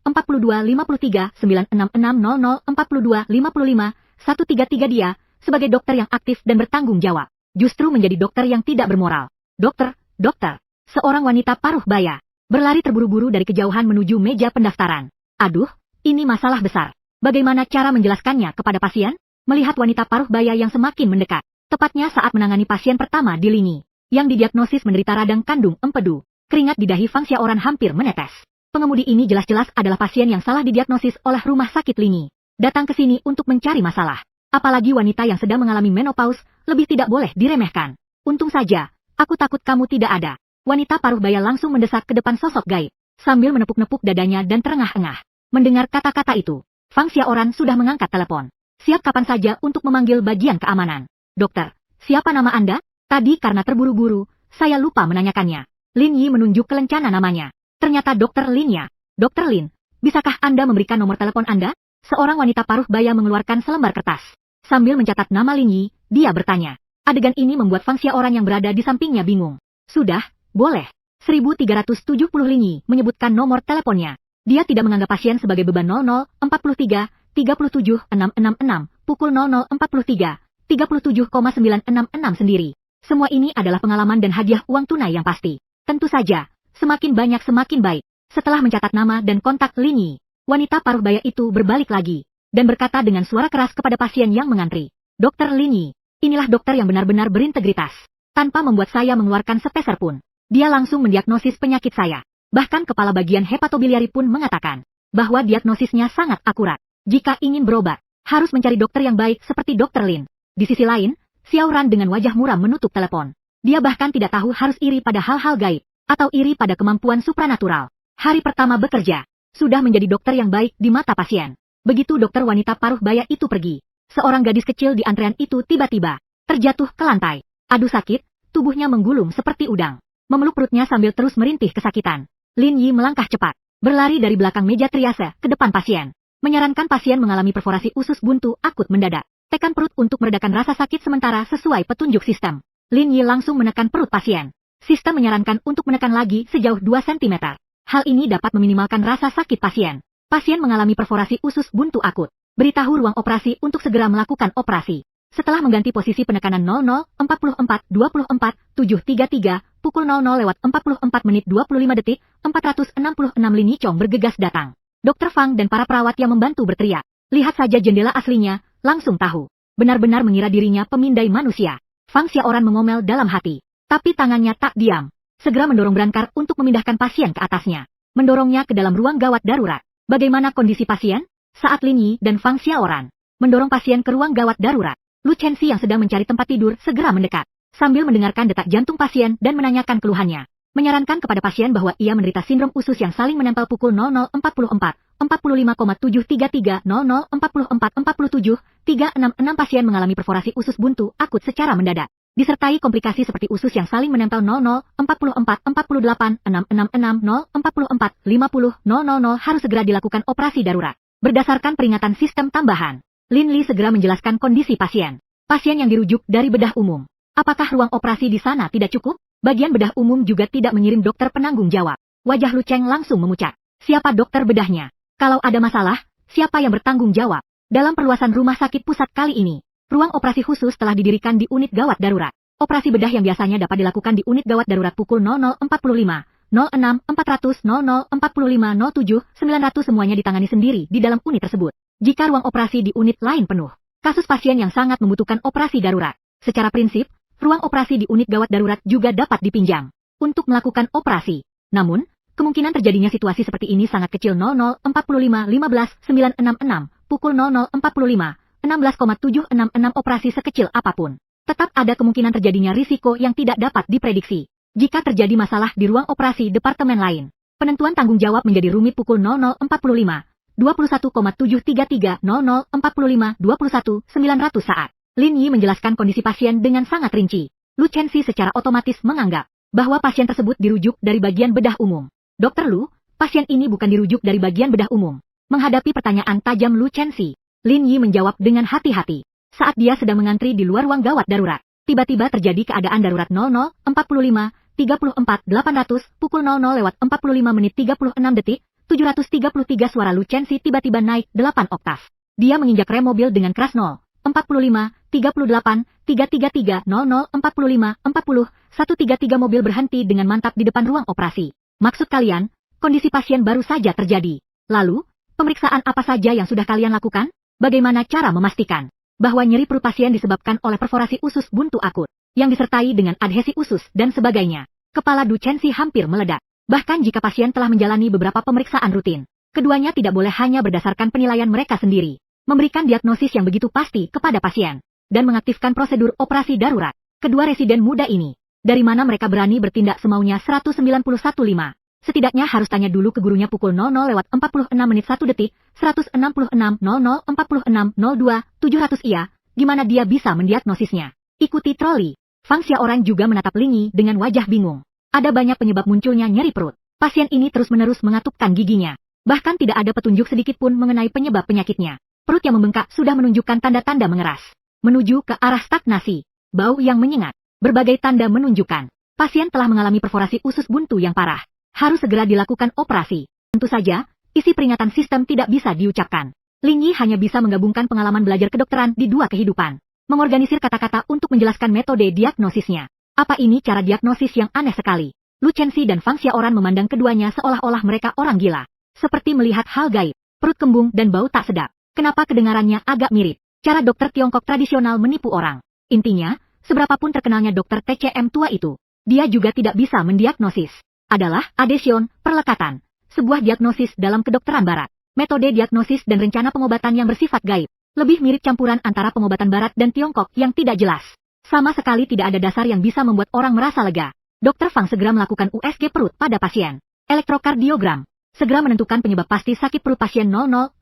0425396604255 133 dia, sebagai dokter yang aktif dan bertanggung jawab, justru menjadi dokter yang tidak bermoral. Dokter, seorang wanita paruh baya, berlari terburu-buru dari kejauhan menuju meja pendaftaran. Aduh, ini masalah besar. Bagaimana cara menjelaskannya kepada pasien? Melihat wanita paruh baya yang semakin mendekat, tepatnya saat menangani pasien pertama di Linyi, yang didiagnosis menderita radang kandung empedu, keringat di dahi Fang Xiaoran hampir menetes. Pengemudi ini jelas-jelas adalah pasien yang salah didiagnosis oleh rumah sakit Linyi, datang ke sini untuk mencari masalah. Apalagi wanita yang sedang mengalami menopause, lebih tidak boleh diremehkan. Untung saja, aku takut kamu tidak ada. Wanita paruh baya langsung mendesak ke depan sosok gaib, sambil menepuk-nepuk dadanya dan terengah-engah. Mendengar kata-kata itu, Fang Xiaoran sudah mengangkat telepon. Siap kapan saja untuk memanggil bagian keamanan. Dokter, siapa nama Anda? Tadi karena terburu-buru, saya lupa menanyakannya. Lin Yi menunjuk ke lencana namanya. Ternyata Dokter Lin ya. Dokter Lin, bisakah Anda memberikan nomor telepon Anda? Seorang wanita paruh baya mengeluarkan selembar kertas. Sambil mencatat nama Lin Yi, dia bertanya. Adegan ini membuat Fang Xiaoran yang berada di sampingnya bingung. Sudah, boleh. 1370 Lin Yi menyebutkan nomor teleponnya. Dia tidak menganggap pasien sebagai beban 0043 37 666, pukul 0043 37,966 sendiri. Semua ini adalah pengalaman dan hadiah uang tunai yang pasti. Tentu saja, semakin banyak semakin baik. Setelah mencatat nama dan kontak Lin Yi, wanita paruh baya itu berbalik lagi dan berkata dengan suara keras kepada pasien yang mengantri. Dokter Lin Yi, inilah dokter yang benar-benar berintegritas. Tanpa membuat saya mengeluarkan sepeser pun, dia langsung mendiagnosis penyakit saya. Bahkan kepala bagian hepatobiliari pun mengatakan bahwa diagnosisnya sangat akurat. Jika ingin berobat, harus mencari dokter yang baik seperti Dokter Lin. Di sisi lain, Xiaoran dengan wajah muram menutup telepon. Dia bahkan tidak tahu harus iri pada hal-hal gaib, atau iri pada kemampuan supranatural. Hari pertama bekerja, sudah menjadi dokter yang baik di mata pasien. Begitu dokter wanita paruh baya itu pergi, seorang gadis kecil di antrean itu tiba-tiba terjatuh ke lantai. Aduh sakit, tubuhnya menggulung seperti udang. Memeluk perutnya sambil terus merintih kesakitan. Lin Yi melangkah cepat, berlari dari belakang meja triase ke depan pasien. Menyarankan pasien mengalami perforasi usus buntu akut mendadak. Tekan perut untuk meredakan rasa sakit sementara sesuai petunjuk sistem. Lin Yi langsung menekan perut pasien. Sistem menyarankan untuk menekan lagi sejauh 2 cm. Hal ini dapat meminimalkan rasa sakit pasien. Pasien mengalami perforasi usus buntu akut. Beritahu ruang operasi untuk segera melakukan operasi. Setelah mengganti posisi penekanan 004424 733 pukul 00:44:25 466 Lin Yichong bergegas datang. Dokter Fang dan para perawat yang membantu berteriak. Lihat saja jendela aslinya, langsung tahu. Benar-benar mengira dirinya pemindai manusia. Fang Xiaoran mengomel dalam hati. Tapi tangannya tak diam. Segera mendorong brankar untuk memindahkan pasien ke atasnya. Mendorongnya ke dalam ruang gawat darurat. Bagaimana kondisi pasien? Saat Lin Yi dan Fang Xiaoran mendorong pasien ke ruang gawat darurat, Lu Chenxi yang sedang mencari tempat tidur segera mendekat. Sambil mendengarkan detak jantung pasien dan menanyakan keluhannya. Menyarankan kepada pasien bahwa ia menderita sindrom usus yang saling menempel pukul 0044 45,733 0044 366 pasien mengalami perforasi usus buntu akut secara mendadak. Disertai komplikasi seperti usus yang saling menempel 0044 48 666 044 50 000 harus segera dilakukan operasi darurat. Berdasarkan peringatan sistem tambahan, Lin Li segera menjelaskan kondisi pasien. Pasien yang dirujuk dari bedah umum. Apakah ruang operasi di sana tidak cukup? Bagian bedah umum juga tidak mengirim dokter penanggung jawab. Wajah Lu Cheng langsung memucat. Siapa dokter bedahnya? Kalau ada masalah, siapa yang bertanggung jawab? Dalam perluasan rumah sakit pusat kali ini, ruang operasi khusus telah didirikan di unit gawat darurat. Operasi bedah yang biasanya dapat dilakukan di unit gawat darurat pukul 0045, 06, 400, 00, 45, 07, 900 semuanya ditangani sendiri di dalam unit tersebut. Jika ruang operasi di unit lain penuh, Kasus pasien yang sangat membutuhkan operasi darurat. Secara prinsip, ruang operasi di unit gawat darurat juga dapat dipinjam untuk melakukan operasi. Namun, kemungkinan terjadinya situasi seperti ini sangat kecil. 0045 15 966 pukul 0045 16,766 operasi sekecil apapun. Tetap ada kemungkinan terjadinya risiko yang tidak dapat diprediksi. Jika terjadi masalah di ruang operasi departemen lain, penentuan tanggung jawab menjadi rumit. Pukul 0045 21,733 0045 21 900 saat. Lin Yi menjelaskan kondisi pasien dengan sangat rinci. Lu Chenxi secara otomatis menganggap bahwa pasien tersebut dirujuk dari bagian bedah umum. Dokter Lu, pasien ini bukan dirujuk dari bagian bedah umum. Menghadapi pertanyaan tajam Lu Chenxi, Lin Yi menjawab dengan hati-hati. Saat dia sedang mengantri di luar ruang gawat darurat, tiba-tiba terjadi keadaan darurat. 0045 34 800 pukul 00:45 menit 36 detik 733 suara Lu Chenxi tiba-tiba naik 8 oktav. Dia menginjak rem mobil dengan keras. 45 38 333 00 45 40 133 mobil berhenti dengan mantap di depan ruang operasi. Maksud kalian, kondisi pasien baru saja terjadi. Lalu, pemeriksaan apa saja yang sudah kalian lakukan? Bagaimana cara memastikan bahwa nyeri perut pasien disebabkan oleh perforasi usus buntu akut yang disertai dengan adhesi usus dan sebagainya? Kepala Du Chenxi hampir meledak. Bahkan jika pasien telah menjalani beberapa pemeriksaan rutin, keduanya tidak boleh hanya berdasarkan penilaian mereka sendiri, memberikan diagnosis yang begitu pasti kepada pasien, dan mengaktifkan prosedur operasi darurat. Kedua residen muda ini, dari mana mereka berani bertindak semaunya? 191.5. Setidaknya harus tanya dulu ke gurunya. Pukul 00:46 menit 1 detik 166 00:46 02 700. Iya, gimana dia bisa mendiagnosisnya? Ikuti troli. Fang Xiaoran juga menatap Lin Yi dengan wajah bingung. Ada banyak penyebab munculnya nyeri perut. Pasien ini terus-menerus mengatupkan giginya. Bahkan tidak ada petunjuk sedikit pun mengenai penyebab penyakitnya. Perut yang membengkak sudah menunjukkan tanda-tanda mengeras. Menuju ke arah stagnasi. Bau yang menyengat. Berbagai tanda menunjukkan pasien telah mengalami perforasi usus buntu yang parah. Harus segera dilakukan operasi. Tentu saja, isi peringatan sistem tidak bisa diucapkan. Lin Yi hanya bisa menggabungkan pengalaman belajar kedokteran di dua kehidupan. Mengorganisir kata-kata untuk menjelaskan metode diagnosisnya. Apa ini cara diagnosis yang aneh sekali? Lu Chenxi dan Fang Xiaoran memandang keduanya seolah-olah mereka orang gila. Seperti melihat hal gaib, perut kembung dan bau tak sedap. Kenapa kedengarannya agak mirip? Cara dokter Tiongkok tradisional menipu orang. Intinya, seberapapun terkenalnya dokter TCM tua itu, dia juga tidak bisa mendiagnosis. Adalah adhesion, perlekatan. Sebuah diagnosis dalam kedokteran barat. Metode diagnosis dan rencana pengobatan yang bersifat gaib. Lebih mirip campuran antara pengobatan barat dan Tiongkok yang tidak jelas. Sama sekali tidak ada dasar yang bisa membuat orang merasa lega. Dokter Fang segera melakukan USG perut pada pasien. Elektrokardiogram. Segera menentukan penyebab pasti sakit perut pasien. 00:46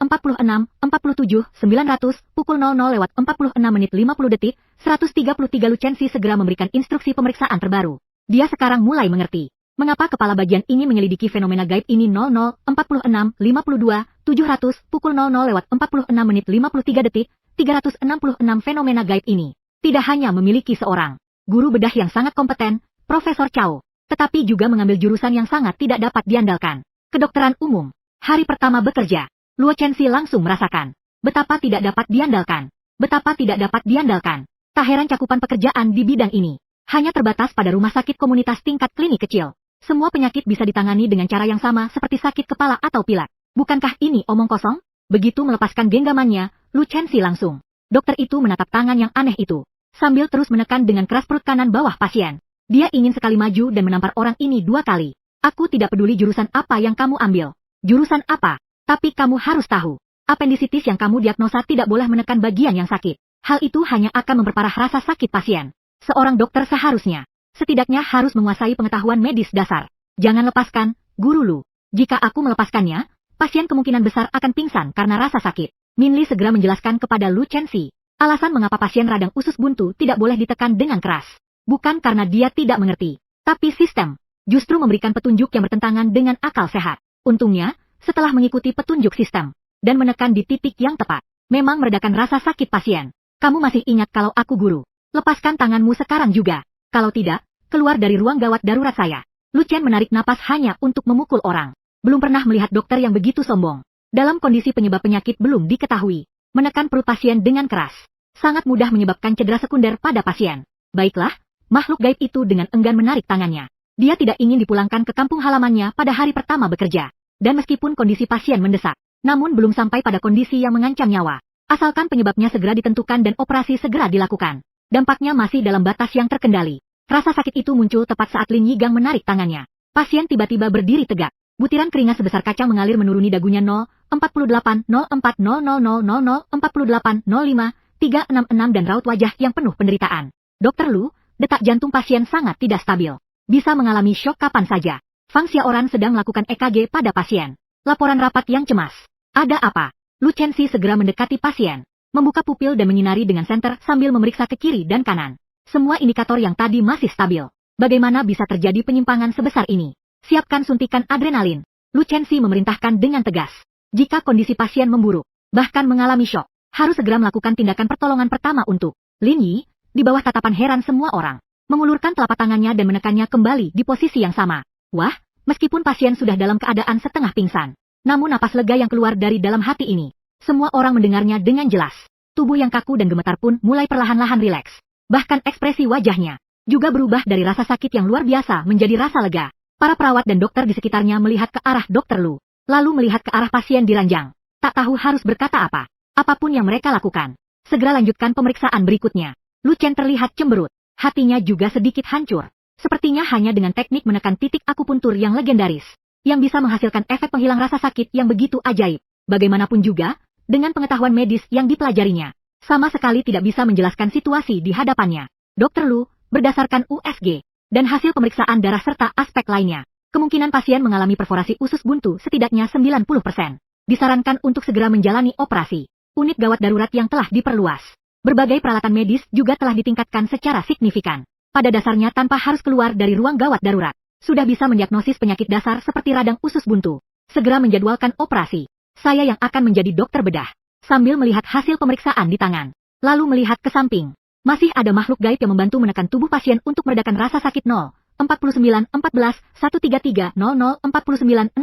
47 900 pukul 00:46 menit 50 detik 133. Lu Chenxi segera memberikan instruksi pemeriksaan terbaru. Dia sekarang mulai mengerti mengapa kepala bagian ini menyelidiki fenomena gaib ini. 00:46 52 700 pukul 00:46 menit 53 detik 366. Fenomena gaib ini tidak hanya memiliki seorang guru bedah yang sangat kompeten, Profesor Chao, tetapi juga mengambil jurusan yang sangat tidak dapat diandalkan. Kedokteran umum. Hari pertama bekerja, Lu Chenxi langsung merasakan betapa tidak dapat diandalkan. Betapa tidak dapat diandalkan. Tak heran cakupan pekerjaan di bidang ini hanya terbatas pada rumah sakit komunitas tingkat klinik kecil. Semua penyakit bisa ditangani dengan cara yang sama seperti sakit kepala atau pilek. Bukankah ini omong kosong? Begitu melepaskan genggamannya, Lu Chenxi langsung. Dokter itu menatap tangan yang aneh itu, sambil terus menekan dengan keras perut kanan bawah pasien. Dia ingin sekali maju dan menampar orang ini 2 kali. Aku tidak peduli jurusan apa yang kamu ambil. Jurusan apa? Tapi kamu harus tahu. Apendisitis yang kamu diagnosa tidak boleh menekan bagian yang sakit. Hal itu hanya akan memperparah rasa sakit pasien. Seorang dokter seharusnya, setidaknya harus menguasai pengetahuan medis dasar. Jangan lepaskan, guru Lu. Jika aku melepaskannya, pasien kemungkinan besar akan pingsan karena rasa sakit. Min Li segera menjelaskan kepada Lu Chenxi alasan mengapa pasien radang usus buntu tidak boleh ditekan dengan keras. Bukan karena dia tidak mengerti, tapi sistem justru memberikan petunjuk yang bertentangan dengan akal sehat. Untungnya, setelah mengikuti petunjuk sistem dan menekan di titik yang tepat, memang meredakan rasa sakit pasien. Kamu masih ingat kalau aku guru? Lepaskan tanganmu sekarang juga. Kalau tidak, keluar dari ruang gawat darurat saya. Lu Chen menarik napas hanya untuk memukul orang. Belum pernah melihat dokter yang begitu sombong. Dalam kondisi penyebab penyakit belum diketahui, menekan perut pasien dengan keras sangat mudah menyebabkan cedera sekunder pada pasien. Baiklah, makhluk gaib itu dengan enggan menarik tangannya. Dia tidak ingin dipulangkan ke kampung halamannya pada hari pertama bekerja. Dan meskipun kondisi pasien mendesak, namun belum sampai pada kondisi yang mengancam nyawa, Asalkan penyebabnya segera ditentukan dan operasi segera dilakukan. Dampaknya masih dalam batas yang terkendali. Rasa sakit itu muncul tepat saat Lin Yigang menarik tangannya. Pasien tiba-tiba berdiri tegak. Butiran keringat sebesar kaca mengalir menuruni dagunya. 048 04 0000 48 05 366 dan raut wajah yang penuh penderitaan. Dr. Lu, detak jantung pasien sangat tidak stabil. Bisa mengalami syok kapan saja. Fang Xiaoran sedang melakukan EKG pada pasien. Laporan rapat yang cemas. Ada apa? Lu Chenxi segera mendekati pasien. Membuka pupil dan menyinari dengan senter sambil memeriksa ke kiri dan kanan. Semua indikator yang tadi masih stabil. Bagaimana bisa terjadi penyimpangan sebesar ini? Siapkan suntikan adrenalin. Lu Chenxi memerintahkan dengan tegas. Jika kondisi pasien memburuk, bahkan mengalami syok, harus segera melakukan tindakan pertolongan pertama untuk Lin Yi. Di bawah tatapan heran semua orang, mengulurkan telapak tangannya dan menekannya kembali di posisi yang sama. Wah, meskipun pasien sudah dalam keadaan setengah pingsan, namun napas lega yang keluar dari dalam hati ini, semua orang mendengarnya dengan jelas. Tubuh yang kaku dan gemetar pun mulai perlahan-lahan rileks. Bahkan ekspresi wajahnya juga berubah dari rasa sakit yang luar biasa menjadi rasa lega. Para perawat dan dokter di sekitarnya melihat ke arah Dr. Lu, lalu melihat ke arah pasien di ranjang. Tak tahu harus berkata apa. Apapun yang mereka lakukan, segera lanjutkan pemeriksaan berikutnya. Lu Chen terlihat cemberut, hatinya juga sedikit hancur. Sepertinya hanya dengan teknik menekan titik akupuntur yang legendaris, yang bisa menghasilkan efek penghilang rasa sakit yang begitu ajaib. Bagaimanapun juga, dengan pengetahuan medis yang dipelajarinya, sama sekali tidak bisa menjelaskan situasi di hadapannya. Dr. Lu, berdasarkan USG, dan hasil pemeriksaan darah serta aspek lainnya, kemungkinan pasien mengalami perforasi usus buntu setidaknya 90%. Disarankan untuk segera menjalani operasi. Unit gawat darurat yang telah diperluas. Berbagai peralatan medis juga telah ditingkatkan secara signifikan. Pada dasarnya tanpa harus keluar dari ruang gawat darurat, sudah bisa mendiagnosis penyakit dasar seperti radang usus buntu. Segera menjadwalkan operasi. Saya yang akan menjadi dokter bedah. Sambil melihat hasil pemeriksaan di tangan, lalu melihat ke samping. Masih ada makhluk gaib yang membantu menekan tubuh pasien untuk meredakan rasa sakit. 49 14 133 00 49 16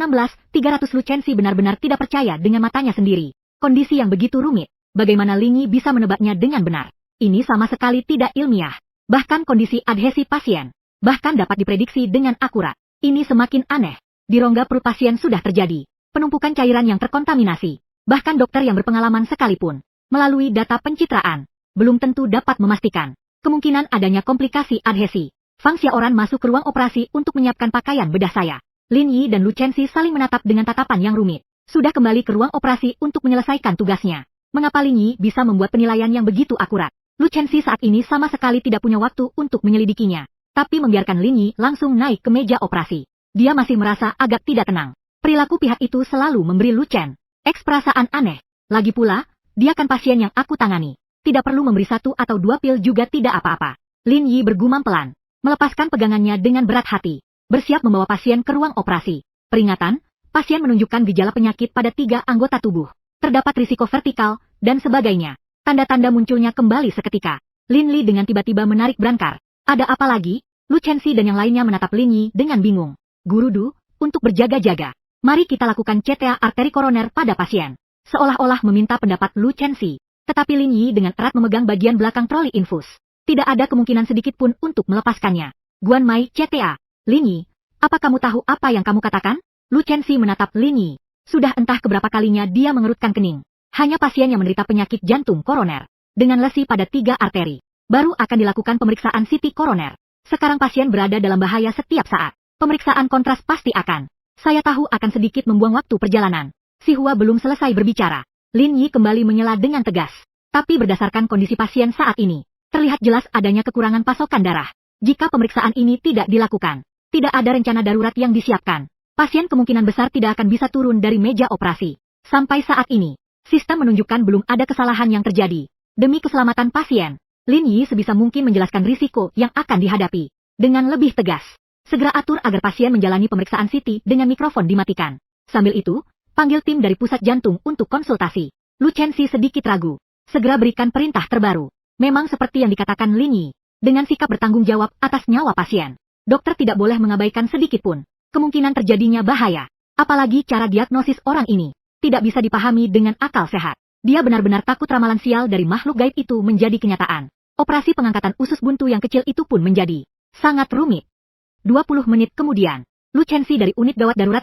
300. Lu Chenxi benar-benar tidak percaya dengan matanya sendiri. Kondisi yang begitu rumit, bagaimana Lin Yi bisa menebaknya dengan benar? Ini sama sekali tidak ilmiah. Bahkan kondisi adhesi pasien, bahkan dapat diprediksi dengan akurat. Ini semakin aneh. Di rongga perut pasien sudah terjadi penumpukan cairan yang terkontaminasi. Bahkan dokter yang berpengalaman sekalipun, melalui data pencitraan, belum tentu dapat memastikan kemungkinan adanya komplikasi adhesi. Fang Xiaoran masuk ke ruang operasi untuk menyiapkan pakaian bedah saya. Lin Yi dan Lu Chenxi saling menatap dengan tatapan yang rumit. Sudah kembali ke ruang operasi untuk menyelesaikan tugasnya. Mengapa Lin Yi bisa membuat penilaian yang begitu akurat? Lu Chenxi saat ini sama sekali tidak punya waktu untuk menyelidikinya. Tapi membiarkan Lin Yi langsung naik ke meja operasi. Dia masih merasa agak tidak tenang. Perilaku pihak itu selalu memberi Lu Chen perasaan aneh. Lagi pula, dia kan pasien yang aku tangani. Tidak perlu memberi 1 atau 2 pil juga tidak apa-apa. Lin Yi bergumam pelan, melepaskan pegangannya dengan berat hati. Bersiap membawa pasien ke ruang operasi. Peringatan, pasien menunjukkan gejala penyakit pada 3 anggota tubuh. Terdapat risiko vertikal, dan sebagainya. Tanda-tanda munculnya kembali seketika. Lin Li dengan tiba-tiba menarik brancar. Ada apa lagi? Lu Chenxi dan yang lainnya menatap Lin Yi dengan bingung. Guru Du, untuk berjaga-jaga, mari kita lakukan CTA arteri koroner pada pasien. Seolah-olah meminta pendapat Lu Chenxi. Tetapi Lin Yi dengan erat memegang bagian belakang troli infus. Tidak ada kemungkinan sedikit pun untuk melepaskannya. Guan Mai CTA. Lin Yi, apa kamu tahu apa yang kamu katakan? Lu Chenxi menatap Lin Yi. Sudah entah keberapa kalinya dia mengerutkan kening. Hanya pasien yang menderita penyakit jantung koroner, dengan lesi pada 3 arteri, baru akan dilakukan pemeriksaan CT koroner. Sekarang pasien berada dalam bahaya setiap saat. Pemeriksaan kontras pasti akan. Saya tahu akan sedikit membuang waktu perjalanan. Si Hua belum selesai berbicara. Lin Yi kembali menyela dengan tegas. Tapi berdasarkan kondisi pasien saat ini, terlihat jelas adanya kekurangan pasokan darah. Jika pemeriksaan ini tidak dilakukan, tidak ada rencana darurat yang disiapkan. Pasien kemungkinan besar tidak akan bisa turun dari meja operasi. Sampai saat ini, sistem menunjukkan belum ada kesalahan yang terjadi. Demi keselamatan pasien, Lin Yi sebisa mungkin menjelaskan risiko yang akan dihadapi. Dengan lebih tegas, segera atur agar pasien menjalani pemeriksaan CT dengan mikrofon dimatikan. Sambil itu, panggil tim dari pusat jantung untuk konsultasi. Lu Chenxi sedikit ragu. Segera berikan perintah terbaru. Memang seperti yang dikatakan Lin Yi, dengan sikap bertanggung jawab atas nyawa pasien, dokter tidak boleh mengabaikan sedikit pun kemungkinan terjadinya bahaya. Apalagi cara diagnosis orang ini tidak bisa dipahami dengan akal sehat. Dia benar-benar takut ramalan sial dari makhluk gaib itu menjadi kenyataan. Operasi pengangkatan usus buntu yang kecil itu pun menjadi sangat rumit. 20 menit kemudian, Lu Chenxi dari unit gawat darurat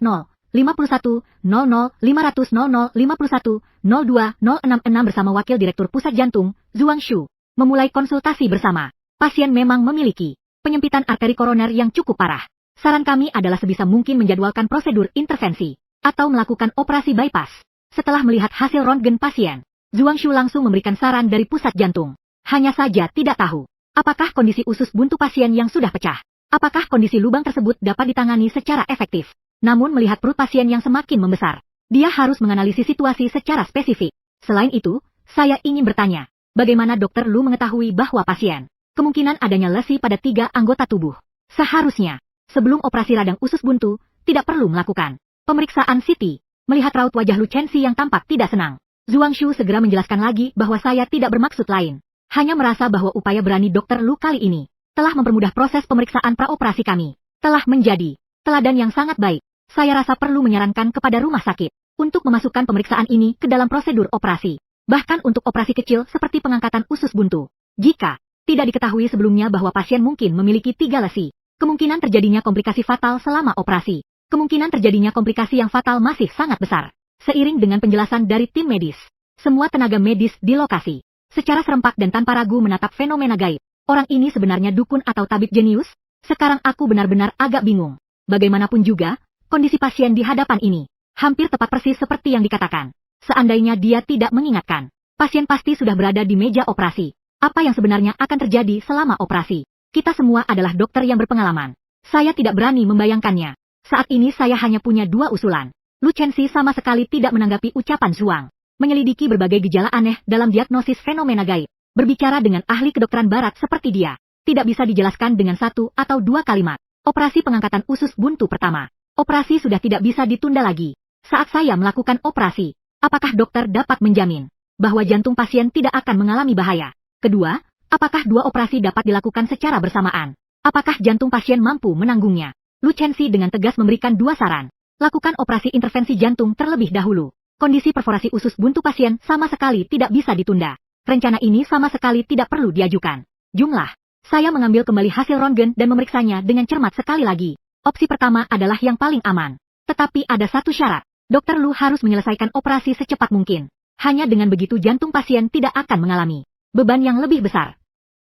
51 00 500 00 51 02 066 bersama Wakil Direktur Pusat Jantung, Zhuang Shu. Memulai konsultasi bersama. Pasien memang memiliki penyempitan arteri koroner yang cukup parah. Saran kami adalah sebisa mungkin menjadwalkan prosedur intervensi atau melakukan operasi bypass. Setelah melihat hasil röntgen pasien, Zhuang Shu langsung memberikan saran dari pusat jantung. Hanya saja tidak tahu apakah kondisi usus buntu pasien yang sudah pecah. Apakah kondisi lubang tersebut dapat ditangani secara efektif? Namun melihat perut pasien yang semakin membesar, dia harus menganalisis situasi secara spesifik. Selain itu, saya ingin bertanya, bagaimana Dr. Lu mengetahui bahwa pasien kemungkinan adanya lesi pada 3 anggota tubuh? Seharusnya, sebelum operasi radang usus buntu, tidak perlu melakukan pemeriksaan CT. Melihat raut wajah Lu Chenxi yang tampak tidak senang, Zhuang Shu segera menjelaskan lagi bahwa saya tidak bermaksud lain. Hanya merasa bahwa upaya berani Dr. Lu kali ini telah mempermudah proses pemeriksaan praoperasi kami. Telah menjadi teladan yang sangat baik. Saya rasa perlu menyarankan kepada rumah sakit untuk memasukkan pemeriksaan ini ke dalam prosedur operasi. Bahkan untuk operasi kecil seperti pengangkatan usus buntu. Jika tidak diketahui sebelumnya bahwa pasien mungkin memiliki 3 lesi, kemungkinan terjadinya komplikasi fatal selama operasi. Kemungkinan terjadinya komplikasi yang fatal masih sangat besar. Seiring dengan penjelasan dari tim medis, semua tenaga medis di lokasi secara serempak dan tanpa ragu menatap fenomena gaib. Orang ini sebenarnya dukun atau tabib jenius? Sekarang aku benar-benar agak bingung. Bagaimanapun juga, kondisi pasien di hadapan ini hampir tepat persis seperti yang dikatakan. Seandainya dia tidak mengingatkan, pasien pasti sudah berada di meja operasi. Apa yang sebenarnya akan terjadi selama operasi? Kita semua adalah dokter yang berpengalaman. Saya tidak berani membayangkannya. Saat ini saya hanya punya 2 usulan. Lu Chenxi sama sekali tidak menanggapi ucapan Zhuang. Menyelidiki berbagai gejala aneh dalam diagnosis fenomena gaib. Berbicara dengan ahli kedokteran barat seperti dia, tidak bisa dijelaskan dengan 1 atau 2 kalimat. Operasi pengangkatan usus buntu pertama. Operasi sudah tidak bisa ditunda lagi. Saat saya melakukan operasi, apakah dokter dapat menjamin bahwa jantung pasien tidak akan mengalami bahaya? Kedua, apakah 2 operasi dapat dilakukan secara bersamaan? Apakah jantung pasien mampu menanggungnya? Lu Chenxi dengan tegas memberikan 2 saran. Lakukan operasi intervensi jantung terlebih dahulu. Kondisi perforasi usus buntu pasien sama sekali tidak bisa ditunda. Rencana ini sama sekali tidak perlu diajukan. Jumlah. Saya mengambil kembali hasil röntgen dan memeriksanya dengan cermat sekali lagi. Opsi pertama adalah yang paling aman. Tetapi ada satu syarat. Dr. Lu harus menyelesaikan operasi secepat mungkin. Hanya dengan begitu jantung pasien tidak akan mengalami beban yang lebih besar.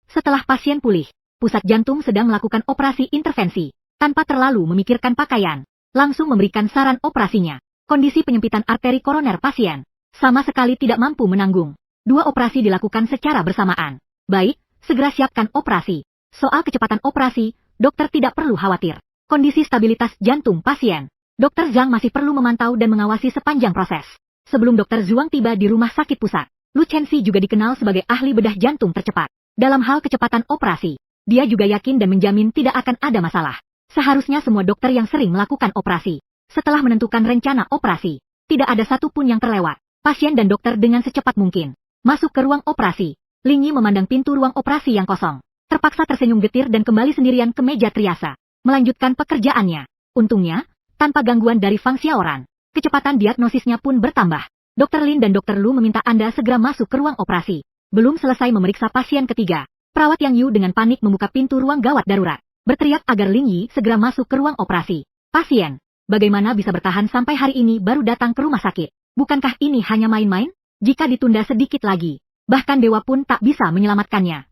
Setelah pasien pulih, pusat jantung sedang melakukan operasi intervensi. Tanpa terlalu memikirkan pakaian, langsung memberikan saran operasinya. Kondisi penyempitan arteri koroner pasien sama sekali tidak mampu menanggung. 2 operasi dilakukan secara bersamaan. Baik, segera siapkan operasi. Soal kecepatan operasi, dokter tidak perlu khawatir. Kondisi stabilitas jantung pasien, Dr. Zhang masih perlu memantau dan mengawasi sepanjang proses. Sebelum Dr. Zhuang tiba di rumah sakit pusat, Lu Chenxi juga dikenal sebagai ahli bedah jantung tercepat. Dalam hal kecepatan operasi, dia juga yakin dan menjamin tidak akan ada masalah. Seharusnya semua dokter yang sering melakukan operasi, setelah menentukan rencana operasi, tidak ada satupun yang terlewat. Pasien dan dokter dengan secepat mungkin masuk ke ruang operasi. Lingyi memandang pintu ruang operasi yang kosong. Terpaksa tersenyum getir dan kembali sendirian ke meja triasa. Melanjutkan pekerjaannya. Untungnya, tanpa gangguan dari Fang Xiaoran, kecepatan diagnosisnya pun bertambah. Dr. Lin dan Dr. Lu meminta Anda segera masuk ke ruang operasi. Belum selesai memeriksa pasien ketiga, perawat Yang Yu dengan panik membuka pintu ruang gawat darurat, berteriak agar Lin Yi segera masuk ke ruang operasi. Pasien, bagaimana bisa bertahan sampai hari ini baru datang ke rumah sakit? Bukankah ini hanya main-main? Jika ditunda sedikit lagi, bahkan dewa pun tak bisa menyelamatkannya.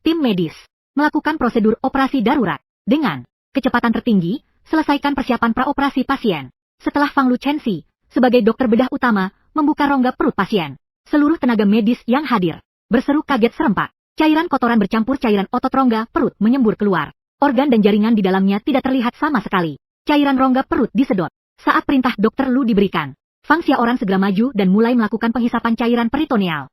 Tim medis melakukan prosedur operasi darurat dengan kecepatan tertinggi, selesaikan persiapan praoperasi pasien. Setelah Fang Lu Chenxi, sebagai dokter bedah utama, membuka rongga perut pasien, seluruh tenaga medis yang hadir berseru kaget serempak. Cairan kotoran bercampur cairan otot rongga perut menyembur keluar. Organ dan jaringan di dalamnya tidak terlihat sama sekali. Cairan rongga perut disedot. Saat perintah Dr. Lu diberikan, Fang Xiaoran segera maju dan mulai melakukan penghisapan cairan peritoneal.